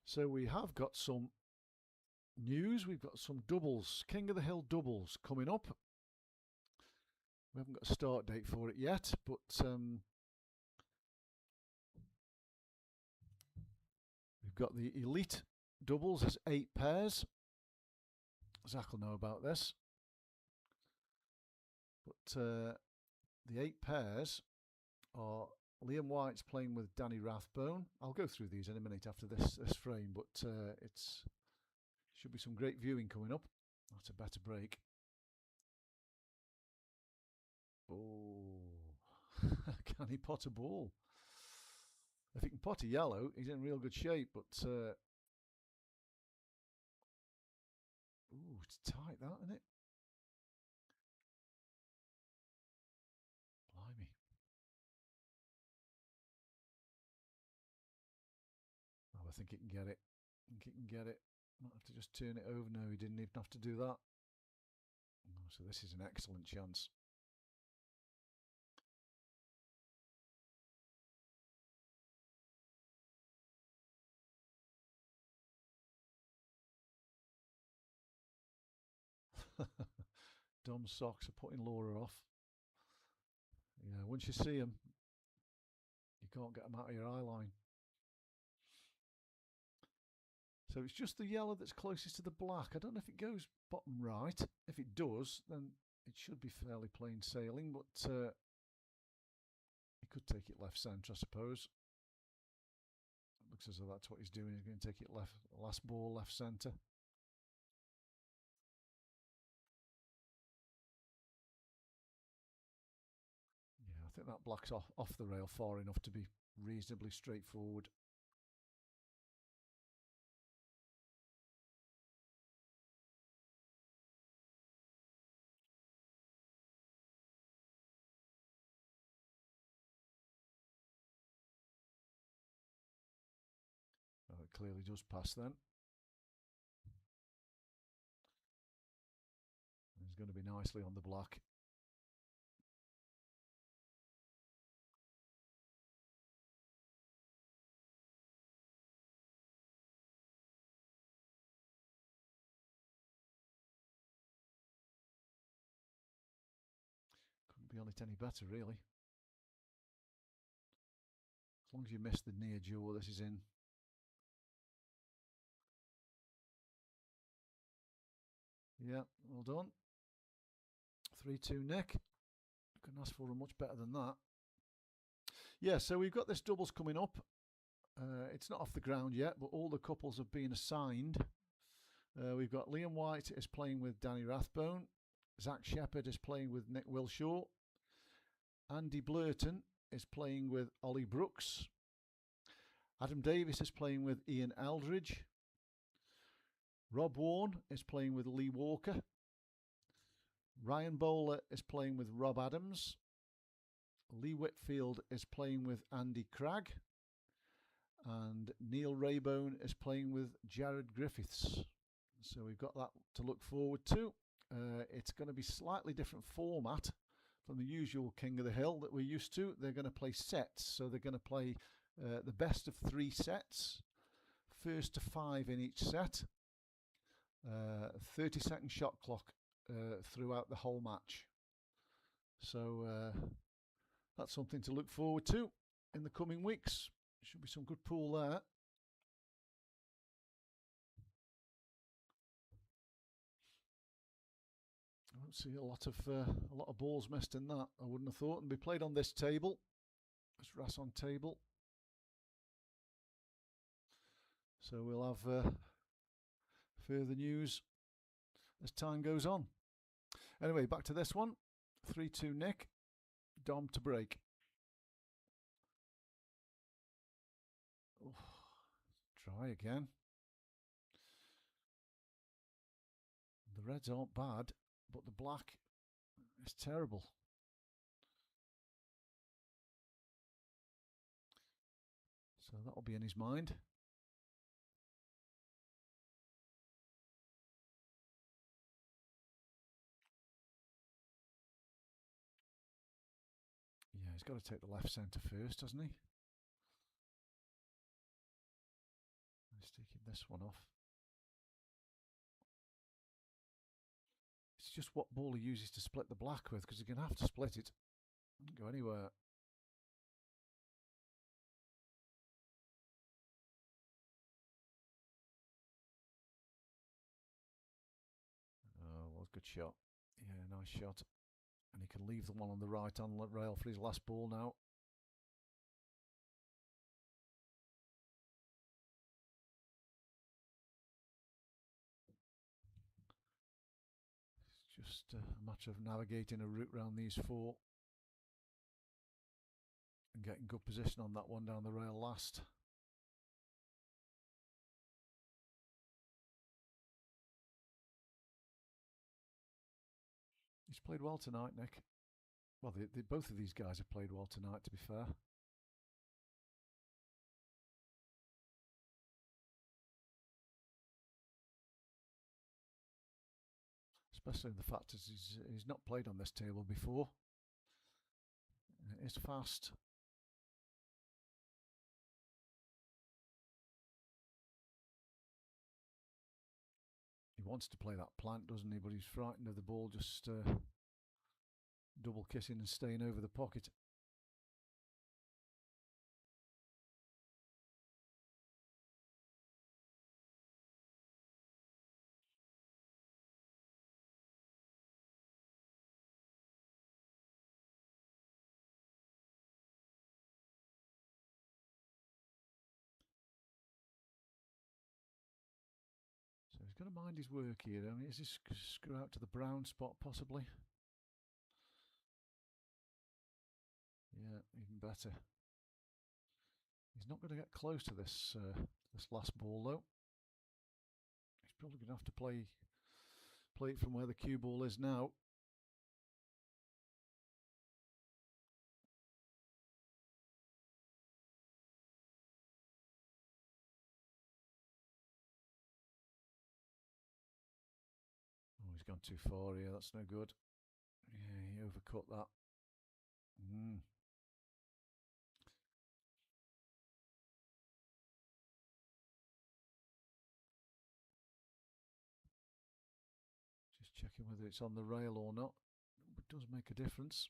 So we have got some news. We've got some doubles, King of the Hill doubles coming up. We haven't got a start date for it yet, but we've got the elite doubles. There's 8 pairs. Zach will know about this. But the 8 pairs are Liam White's playing with Danny Rathbone. I'll go through these in a minute after this frame, but it's should be some great viewing coming up. That's a better break. Oh, can he pot a ball? If he can pot a yellow, he's in real good shape, but ooh, it's tight, that, isn't it? Blimey. Oh, I think he can get it. I think he can get it. Might have to just turn it over. No, he didn't even have to do that. Oh, so this is an excellent chance. Dom's socks are putting Laura off. Yeah, once you see them, you can't get them out of your eye line. So it's just the yellow that's closest to the black. I don't know if it goes bottom right. If it does, then it should be fairly plain sailing, but he could take it left centre, I suppose. It looks as though that's what he's doing. He's going to take it last ball left centre. Yeah, I think that black's off the rail far enough to be reasonably straightforward. Oh, it clearly does pass then. He's going to be nicely on the black. Couldn't be on it any better, really. long as you miss the near jaw, this is in. Yeah, well done. 3-2 Nick. Couldn't ask for much better than that. Yeah, so we've got this doubles coming up. It's not off the ground yet, but all the couples have been assigned. We've got Liam White is playing with Danny Rathbone. Zach Shepherd is playing with Nick Wilshaw. Andy Blurton is playing with Ollie Brooks. Adam Davis is playing with Ian Aldridge. Rob Warren is playing with Lee Walker. Ryan Bowler is playing with Rob Adams. Lee Whitfield is playing with Andy Cragg. And Neil Raybone is playing with Jared Griffiths. So we've got that to look forward to. It's going to be slightly different format from the usual King of the Hill that we're used to. They're going to play sets. So they're going to play the best of 3 sets. First to 5 in each set. 30-second shot clock throughout the whole match. So that's something to look forward to in the coming weeks. Should be some good pool there. I don't see a lot of balls missed in that. I wouldn't have thought. And be played on this table, this Rasson table. So we'll have further news as time goes on. Anyway, back to this one. 3-2 Nick. Dom to break. Oh, try again. The reds aren't bad, but the black is terrible. So that'll be in his mind. Yeah, he's got to take the left centre first, hasn't he? He's taking this one off. It's just what ball he uses to split the black with, because he's going to have to split it. Doesn't go anywhere. Oh, well, good shot. Yeah, nice shot. And he can leave the one on the right on the rail for his last ball now. It's just a matter of navigating a route around these 4 and getting good position on that one down the rail last. He's played well tonight, Nick. Well, both of these guys have played well tonight, to be fair. Especially the fact that he's not played on this table before. It is fast. He wants to play that plant, doesn't he? But he's frightened of the ball just double kissing and staying over the pocket. So he's got to mind his work here. I mean, is this screw out to the brown spot possibly? Yeah, even better. He's not going to get close to this this last ball though. He's probably going to have to play it from where the cue ball is now. Oh, he's gone too far here. That's no good. Yeah, he overcut that. Just checking whether it's on the rail or not. It does make a difference.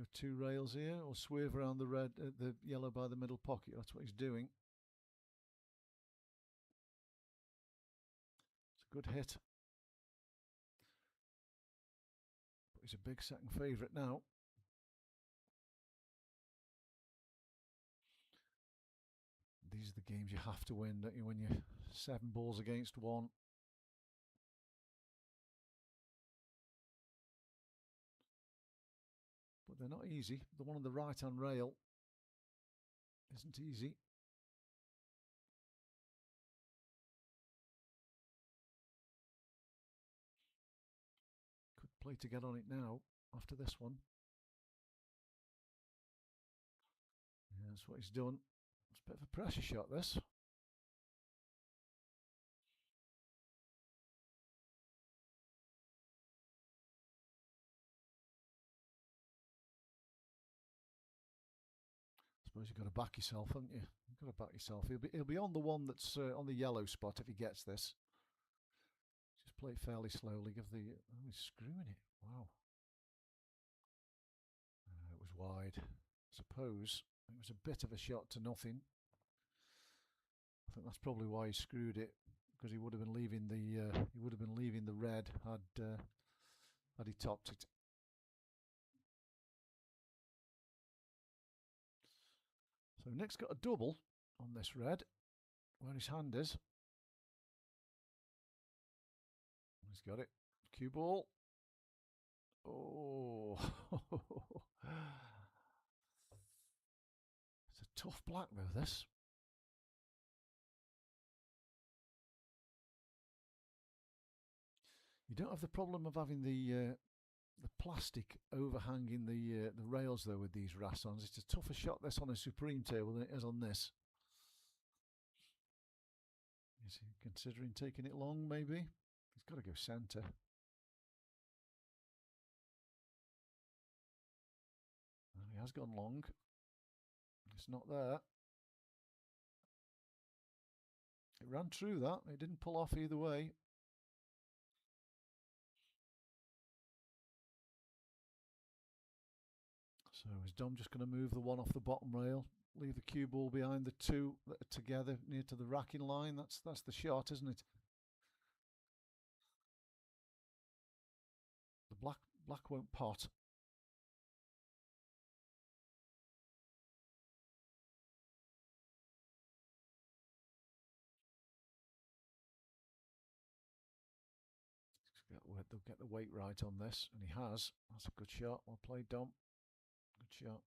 Go 2 rails here, or swerve around the red, the yellow by the middle pocket. That's what he's doing. It's a good hit. But he's a big second favourite now. These are the games you have to win, don't you, when you're 7 balls against 1. But they're not easy. The one on the right-hand rail isn't easy. Could play to get on it now after this one. Yeah, that's what he's done. It's a bit of a pressure shot, this. I suppose you've got to back yourself, haven't you? You've got to back yourself. He'll be on the one that's on the yellow spot if he gets this. Just play it fairly slowly. Give the... Oh, he's screwing it. Wow. It was wide. I suppose it was a bit of a shot to nothing. I think that's probably why he screwed it, because he would have been leaving the red had he topped it. So Nick's got a double on this red, where his hand is. He's got it. Cue ball. Oh, it's a tough black though, this. You don't have the problem of having the plastic overhanging the rails though with these Rassons. It's a tougher shot this on a Supreme table than it is on this. Is he considering taking it long maybe? He's got to go centre. And he has gone long. It's not there. It ran through that. It didn't pull off either way. So is Dom just going to move the one off the bottom rail, leave the cue ball behind the 2 that are together near to the racking line? That's the shot, isn't it? The black won't pot. They'll get the weight right on this, and he has. That's a good shot. Well played, Dom. Good shot.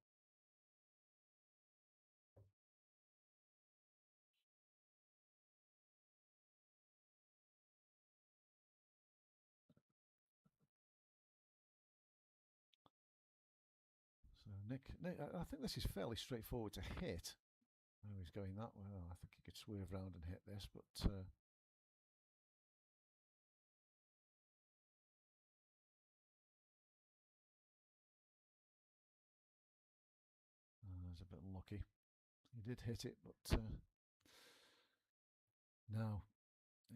So Nick, I think this is fairly straightforward to hit. Oh, he's going that way. Oh, I think he could swerve round and hit this, but he's a bit unlucky. He did hit it, but now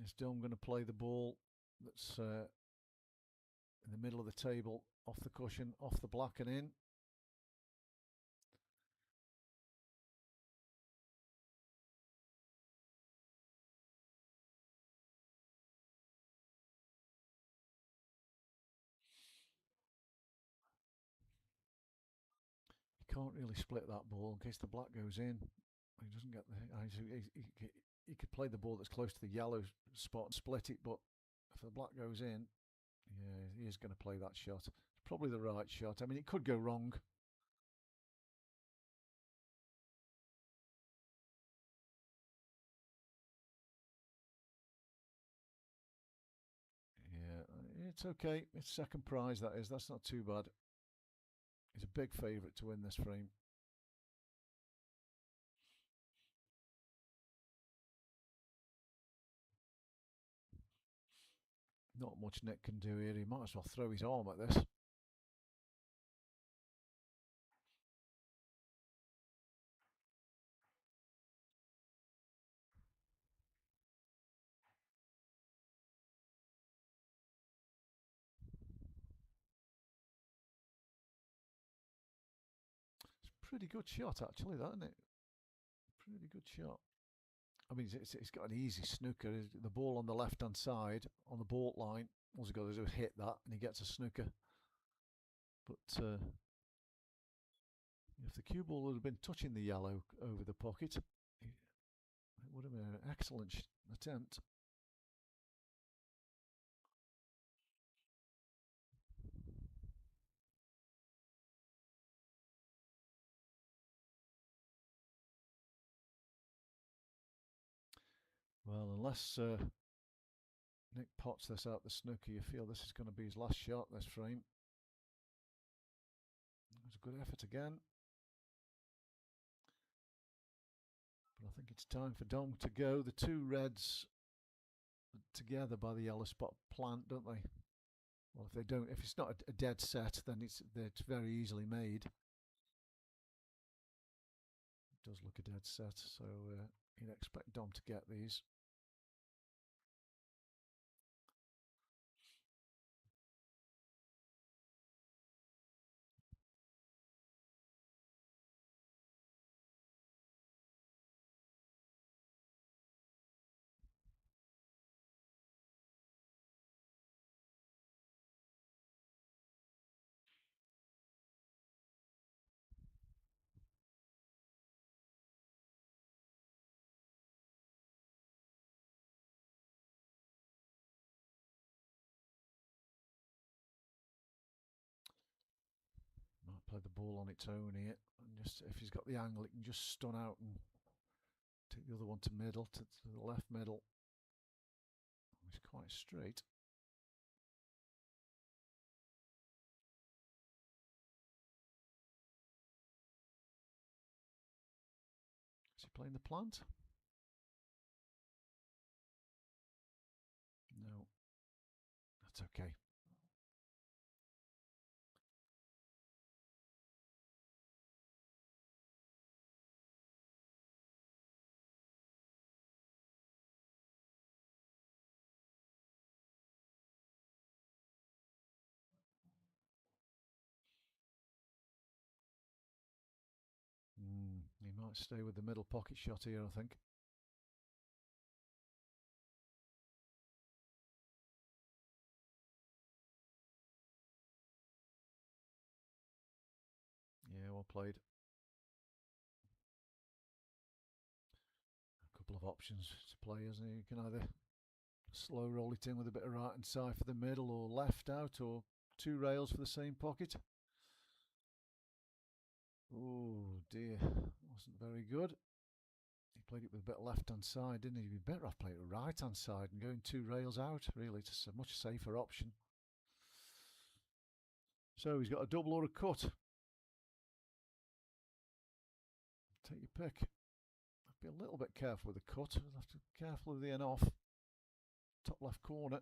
is Dom going to play the ball that's in the middle of the table, off the cushion, off the black and in? Can't really split that ball in case the black goes in. He doesn't get the... He could play the ball that's close to the yellow spot and split it, but if the black goes in, yeah, he is going to play that shot. It's probably the right shot. I mean, it could go wrong. Yeah, it's okay. It's second prize, that is. That's not too bad. He's a big favourite to win this frame. Not much Nick can do here. He might as well throw his arm at this. pretty good shot, actually, that, isn't it? Pretty good shot. I mean, it's got an easy snooker. The ball on the left-hand side, on the bault line, all he's got to do is hit that, and he gets a snooker. But if the cue ball had been touching the yellow over the pocket, it would have been an excellent attempt. Well, unless Nick pots this out the snooker, you feel this is going to be his last shot, this frame. It was a good effort again. But I think it's time for Dom to go. The two reds together by the yellow spot plant, don't they? Well, if they don't, if it's not a dead set, then it's very easily made. It does look a dead set, so you'd expect Dom to get these. Might play the ball on its own here, and just if he's got the angle, it can just stun out and take the other one to middle, to the left middle. It's quite straight. Is he playing the plant? No. That's okay. He might stay with the middle pocket shot here, I think. Yeah, well played. A couple of options to play, isn't he? You can either slow roll it in with a bit of right hand side for the middle, or left out, or two rails for the same pocket. Oh dear, wasn't very good. He played it with a bit of left hand side, didn't he? He'd be better off playing it right hand side and going two rails out, really. It's a much safer option. So he's got a double or a cut. Take your pick. I'd be a little bit careful with the cut. I'd have to be careful with the in off. Top left corner.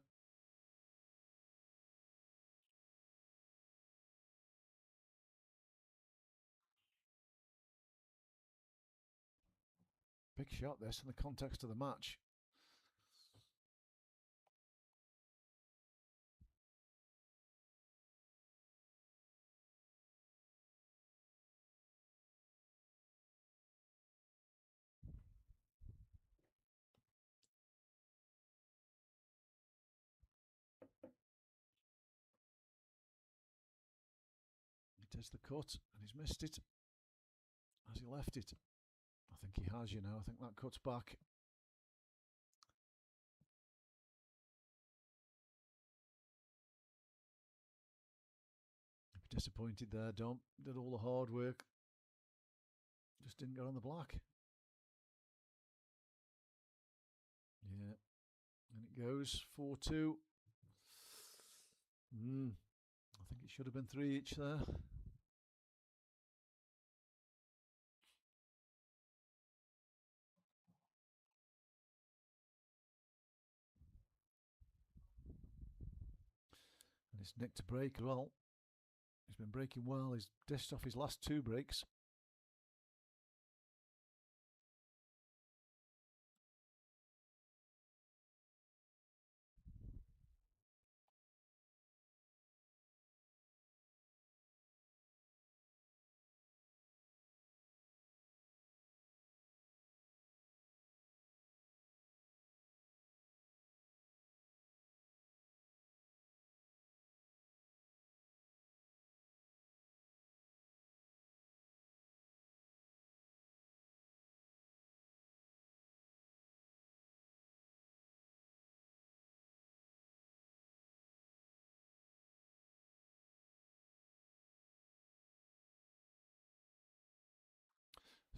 Big shot this in the context of the match. He does the cut and he's missed it. Has he left it? I think he has, you know. I think that cut's back. Disappointed there, Dom. Did all the hard work. Just didn't get on the black. Yeah. And it goes 4-2. I think it should have been 3 each there. And it's Nick to break as well. He's been breaking well. He's dished off his last 2 breaks.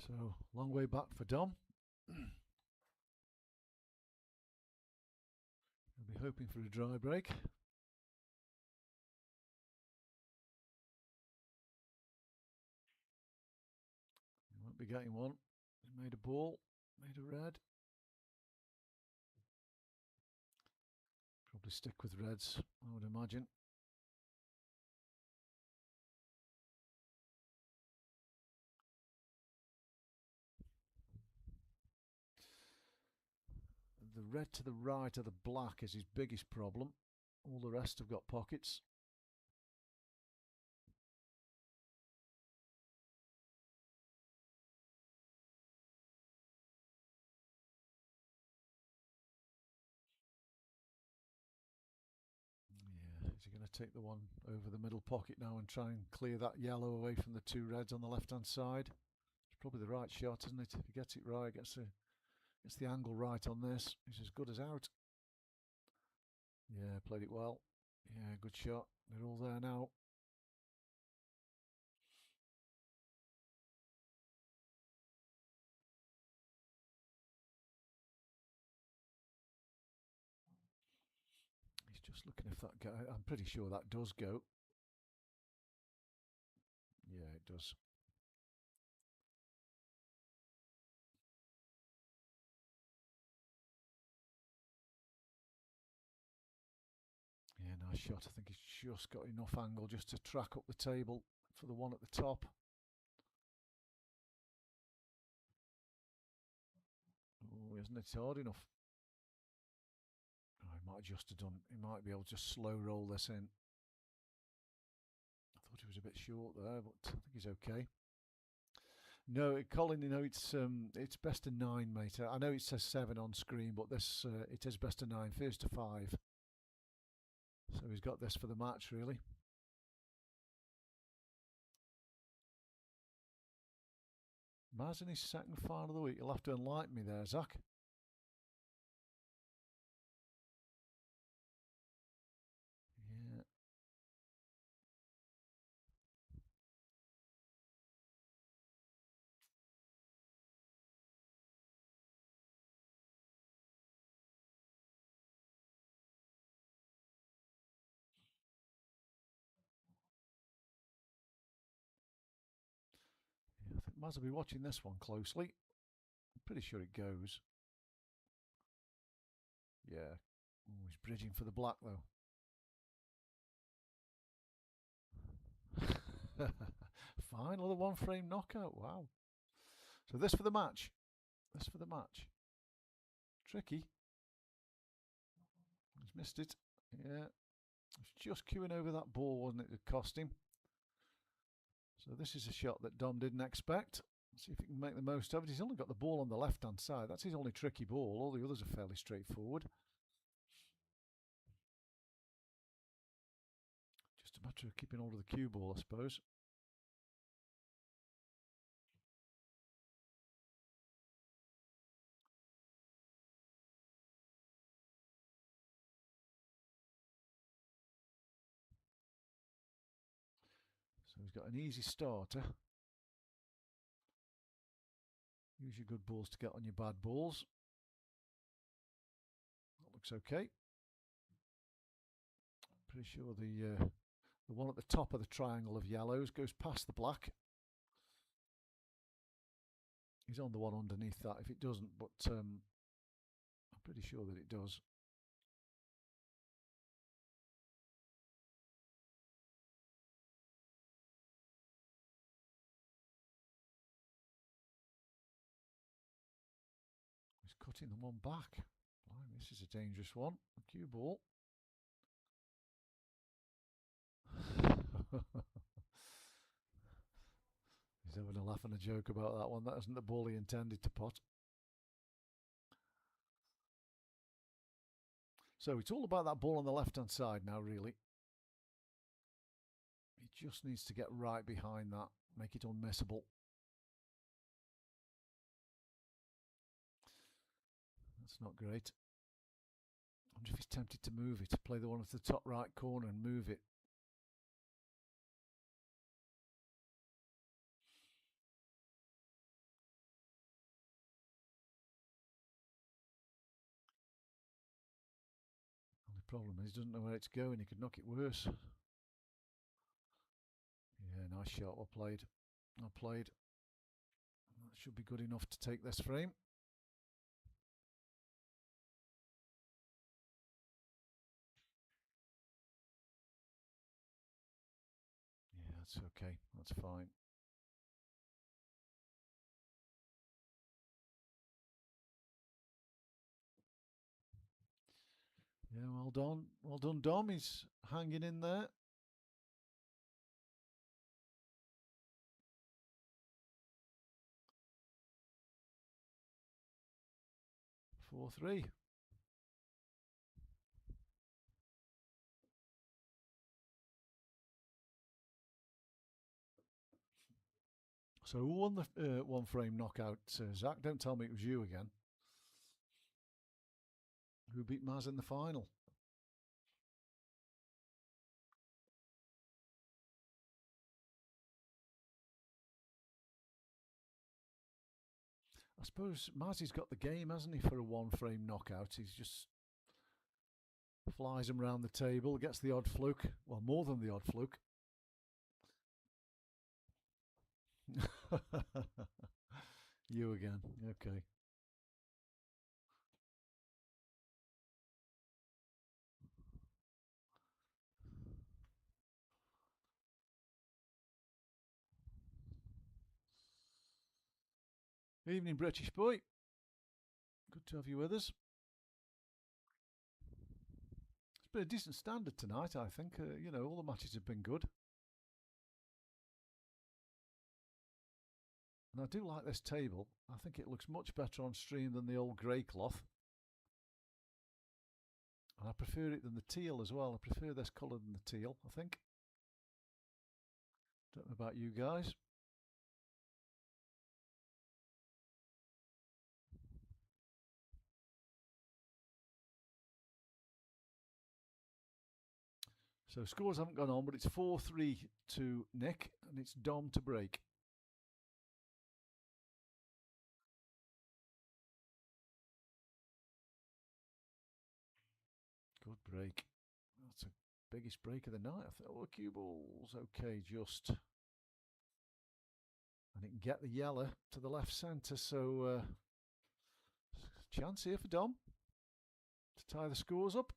So, long way back for Dom. He'll be hoping for a dry break. He won't be getting one. He made a ball, made a red. Probably stick with reds, I would imagine. The red to the right of the black is his biggest problem. All the rest have got pockets. Yeah, is he going to take the one over the middle pocket now and try and clear that yellow away from the two reds on the left-hand side? It's probably the right shot, isn't it? If he gets it right, gets the angle right on this, he's as good as out. Yeah, played it well. Yeah, good shot. They're all there now. He's just looking if that guy. I'm pretty sure that does go. Yeah, it does. Yeah, nice shot. I think he's just got enough angle just to track up the table for the one at the top. Oh, isn't it hard enough? Oh, he might just have done. He might be able to just slow roll this in. I thought he was a bit short there, but I think he's okay. No, Colin, you know, it's best of 9, mate. I know it says 7 on screen, but this it is best of 9, first to 5. So he's got this for the match, really. Maz in his second final of the week. You'll have to enlighten me there, Zach. Yeah. I think Maz will be watching this one closely. I'm pretty sure it goes. Yeah. Oh, he's bridging for the black, though. Fine, another one frame knockout. Wow. So this for the match. This for the match. Tricky. He's missed it. Yeah. He's just queuing over that ball, wasn't it? It cost him. So this is a shot that Dom didn't expect. Let's see if he can make the most of it. He's only got the ball on the left-hand side. That's his only tricky ball. All the others are fairly straightforward. Just a matter of keeping hold of the cue ball, I suppose. So he's got an easy starter. Use your good balls to get on your bad balls. That looks okay. Pretty sure the one at the top of the triangle of yellows goes past the black. He's on the one underneath that if it doesn't, but I'm pretty sure that it does. He's cutting the one back. Blimey, this is a dangerous one. A cue ball. He's having a laugh and a joke about that one. That isn't the ball he intended to pot. So it's all about that ball on the left-hand side now, really. He just needs to get right behind that, make it unmissable. That's not great. I wonder if he's tempted to move it, play the one at the top right corner and move it. Problem is, he doesn't know where it's going. He could knock it worse. Yeah, nice shot. Well played. Well played. That should be good enough to take this frame. Yeah, that's okay. That's fine. Yeah, well done. Well done, Dom. He's hanging in there. 4-3. So who won the one frame knockout, Zach? Don't tell me it was you again. Who beat Maz in the final? I suppose Mazzy's got the game, hasn't he, for a one frame knockout? He's just flies him around the table, gets the odd fluke. Well, more than the odd fluke. You again. Okay. Evening, British boy. Good to have you with us. It's been a decent standard tonight, I think. You know, all the matches have been good. And I do like this table. I think it looks much better on stream than the old grey cloth. And I prefer it than the teal as well. I prefer this colour than the teal, I think. Don't know about you guys. So scores haven't gone on, but it's 4-3 to Nick, and it's Dom to break. Good break. That's the biggest break of the night. I thought, oh, cue balls. Okay, just. And it can get the yellow to the left centre, so chance here for Dom to tie the scores up.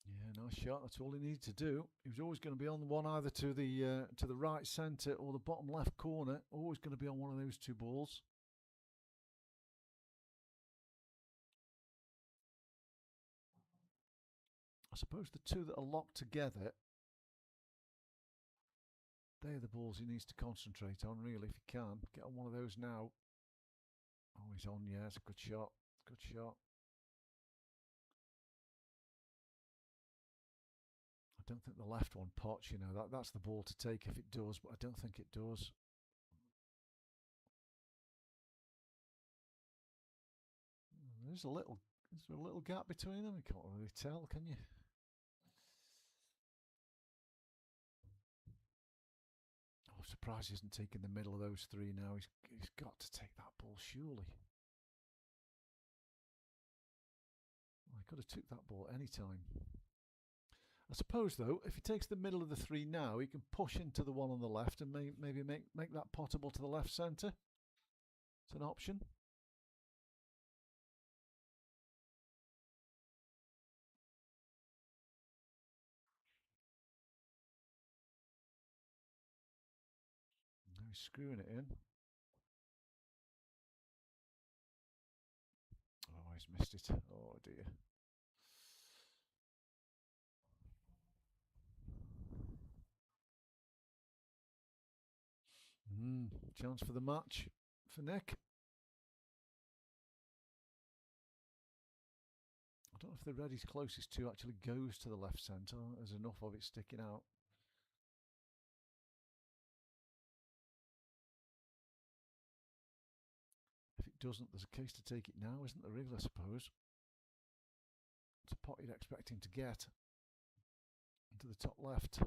Yeah, nice shot. That's all he needed to do. He was always going to be on the one either to the right centre or the bottom left corner. Always going to be on one of those two balls. I suppose the two that are locked together, they're the balls he needs to concentrate on, really, if he can. Get on one of those now. Oh, he's on, yeah, it's a good shot. Good shot. I don't think the left one pots, you know, that's the ball to take if it does, but I don't think it does. There's a little gap between them. You can't really tell, can you? Oh, I'm surprised he isn't taking the middle of those three now. He's got to take that ball, surely. Well, he could have took that ball any time. I suppose, though, if he takes the middle of the three now, he can push into the one on the left and maybe make that potable to the left centre. It's an option. Now he's screwing it in. Oh, he's missed it. Oh, dear. Chance for the match for Nick. I don't know if the red he's closest to actually goes to the left centre. There's enough of it sticking out. If it doesn't, there's a case to take it now, isn't there, really, I suppose? It's a pot you'd expect him to get into the top left.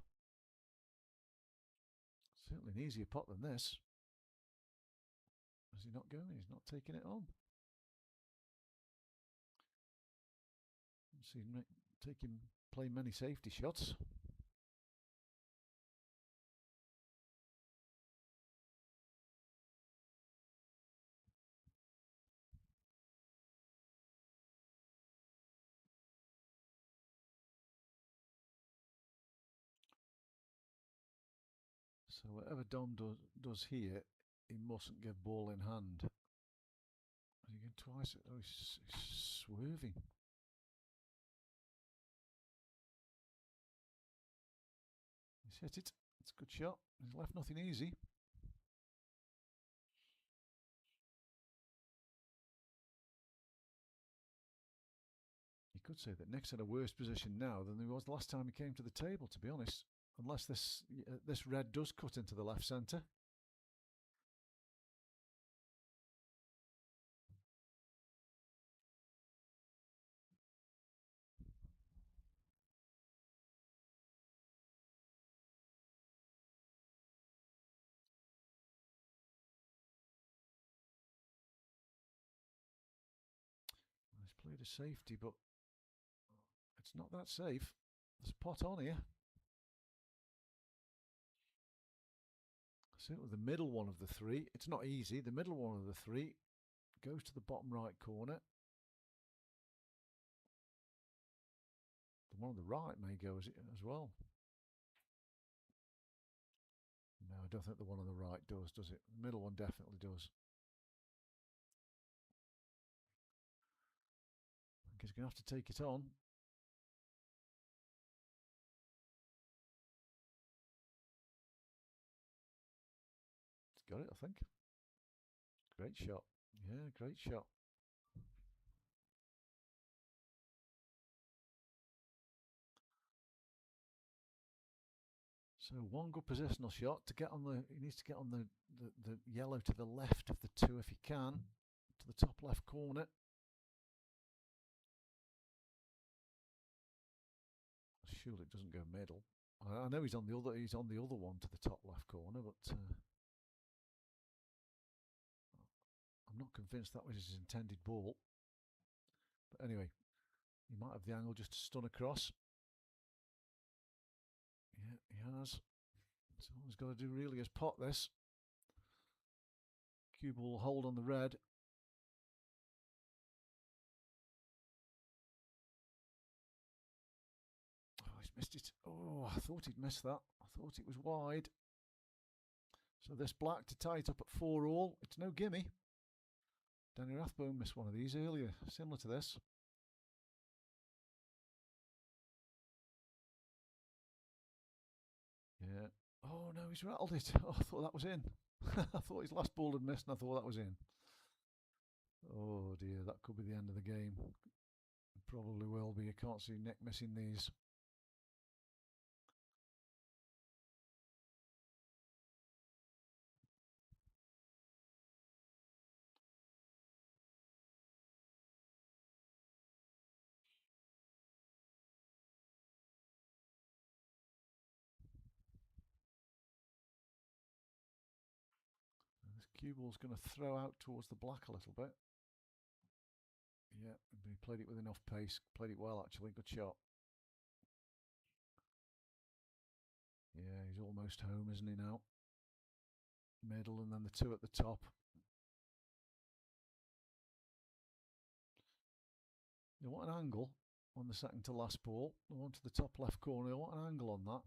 Certainly an easier pot than this. Is he not going? He's not taking it on. See him play many safety shots. So whatever Dom does here, he mustn't give ball in hand. Is he going twice? Oh, he's swerving. He's hit it. It's a good shot. He's left nothing easy. You could say that Nick's in a worse position now than he was the last time he came to the table, to be honest. Unless this red does cut into the left centre. He's played a safety, but it's not that safe. There's a pot on here. Certainly the middle one of the three. It's not easy. The middle one of the three goes to the bottom right corner. The one on the right may go as well. No, I don't think the one on the right does it? The middle one definitely does. I think he's going to have to take it on. Got it, I think. Great shot. Yeah, great shot. So one good positional shot to get on the. He needs to get on the yellow to the left of the two if he can, to the top left corner. Surely it doesn't go middle. I know he's on the other. He's on the other one to the top left corner, but. I'm not convinced that was his intended ball. But anyway, he might have the angle just to stun across. Yeah, he has. So all he's got to do really is pot this. Cue ball hold on the red. Oh, he's missed it. Oh, I thought he'd missed that. I thought it was wide. So this black to tie it up at 4-all. It's no gimme. Danny Rathbone missed one of these earlier, similar to this. Yeah. Oh no, he's rattled it. Oh, I thought that was in. I thought his last ball had missed and I thought that was in. Oh dear, that could be the end of the game. It probably will be. You can't see Nick missing these. Cue ball's going to throw out towards the black a little bit. Yeah, he played it with enough pace. Played it well, actually. Good shot. Yeah, he's almost home, isn't he now? Middle and then the two at the top. You want an angle on the second to last ball. The one to the top left corner. You want an angle on that.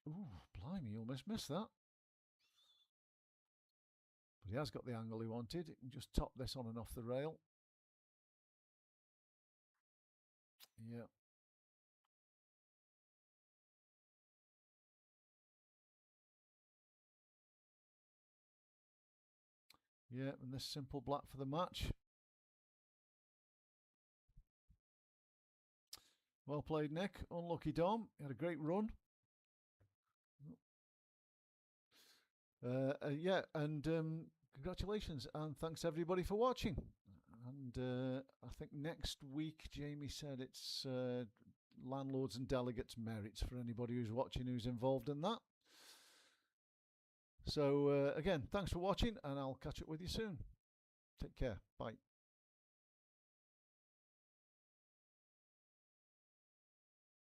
Ooh, blimey, you almost missed that. But he has got the angle he wanted. He can just top this on and off the rail. Yeah. Yeah, and this simple black for the match. Well played, Nick. Unlucky Dom. He had a great run. Yeah, and congratulations and thanks everybody for watching. And I think next week, Jamie said it's landlords and delegates merits for anybody who's watching who's involved in that. So again, thanks for watching, and I'll catch up with you soon. Take care. Bye.